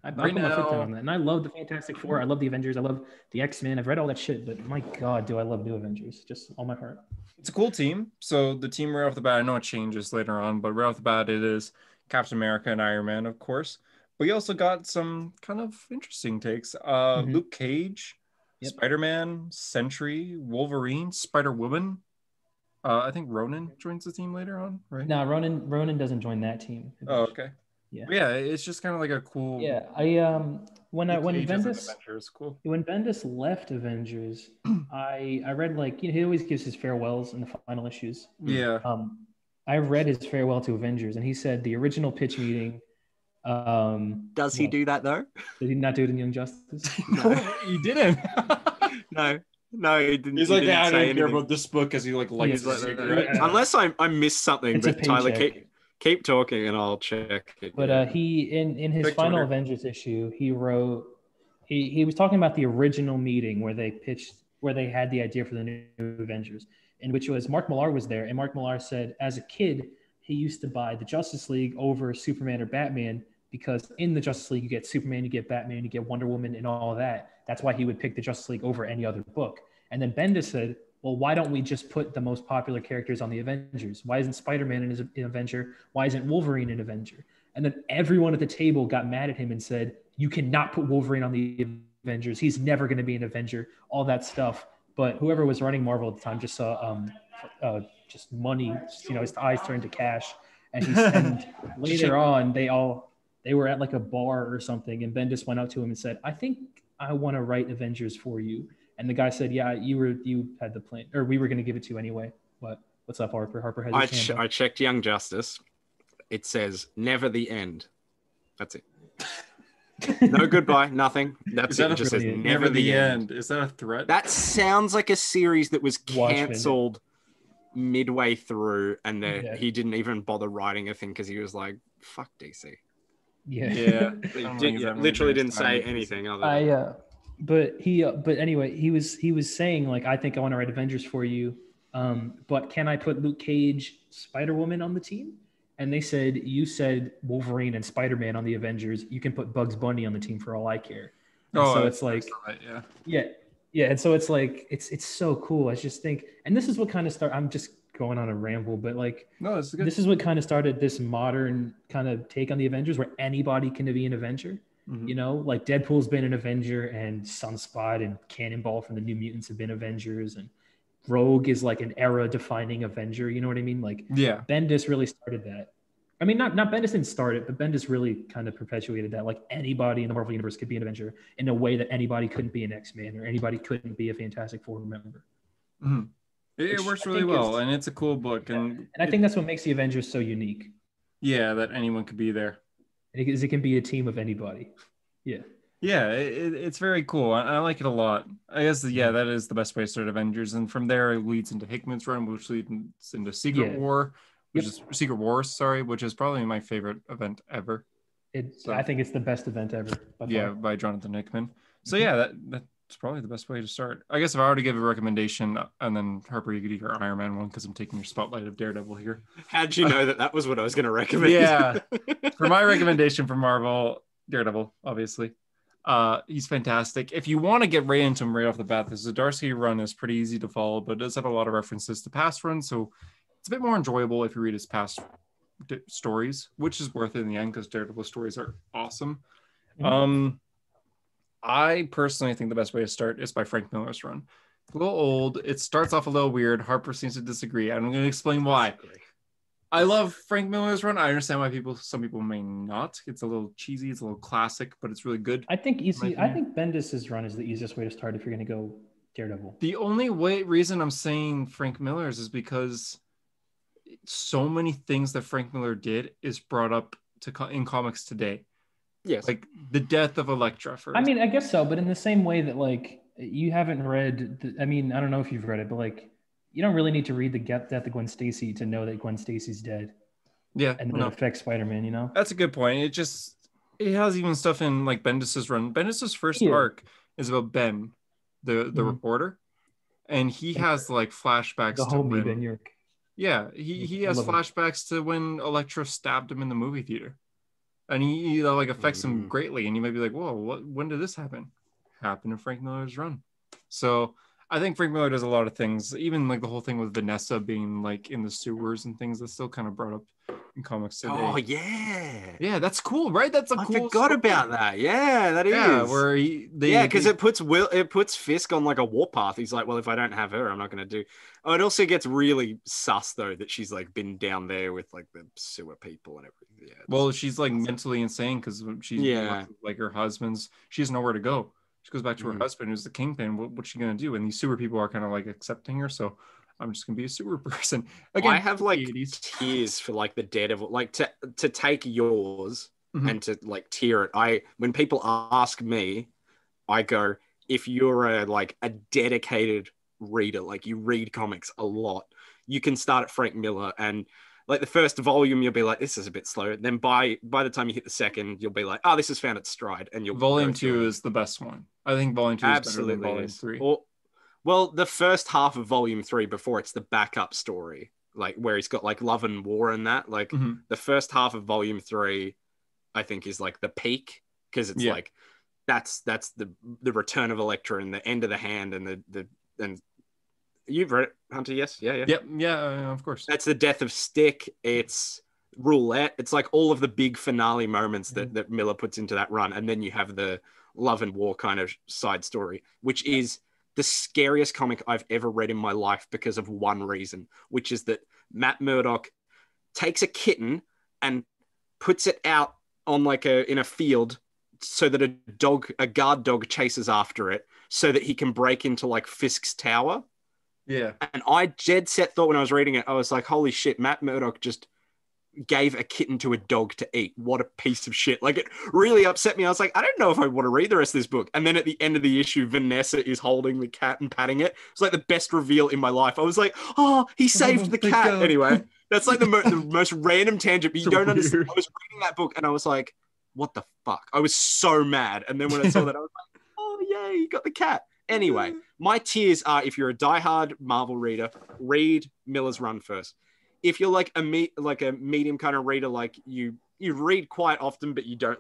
Speaker 2: I'll put my foot down on that. And I love the Fantastic Four. I love the Avengers. I love the X-Men. I've read all that shit, but my God, do I love New Avengers. Just all my heart.
Speaker 1: It's a cool team. So the team right off the bat, I know it changes later on, but right off the bat, it is Captain America and Iron Man, of course. But you also got some kind of interesting takes. Luke Cage, Spider-Man, Sentry, Wolverine, Spider-Woman. I think Ronan joins the team later on, right?
Speaker 2: No, Ronan doesn't join that team.
Speaker 1: Oh, okay. Yeah, it's just kind of like a cool.
Speaker 2: Yeah, when Bendis left Avengers, I read like he always gives his farewells in the final issues.
Speaker 1: Yeah.
Speaker 2: I read his farewell to Avengers, and he said the original pitch meeting.
Speaker 3: Does he do that though?
Speaker 2: Did he not do it in Young Justice?
Speaker 1: No, he didn't.
Speaker 3: No, he didn't.
Speaker 1: He's like, I don't care about this book, as he like lights his cigarette.
Speaker 3: Unless I missed something, but Tyler, keep talking and I'll check it.
Speaker 2: But he in his final Avengers issue, he wrote he was talking about the original meeting where they had the idea for the new Avengers, in which was Mark Millar was there, and Mark Millar said as a kid he used to buy the Justice League over Superman or Batman because in the Justice League you get Superman, you get Batman, you get Wonder Woman, and all of that. That's why he would pick the Justice League over any other book. And then Bendis said, well, why don't we just put the most popular characters on the Avengers? Why isn't Spider-Man an Avenger? Why isn't Wolverine an Avenger? And then everyone at the table got mad at him and said, you cannot put Wolverine on the Avengers. He's never going to be an Avenger, all that stuff. But whoever was running Marvel at the time just saw just money, his eyes turned to cash. And later on, they were at like a bar or something, and Bendis went up to him and said, I think I want to write Avengers for you. And the guy said, yeah, you had the plan, or we were going to give it to you anyway. What's up, Harper? Harper has his hand up.
Speaker 3: I checked Young Justice. It says, never the end. That's it. No goodbye, nothing. That's it. It just says, never the end.
Speaker 1: Is that a threat?
Speaker 3: That sounds like a series that was cancelled midway through, and he didn't even bother writing a thing because he was like, fuck DC.
Speaker 1: Yeah.
Speaker 3: Literally didn't say anything other than
Speaker 2: But anyway, he was saying like, I think I want to write Avengers for you, but can I put Luke Cage, Spider-Woman on the team? And they said, you said Wolverine and Spider-Man on the Avengers. You can put Bugs Bunny on the team for all I care. And so it's like, yeah. And so it's like, it's so cool. I just think, and this is what kind of I'm just going on a ramble, but like, this is what kind of started this modern kind of take on the Avengers where anybody can be an Avenger. Mm-hmm. Like Deadpool's been an Avenger, and Sunspot and Cannonball from the New Mutants have been Avengers, and Rogue is like an era-defining Avenger. You know what I mean? Like, Bendis really started that. I mean, not Bendis didn't start it, but Bendis really kind of perpetuated that. Like anybody in the Marvel Universe could be an Avenger in a way that anybody couldn't be an X-Man or anybody couldn't be a Fantastic Four member.
Speaker 1: Mm-hmm. It works really well, and it's a cool book. And
Speaker 2: I think that's what makes the Avengers so unique.
Speaker 1: Yeah, that anyone could be there.
Speaker 2: Because it can be a team of anybody. Yeah.
Speaker 1: Yeah, it's very cool. I like it a lot. I guess, that is the best way to start Avengers. And from there, it leads into Hickman's run, which leads into Secret War, which is probably my favorite event ever.
Speaker 2: I think it's the best event ever.
Speaker 1: By Jonathan Hickman. So that's probably the best way to start. I guess if I were to give a recommendation, and then Harper, you could do your Iron Man one because I'm taking your spotlight of Daredevil here.
Speaker 3: How'd you know that was what I was going to recommend?
Speaker 1: Yeah. For my recommendation for Marvel, Daredevil, obviously. He's fantastic. If you want to get right into him right off the bat, the Zdarsky run is pretty easy to follow, but it does have a lot of references to past runs, so it's a bit more enjoyable if you read his past stories, which is worth it in the end because Daredevil stories are awesome. Mm-hmm. I personally think the best way to start is by Frank Miller's run. A little old. It starts off a little weird. Harper seems to disagree. I'm going to explain why. I love Frank Miller's run. I understand why some people may not. It's a little cheesy. It's a little classic, but it's really good.
Speaker 2: I think Bendis's run is the easiest way to start if you're going to go Daredevil.
Speaker 1: The only reason I'm saying Frank Miller's is because so many things that Frank Miller did is brought up in comics today.
Speaker 3: Yes.
Speaker 1: Like the death of Elektra,
Speaker 2: I mean, I guess so, but in the same way that like you haven't read, I mean, I don't know if you've read it, but like you don't really need to read the death of Gwen Stacy to know that Gwen Stacy's dead.
Speaker 1: Yeah,
Speaker 2: and then it affects Spider-Man. You know,
Speaker 1: that's a good point. It has even stuff in like Bendis's run. Bendis's first arc is about Ben, the reporter, and he has like flashbacks
Speaker 2: the
Speaker 1: to
Speaker 2: homie
Speaker 1: when,
Speaker 2: Ben York.
Speaker 1: Yeah, he has flashbacks to when Elektra stabbed him in the movie theater, and he like affects him greatly. And you might be like, "Whoa, when did this happen?" Happened in Frank Miller's run. So I think Frank Miller does a lot of things, even like the whole thing with Vanessa being like in the sewers and things that's still kind of brought up in comics today.
Speaker 3: Oh yeah,
Speaker 1: yeah, that's cool, right? That's a cool.
Speaker 3: I forgot about that. Yeah, that is.
Speaker 1: Yeah, where
Speaker 3: because it puts Fisk on like a warpath. He's like, well, if I don't have her, I'm not going to do. Oh, it also gets really sus though that she's like been down there with like the sewer people and everything. Yeah.
Speaker 1: Well, she's like mentally insane because she's like her husband's. She has nowhere to go. She goes back to her husband, who's the kingpin. What's she gonna do? And these sewer people are kind of like accepting her. So I'm just gonna be a sewer person. Again,
Speaker 3: I have like tears for like the Daredevil, like to take yours and to like tear it. When people ask me, I go, if you're a dedicated reader, like you read comics a lot, you can start at Frank Miller, and like the first volume, you'll be like, this is a bit slow. Then by the time you hit the second, you'll be like, oh, this has found its stride. And you'll
Speaker 1: Volume 2 is the best one. I think Volume 2 is better than Volume 3.
Speaker 3: Well, the first half of Volume 3 before it's the backup story, like where he's got like Love and War and that, like the first half of Volume 3, I think is like the peak, because it's like that's the return of Elektra and the end of the hand and you've read it, Hunter? Yes, yeah.
Speaker 1: Yep, yeah, of course.
Speaker 3: That's the death of Stick. It's Roulette. It's like all of the big finale moments that Miller puts into that run, and then you have the Love and War kind of side story, which is the scariest comic I've ever read in my life because of one reason, which is that Matt Murdock takes a kitten and puts it out on in a field so that a guard dog chases after it so that he can break into like Fisk's tower.
Speaker 1: Yeah.
Speaker 3: And I dead set thought when I was reading it, I was like, holy shit, Matt Murdock just gave a kitten to a dog to eat. What a piece of shit. Like, it really upset me. I was like, I don't know if I want to read the rest of this book. And then at the end of the issue, Vanessa is holding the cat and patting it. It's like the best reveal in my life. I was like, oh, he saved the cat.
Speaker 1: God.
Speaker 3: Anyway, that's like the most random tangent, but you don't understand. I was reading that book and I was like, what the fuck? I was so mad. And then when I saw that, I was like, oh, yay, you got the cat. Anyway, my tiers are, if you're a diehard Marvel reader, read Miller's run first. If you're like a medium kind of reader, like you read quite often, but you don't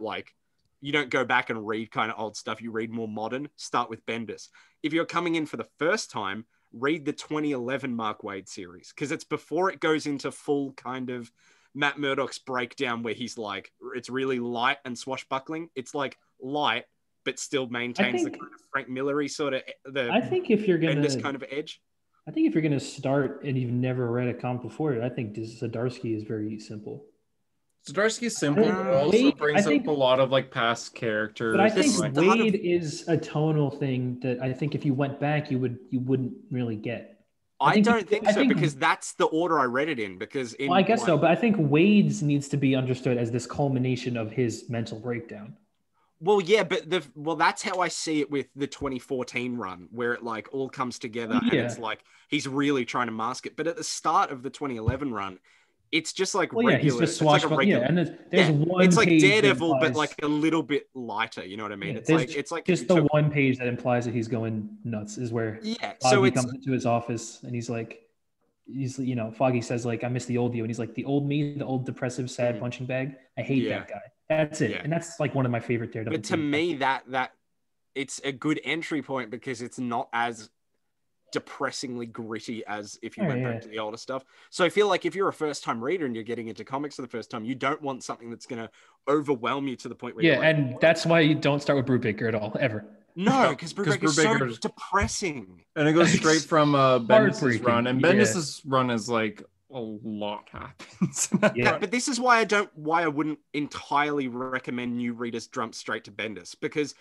Speaker 3: go back and read kind of old stuff. You read more modern, start with Bendis. If you're coming in for the first time, read the 2011 Mark Waid series, because it's before it goes into full kind of Matt Murdock's breakdown where he's like, it's really light and swashbuckling. It's like light, but still maintains the kind of Frank Miller-y sort of
Speaker 2: I think if you're gonna
Speaker 3: Bendis kind of edge.
Speaker 2: I think if you're gonna start and you've never read a comic before, I think Zdarsky is very simple.
Speaker 1: Zdarsky is simple, but also brings up a lot of like past characters.
Speaker 2: But I think Waid is a tonal thing that I think if you went back, you wouldn't really get.
Speaker 3: I don't think so, because that's the order I read it in. Because
Speaker 2: I guess so, but I think Wade's needs to be understood as this culmination of his mental breakdown.
Speaker 3: Well, yeah, but that's how I see it with the 2014 run, where it like all comes together and it's like he's really trying to mask it. But at the start of the 2011 run, it's just like regular.
Speaker 2: He's just swashbuckling. Yeah, and there's one.
Speaker 3: It's like Daredevil, but like a little bit lighter. You know what I mean?
Speaker 2: Yeah, it's like just the one page that implies that he's going nuts is where Foggy comes into his office and he's Foggy says like, I miss the old you, and he's like, the old me, the old depressive, sad punching bag. I hate that guy. That's it. And that's like one of my favorite Daredevil.
Speaker 3: But to me, that it's a good entry point because it's not as depressingly gritty as if you went back to the older stuff. So I feel like if you're a first-time reader and you're getting into comics for the first time, you don't want something that's going to overwhelm you to the point where you're like,
Speaker 2: and that's why you don't start with Brubaker at all, ever.
Speaker 3: No, because Brubaker is so depressing.
Speaker 1: And it goes straight from Bendis' run. And Bendis' run is like a lot happens.
Speaker 3: But this is why I wouldn't entirely recommend new readers jump straight to Bendis, because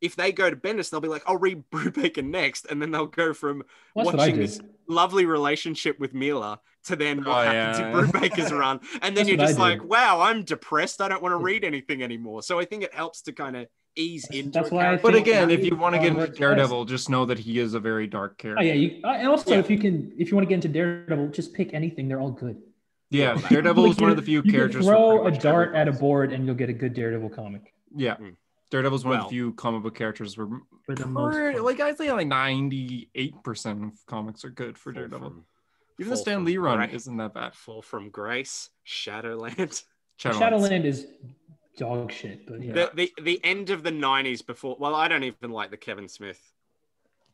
Speaker 3: if they go to Bendis, they'll be like, I'll read Brubaker next. And then they'll go from
Speaker 2: That's
Speaker 3: watching this lovely relationship with Mila to then what happens in Brubaker's run. And then you're just like, wow, I'm depressed. I don't want to read anything anymore. So I think it helps to kind of ease into
Speaker 2: that's why
Speaker 3: character.
Speaker 1: But again, if you want to get into Daredevil, just know that he is a very dark character.
Speaker 2: Oh, yeah. And also, if you want to get into Daredevil, just pick anything. They're all good.
Speaker 1: Yeah, Daredevil is one of the few characters.
Speaker 2: You throw a dart at a board and you'll get a good Daredevil comic.
Speaker 1: Yeah. Daredevil's one of the few comic book characters where,
Speaker 2: for the most part.
Speaker 1: like, I'd say like 98% of comics are good for Daredevil. Even the Stan Lee run isn't that bad.
Speaker 3: Fall from Grace, Shadowland.
Speaker 2: Shadowland is dog shit, but yeah.
Speaker 3: The end of the 90s before. Well, I don't even like the Kevin Smith.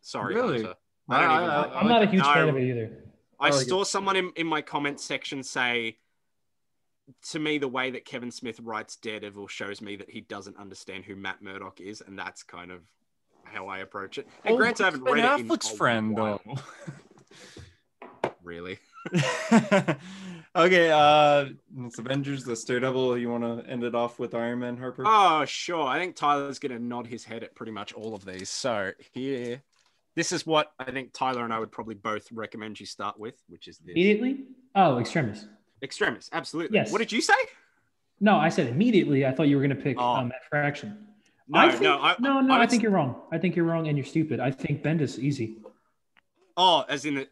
Speaker 3: Sorry,
Speaker 1: really?
Speaker 3: Hunter.
Speaker 2: I'm not a huge fan of it either.
Speaker 3: I saw someone in my comment section say, to me, the way that Kevin Smith writes Daredevil shows me that he doesn't understand who Matt Murdock is, and that's kind of how I approach it. And granted, I haven't read it in
Speaker 1: Affleck's friend, though.
Speaker 3: Really?
Speaker 1: Okay, it's Avengers, the Daredevil. You want to end it off with Iron Man, Harper?
Speaker 3: Oh, sure. I think Tyler's going to nod his head at pretty much all of these. So here, this is what I think Tyler and I would probably both recommend you start with, which is this.
Speaker 2: Immediately? Oh, Extremis.
Speaker 3: Extremis, absolutely.
Speaker 2: Yes.
Speaker 3: What did you say?
Speaker 2: No, I said immediately. I thought you were going to pick Matt Fraction. I think you're wrong. I think you're wrong and you're stupid. I think Bendis easy.
Speaker 3: Oh, as in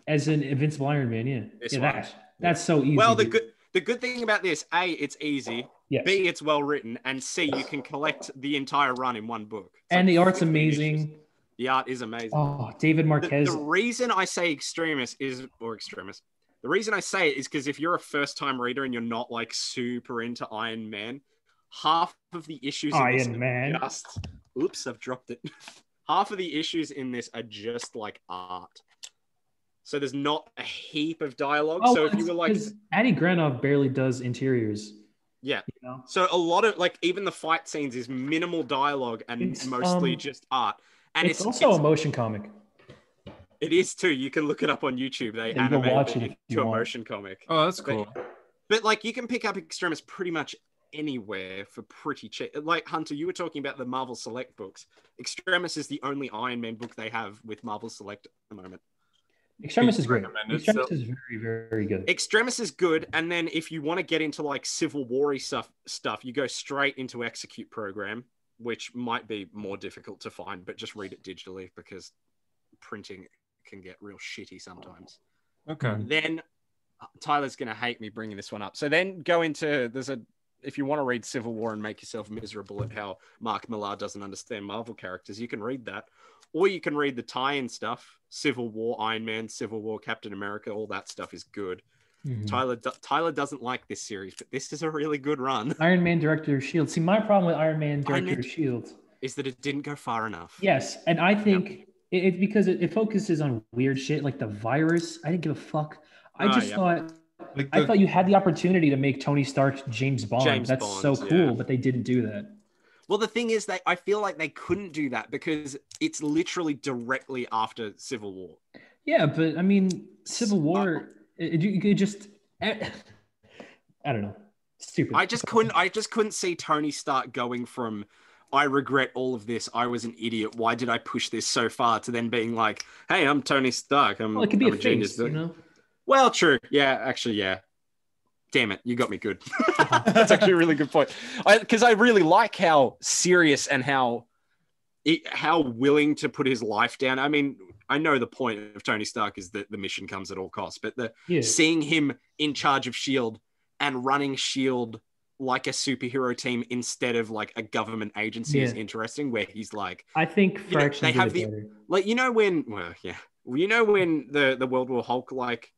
Speaker 2: Invincible Iron Man, yeah. That's so easy.
Speaker 3: Well, the good thing about this, A, it's easy.
Speaker 2: Yes.
Speaker 3: B, it's well written, and C, you can collect the entire run in one book.
Speaker 2: And the art's amazing.
Speaker 3: Issues. The art is amazing.
Speaker 2: Oh, David Marquez.
Speaker 3: The reason I say Extremis. The reason I say it is because if you're a first-time reader and you're not like super into Iron Man, half of the issues
Speaker 2: Iron Man.
Speaker 3: Oops, I've dropped it. Half of the issues in this are just like art. So there's not a heap of dialogue. So if you were like,
Speaker 2: Addy Granov barely does interiors.
Speaker 3: Yeah. You know? So a lot of like even the fight scenes is minimal dialogue and mostly just art. And
Speaker 2: it's also a motion comic.
Speaker 3: It is too. You can look it up on YouTube. They animate it into a motion comic.
Speaker 1: Oh, that's cool.
Speaker 3: But like you can pick up Extremis pretty much anywhere for pretty cheap. Like Hunter, you were talking about the Marvel Select books. Extremis is the only Iron Man book they have with Marvel Select at the moment.
Speaker 2: Extremis is great. Extremis is very, very good.
Speaker 3: Extremis is good. And then if you want to get into like Civil War-y stuff, you go straight into Execute Program, which might be more difficult to find, but just read it digitally because printing can get real shitty sometimes.
Speaker 1: Okay.
Speaker 3: Then Tyler's going to hate me bringing this one up. So then go into, if you want to read Civil War and make yourself miserable at how Mark Millar doesn't understand Marvel characters, you can read that. Or you can read the tie-in stuff, Civil War, Iron Man, Civil War, Captain America, all that stuff is good. Mm-hmm. Tyler doesn't like this series, but this is a really good run.
Speaker 2: Iron Man, Director of S.H.I.E.L.D. See, my problem with Iron Man, Director of S.H.I.E.L.D.
Speaker 3: is that it didn't go far enough.
Speaker 2: Yes, and I think it's because it focuses on weird shit like the virus. I didn't give a fuck. I thought you had the opportunity to make Tony Stark James Bond. That's so cool, but they didn't do that.
Speaker 3: Well, the thing is, I feel like they couldn't do that because it's literally directly after Civil War.
Speaker 2: Yeah, but I mean, Civil War, you could just, I don't know, stupid.
Speaker 3: I just couldn't see Tony Stark going from, I regret all of this. I was an idiot. Why did I push this so far? To then being like, hey, I'm Tony Stark.
Speaker 2: It could be a genius, you know?
Speaker 3: Well, true. Yeah, actually, yeah. Damn it, you got me good. That's actually a really good point. Because I really like how serious and how willing to put his life down. I mean, I know the point of Tony Stark is that the mission comes at all costs, but seeing him in charge of S.H.I.E.L.D. and running S.H.I.E.L.D. like a superhero team instead of like a government agency is interesting, where he's like,
Speaker 2: I think Fraction
Speaker 3: they have the better. Like, you know when the World War Hulk like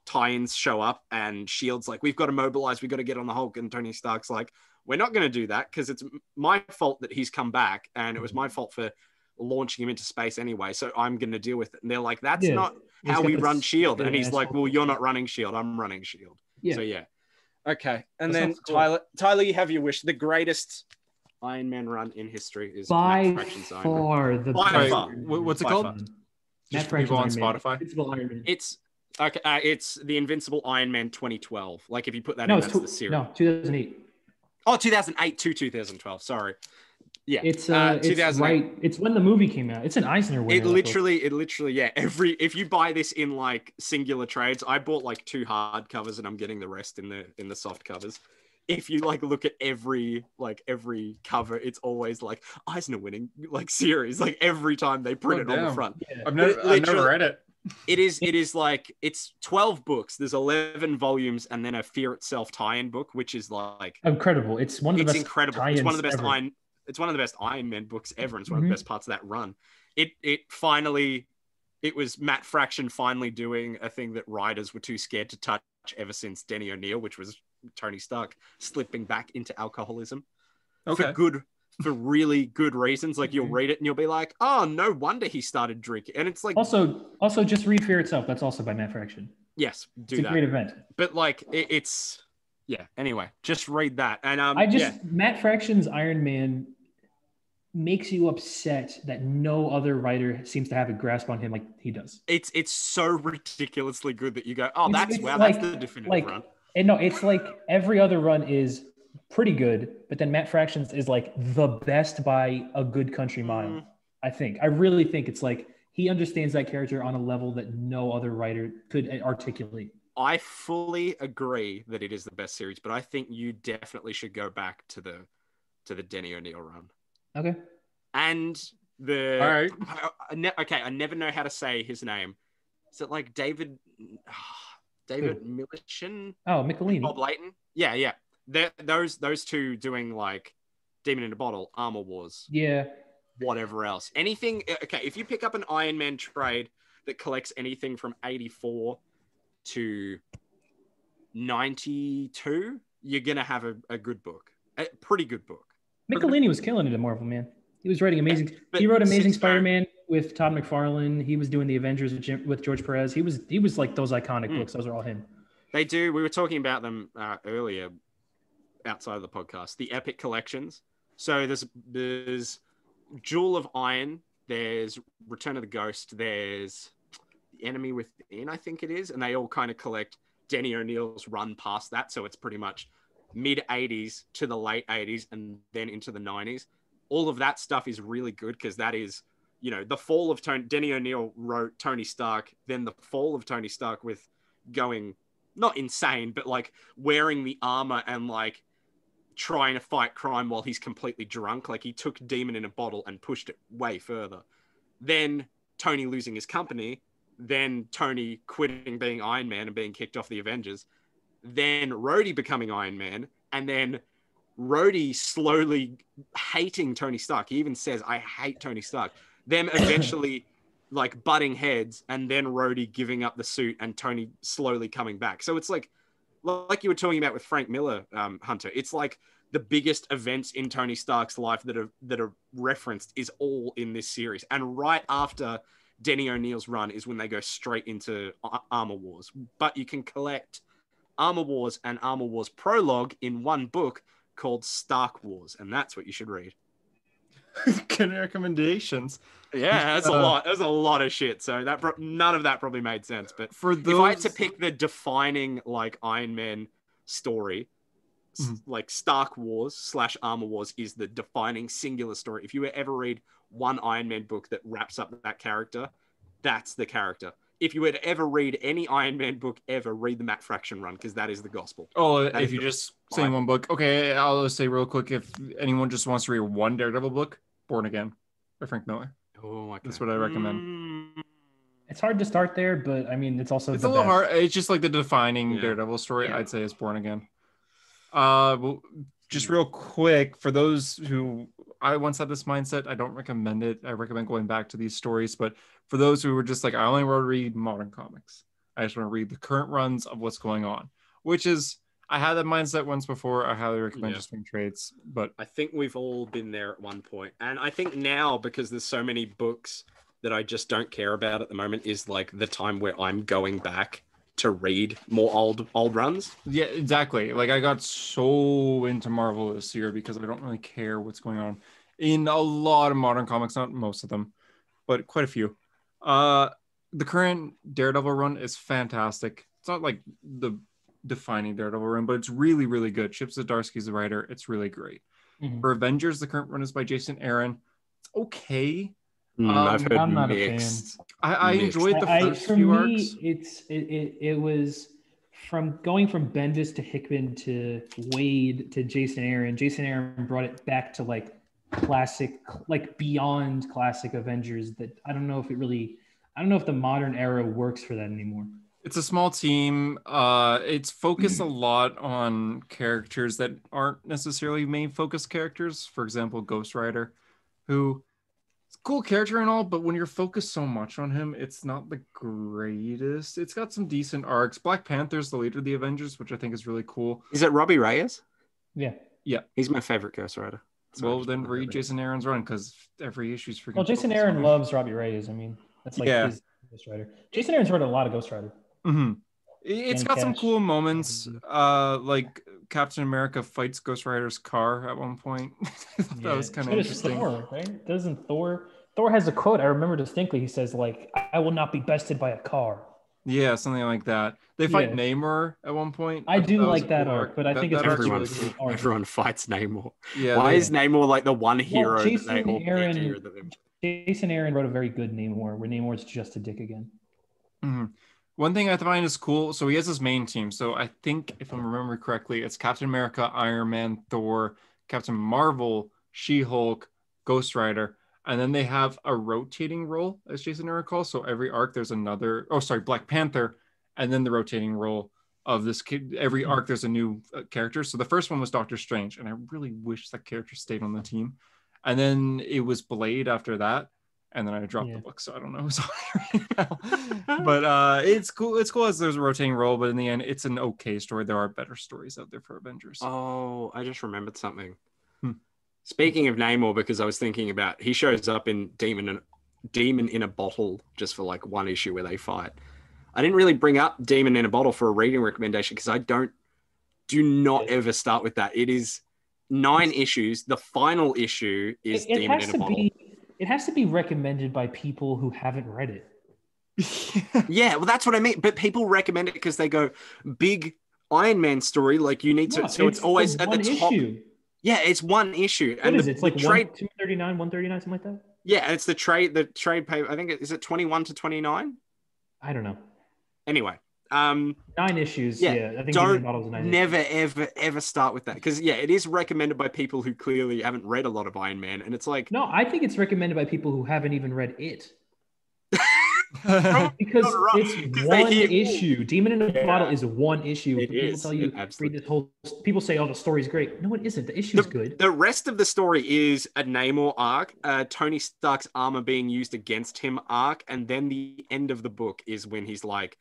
Speaker 3: tie-ins show up and S.H.I.E.L.D.'s like, we've got to mobilize, we've got to get on the Hulk, and Tony Stark's like, we're not going to do that because it's my fault that he's come back and it was my fault for launching him into space anyway, so I'm going to deal with it. And they're like, that's not how we run S.H.I.E.L.D. And he's like, well, you're not running S.H.I.E.L.D., I'm running S.H.I.E.L.D. So okay. And then cool. Tyler, you have your wish. The greatest Iron Man run in history is
Speaker 2: by far the best.
Speaker 1: What's it called?
Speaker 2: Just people on Spotify.
Speaker 3: It's okay. It's the Invincible Iron Man 2012. Like if you put that in, that's the series.
Speaker 2: No, 2008.
Speaker 3: Oh, 2008 to 2012. Sorry. Yeah,
Speaker 2: It's
Speaker 3: 2008.
Speaker 2: right. It's when the movie came out. It's an Eisner winner.
Speaker 3: It literally, yeah. If you buy this in like singular trades, I bought like 2 hardcovers and I'm getting the rest in the soft covers. If you like look at every cover, it's always like Eisner winning like series. Like every time they print it on the front.
Speaker 2: Yeah.
Speaker 1: I've never read it.
Speaker 3: It is like it's 12 books. There's 11 volumes and then a Fear Itself tie-in book, which is like
Speaker 2: incredible. It's one of the best.
Speaker 3: Incredible. It's one of the best
Speaker 2: ever.
Speaker 3: It's one of the best Iron Man books ever, and it's one of the best parts of that run. It was Matt Fraction finally doing a thing that writers were too scared to touch ever since Denny O'Neil, which was Tony Stark slipping back into alcoholism.
Speaker 1: Okay.
Speaker 3: For really good reasons. Like you'll read it and you'll be like, oh, no wonder he started drinking. And it's like
Speaker 2: also just read Fear Itself. That's also by Matt Fraction.
Speaker 3: Yes,
Speaker 2: it's a great event.
Speaker 3: But like it's anyway, just read that. And
Speaker 2: Matt Fraction's Iron Man makes you upset that no other writer seems to have a grasp on him like he does.
Speaker 3: It's so ridiculously good that you go, oh, that's the definitive run.
Speaker 2: And no, it's like every other run is pretty good, but then Matt Fraction's is like the best by a good country mile. I really think it's like he understands that character on a level that no other writer could articulate.
Speaker 3: I fully agree that it is the best series, but I think you definitely should go back to the Denny O'Neil run.
Speaker 2: Okay.
Speaker 3: And
Speaker 1: all right.
Speaker 3: I never know how to say his name. Is it like David Millichin?
Speaker 2: Oh, Michelini.
Speaker 3: Bob Layton? Yeah. Those two doing like Demon in a Bottle, Armor Wars.
Speaker 2: Yeah.
Speaker 3: Whatever else. Anything. Okay, if you pick up an Iron Man trade that collects anything from 84 to 92, you're going to have a good book. A pretty good book.
Speaker 2: Michelini was killing it at Marvel, man. He was writing amazing. He wrote Amazing Spider-Man with Todd McFarlane. He was doing the Avengers with George Perez. He was like those iconic books. Those are all him.
Speaker 3: They do. We were talking about them earlier outside of the podcast. The epic collections. So there's Jewel of Iron. There's Return of the Ghost. There's The Enemy Within, I think it is. And they all kind of collect Denny O'Neil's run past that. So it's pretty much mid 80s to the late 80s and then into the 90s. All of that stuff is really good because that is, the fall of Denny O'Neil wrote Tony Stark, then the fall of Tony Stark with going not insane, but like wearing the armor and like trying to fight crime while he's completely drunk. Like he took Demon in a Bottle and pushed it way further. Then Tony losing his company, then Tony quitting being Iron Man and being kicked off the Avengers, then Rhodey becoming Iron Man, and then Rhodey slowly hating Tony Stark. He even says, I hate Tony Stark. Them eventually like butting heads, and then Rhodey giving up the suit and Tony slowly coming back. So it's like you were talking about with Frank Miller, Hunter, it's like the biggest events in Tony Stark's life that are referenced is all in this series. And right after Denny O'Neil's run is when they go straight into Armor Wars. But you can collect Armor Wars and Armor Wars Prologue in one book called Stark Wars, and that's what you should read.
Speaker 1: Good recommendations.
Speaker 3: Yeah, that's a lot. There's a lot of shit. So none of that probably made sense. But if I had to pick the defining like Iron Man story, like Stark Wars / Armor Wars is the defining singular story. If you ever read one Iron Man book that wraps up that character, that's the character. If you were to ever read any Iron Man book ever, read the Matt Fraction run, because that is the gospel.
Speaker 1: Oh, if you just say one book. Okay, I'll just say real quick, if anyone just wants to read one Daredevil book, Born Again by Frank Miller.
Speaker 3: Oh, okay.
Speaker 1: That's what I recommend.
Speaker 2: It's hard to start there, but I mean, it's also
Speaker 1: a little hard. It's just like the defining Daredevil story. I'd say is Born Again. Well, just real quick, for those who I once had this mindset, I don't recommend it. I recommend going back to these stories. But for those who were just like, I only want to read modern comics, I just want to read the current runs of what's going on, which is, I had that mindset once before. I highly recommend just doing trades. But
Speaker 3: I think we've all been there at one point. And I think now, because there's so many books that I just don't care about at the moment, is like the time where I'm going back to read more old runs.
Speaker 1: Yeah, exactly. Like I got so into Marvel this year because I don't really care what's going on in a lot of modern comics, not most of them, but quite a few. The current Daredevil run is fantastic. It's not like the defining Daredevil run, but it's really, really good. Chip Zdarsky's the writer. It's really great.
Speaker 2: Mhm.
Speaker 1: For Avengers, the current run is by Jason Aaron. It's okay.
Speaker 3: I've heard
Speaker 2: I'm not a fan.
Speaker 3: mixed.
Speaker 1: I enjoyed the first
Speaker 2: For
Speaker 1: few
Speaker 2: me,
Speaker 1: arcs.
Speaker 2: it was from going from Bendis to Hickman to Wade to Jason Aaron. Jason Aaron brought it back to like classic, like beyond classic Avengers. That I don't know if the modern era works for that anymore.
Speaker 1: It's a small team. It's focused a lot on characters that aren't necessarily main focus characters. For example, Ghost Rider, who is a cool character and all, but when you're focused so much on him, it's not the greatest. It's got some decent arcs. Black Panther's the leader of the Avengers, which I think is really cool.
Speaker 3: Is it Robbie Reyes?
Speaker 2: Yeah.
Speaker 3: He's my favorite Ghost Rider.
Speaker 1: Well, then read Jason Aaron's run because every issue's freaking.
Speaker 2: Well, Jason Aaron loves Robbie Reyes. I mean, that's like his Ghost Rider. Jason Aaron's wrote a lot of Ghost Rider.
Speaker 1: Mm-hmm. It's got some cool moments, like Captain America fights Ghost Rider's car at one point. I thought that was kind of interesting.
Speaker 2: Thor, right? Doesn't Thor has a quote I remember distinctly. He says, like, "I will not be bested by a car."
Speaker 1: Yeah, something like that. They fight Namor at one point.
Speaker 2: I do like that arc, but I think it's
Speaker 3: everyone fights Namor.
Speaker 1: Yeah,
Speaker 3: why is Namor like the one hero that
Speaker 2: Jason
Speaker 3: they all
Speaker 2: Aaron, Jason Aaron wrote a very good Namor, where Namor's just a dick again.
Speaker 1: Mm-hmm. One thing I find is cool. So he has his main team. So I think, if I'm remembering correctly, it's Captain America, Iron Man, Thor, Captain Marvel, She-Hulk, Ghost Rider, and then they have a rotating role, as Jason Aaron calls. So every arc, there's another. Oh, sorry, Black Panther, and then the rotating role of this kid. Every arc, there's a new character. So the first one was Doctor Strange, and I really wish that character stayed on the team. And then it was Blade after that. And then I dropped the book, so I don't know who's on it right now. But it's cool. It's cool as there's a rotating role, but in the end, it's an okay story. There are better stories out there for Avengers.
Speaker 3: Oh, I just remembered something. Speaking of Namor, because I was thinking about, he shows up in Demon in a Bottle just for like one issue where they fight. I didn't really bring up Demon in a Bottle for a reading recommendation because do not ever start with that. It is 9 issues. The final issue is Demon in a Bottle.
Speaker 2: It has to be recommended by people who haven't read it.
Speaker 3: Yeah, well, that's what I mean. But people recommend it because they go, big Iron Man story. Like, you need to. So it's always at the top. Issue. Yeah, it's one issue.
Speaker 2: What is it? It's like trade 239, 139, something like that.
Speaker 3: Yeah, and it's the trade paper. I think is it 21 to 29?
Speaker 2: I don't know.
Speaker 3: Anyway.
Speaker 2: 9 issues. Yeah, I think
Speaker 3: never ever start with that because it is recommended by people who clearly haven't read a lot of Iron Man, and it's like
Speaker 2: no, I think it's recommended by people who haven't even read it. Because it's one issue. Demon in a Bottle is one issue. People tell you read this whole. People say, "Oh, the story's great." No, it isn't. The issue's good.
Speaker 3: The rest of the story is a Namor arc, Tony Stark's armor being used against him arc, and then the end of the book is when he's like.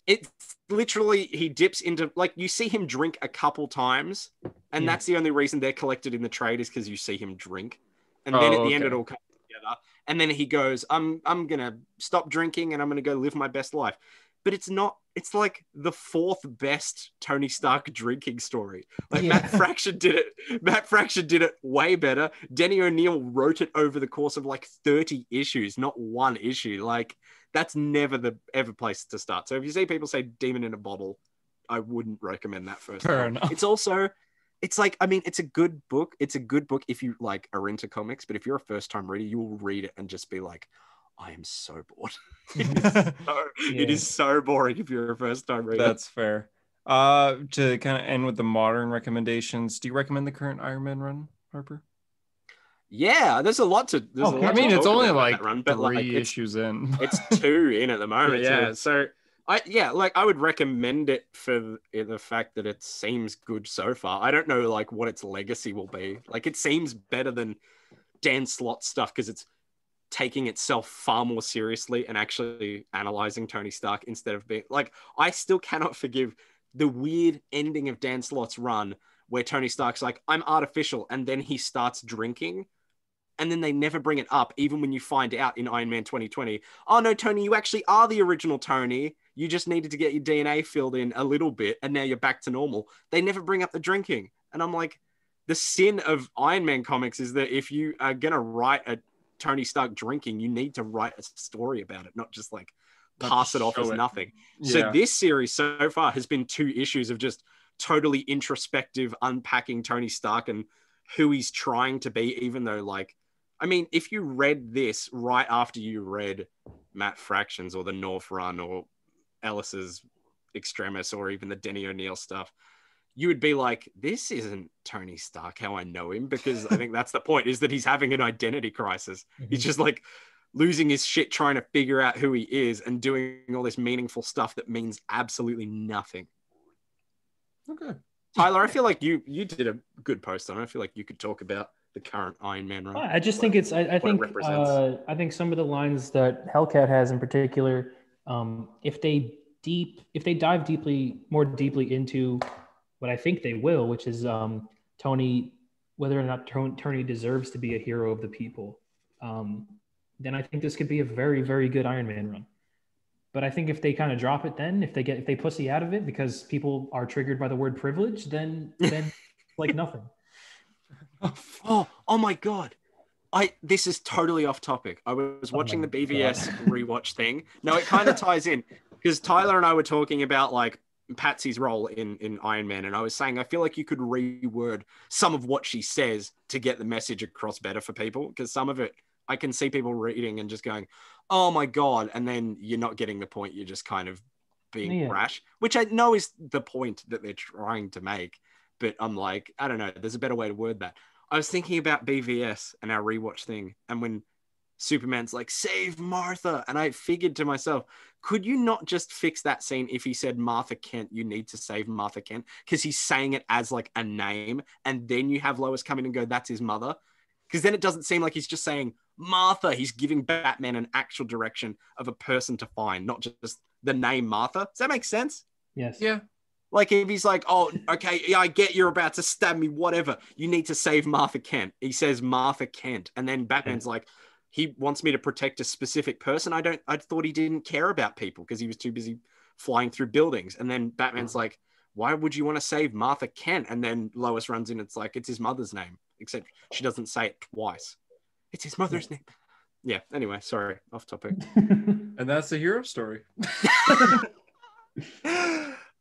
Speaker 3: It's literally, he dips into, like, you see him drink a couple times, and that's the only reason they're collected in the trade is because you see him drink. And then at the end, it all comes together. And then he goes, I'm going to stop drinking and I'm going to go live my best life. But it's not, it's like the 4th best Tony Stark drinking story. Like Matt Fraction did it way better. Denny O'Neil wrote it over the course of like 30 issues, not one issue. Like, that's never the ever place to start. So if you see people say Demon in a Bottle, I wouldn't recommend that first.
Speaker 1: Fair enough.
Speaker 3: It's also, it's like, I mean, it's a good book. It's a good book if you like are into comics, but if you're a first time reader, you will read it and just be like, I am so bored. It is so boring if you're a first time reader.
Speaker 1: That's fair. To kind of end with the modern recommendations, do you recommend the current Iron Man run, Harper?
Speaker 3: Yeah, there's a lot to.
Speaker 1: I mean, it's only like run, but 3 issues in.
Speaker 3: It's 2 in at the moment. Yeah, so I would recommend it for the fact that it seems good so far. I don't know like what its legacy will be. Like it seems better than Dan Slott stuff because it's taking itself far more seriously and actually analyzing Tony Stark instead of being like. I still cannot forgive the weird ending of Dan Slott's run where Tony Stark's like, I'm artificial, and then he starts drinking. And then they never bring it up, even when you find out in Iron Man 2020, oh no, Tony, you actually are the original Tony. You just needed to get your DNA filled in a little bit, and now you're back to normal. They never bring up the drinking. And I'm like, the sin of Iron Man comics is that if you are going to write a Tony Stark drinking, you need to write a story about it, not just like pass it off as nothing. Yeah. So this series so far has been 2 issues of just totally introspective unpacking Tony Stark and who he's trying to be, even though, like, I mean, if you read this right after you read Matt Fractions or the North Run or Ellis's Extremis or even the Denny O'Neil stuff, you would be like, this isn't Tony Stark how I know him, because I think that's the point, is that he's having an identity crisis. He's just like losing his shit trying to figure out who he is and doing all this meaningful stuff that means absolutely nothing.
Speaker 1: Okay.
Speaker 3: Tyler, I feel like you did a good post on it. I feel like you could talk about the current Iron Man run.
Speaker 2: I just think I think some of the lines that Hellcat has in particular, if they dive more deeply into what I think they will, which is Tony, whether or not Tony deserves to be a hero of the people, then I think this could be a very, very good Iron Man run. But I think if they kind of drop it, then if they pussy out of it because people are triggered by the word privilege, then like nothing.
Speaker 3: Oh my God. This is totally off topic. I was watching the BVS rewatch thing. No, it kind of ties in because Tyler and I were talking about like Patsy's role in Iron Man, and I was saying I feel like you could reword some of what she says to get the message across better for people, because some of it I can see people reading and just going, oh my God, and then you're not getting the point. You're just kind of being brash, which I know is the point that they're trying to make. But I'm like, I don't know, there's a better way to word that. I was thinking about BVS and our rewatch thing, and when Superman's like, save Martha, and I figured to myself, could you not just fix that scene if he said, Martha Kent, you need to save Martha Kent, because he's saying it as like a name, and then you have Lois come in and go, that's his mother, because then it doesn't seem like he's just saying Martha. He's giving Batman an actual direction of a person to find, not just the name Martha. Does that make sense?
Speaker 2: Yes.
Speaker 1: Yeah.
Speaker 3: Like if he's like, oh, okay, yeah, I get you're about to stab me, whatever. You need to save Martha Kent. He says Martha Kent. And then Batman's like, he wants me to protect a specific person. I thought he didn't care about people because he was too busy flying through buildings. And then Batman's like, why would you want to save Martha Kent? And then Lois runs in. It's like, it's his mother's name, except she doesn't say it twice. It's his mother's name. Yeah. Anyway, sorry, off topic.
Speaker 1: And that's the hero story.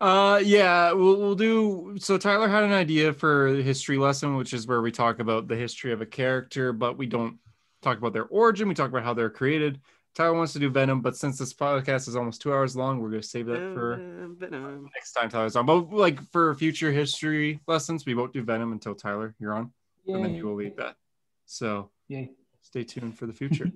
Speaker 1: Yeah, we'll do. So Tyler had an idea for the history lesson, which is where we talk about the history of a character, but we don't talk about their origin. We talk about how they're created. Tyler wants to do Venom, but since this podcast is almost 2 hours long, we're going to save that for Venom. Next time Tyler's on. But like for future history lessons, we won't do Venom until Tyler, you're on. Yay. And then you will lead that. So stay tuned for the future.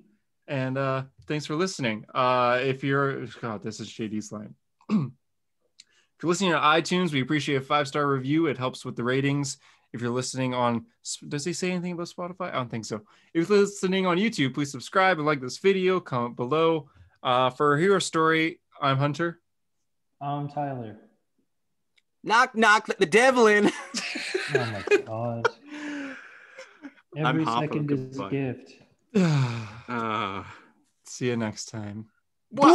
Speaker 1: And thanks for listening. If you're, God, this is JD's line. If you're listening to iTunes, we appreciate a 5-star review. It helps with the ratings. If you're listening on, does he say anything about Spotify? I don't think so. If you're listening on YouTube, please subscribe and like this video. Comment below. For a hero story, I'm Hunter.
Speaker 2: I'm Tyler.
Speaker 3: Knock, knock, let the devil in.
Speaker 2: Oh my God. Every second is a gift.
Speaker 1: See you next time.
Speaker 3: What?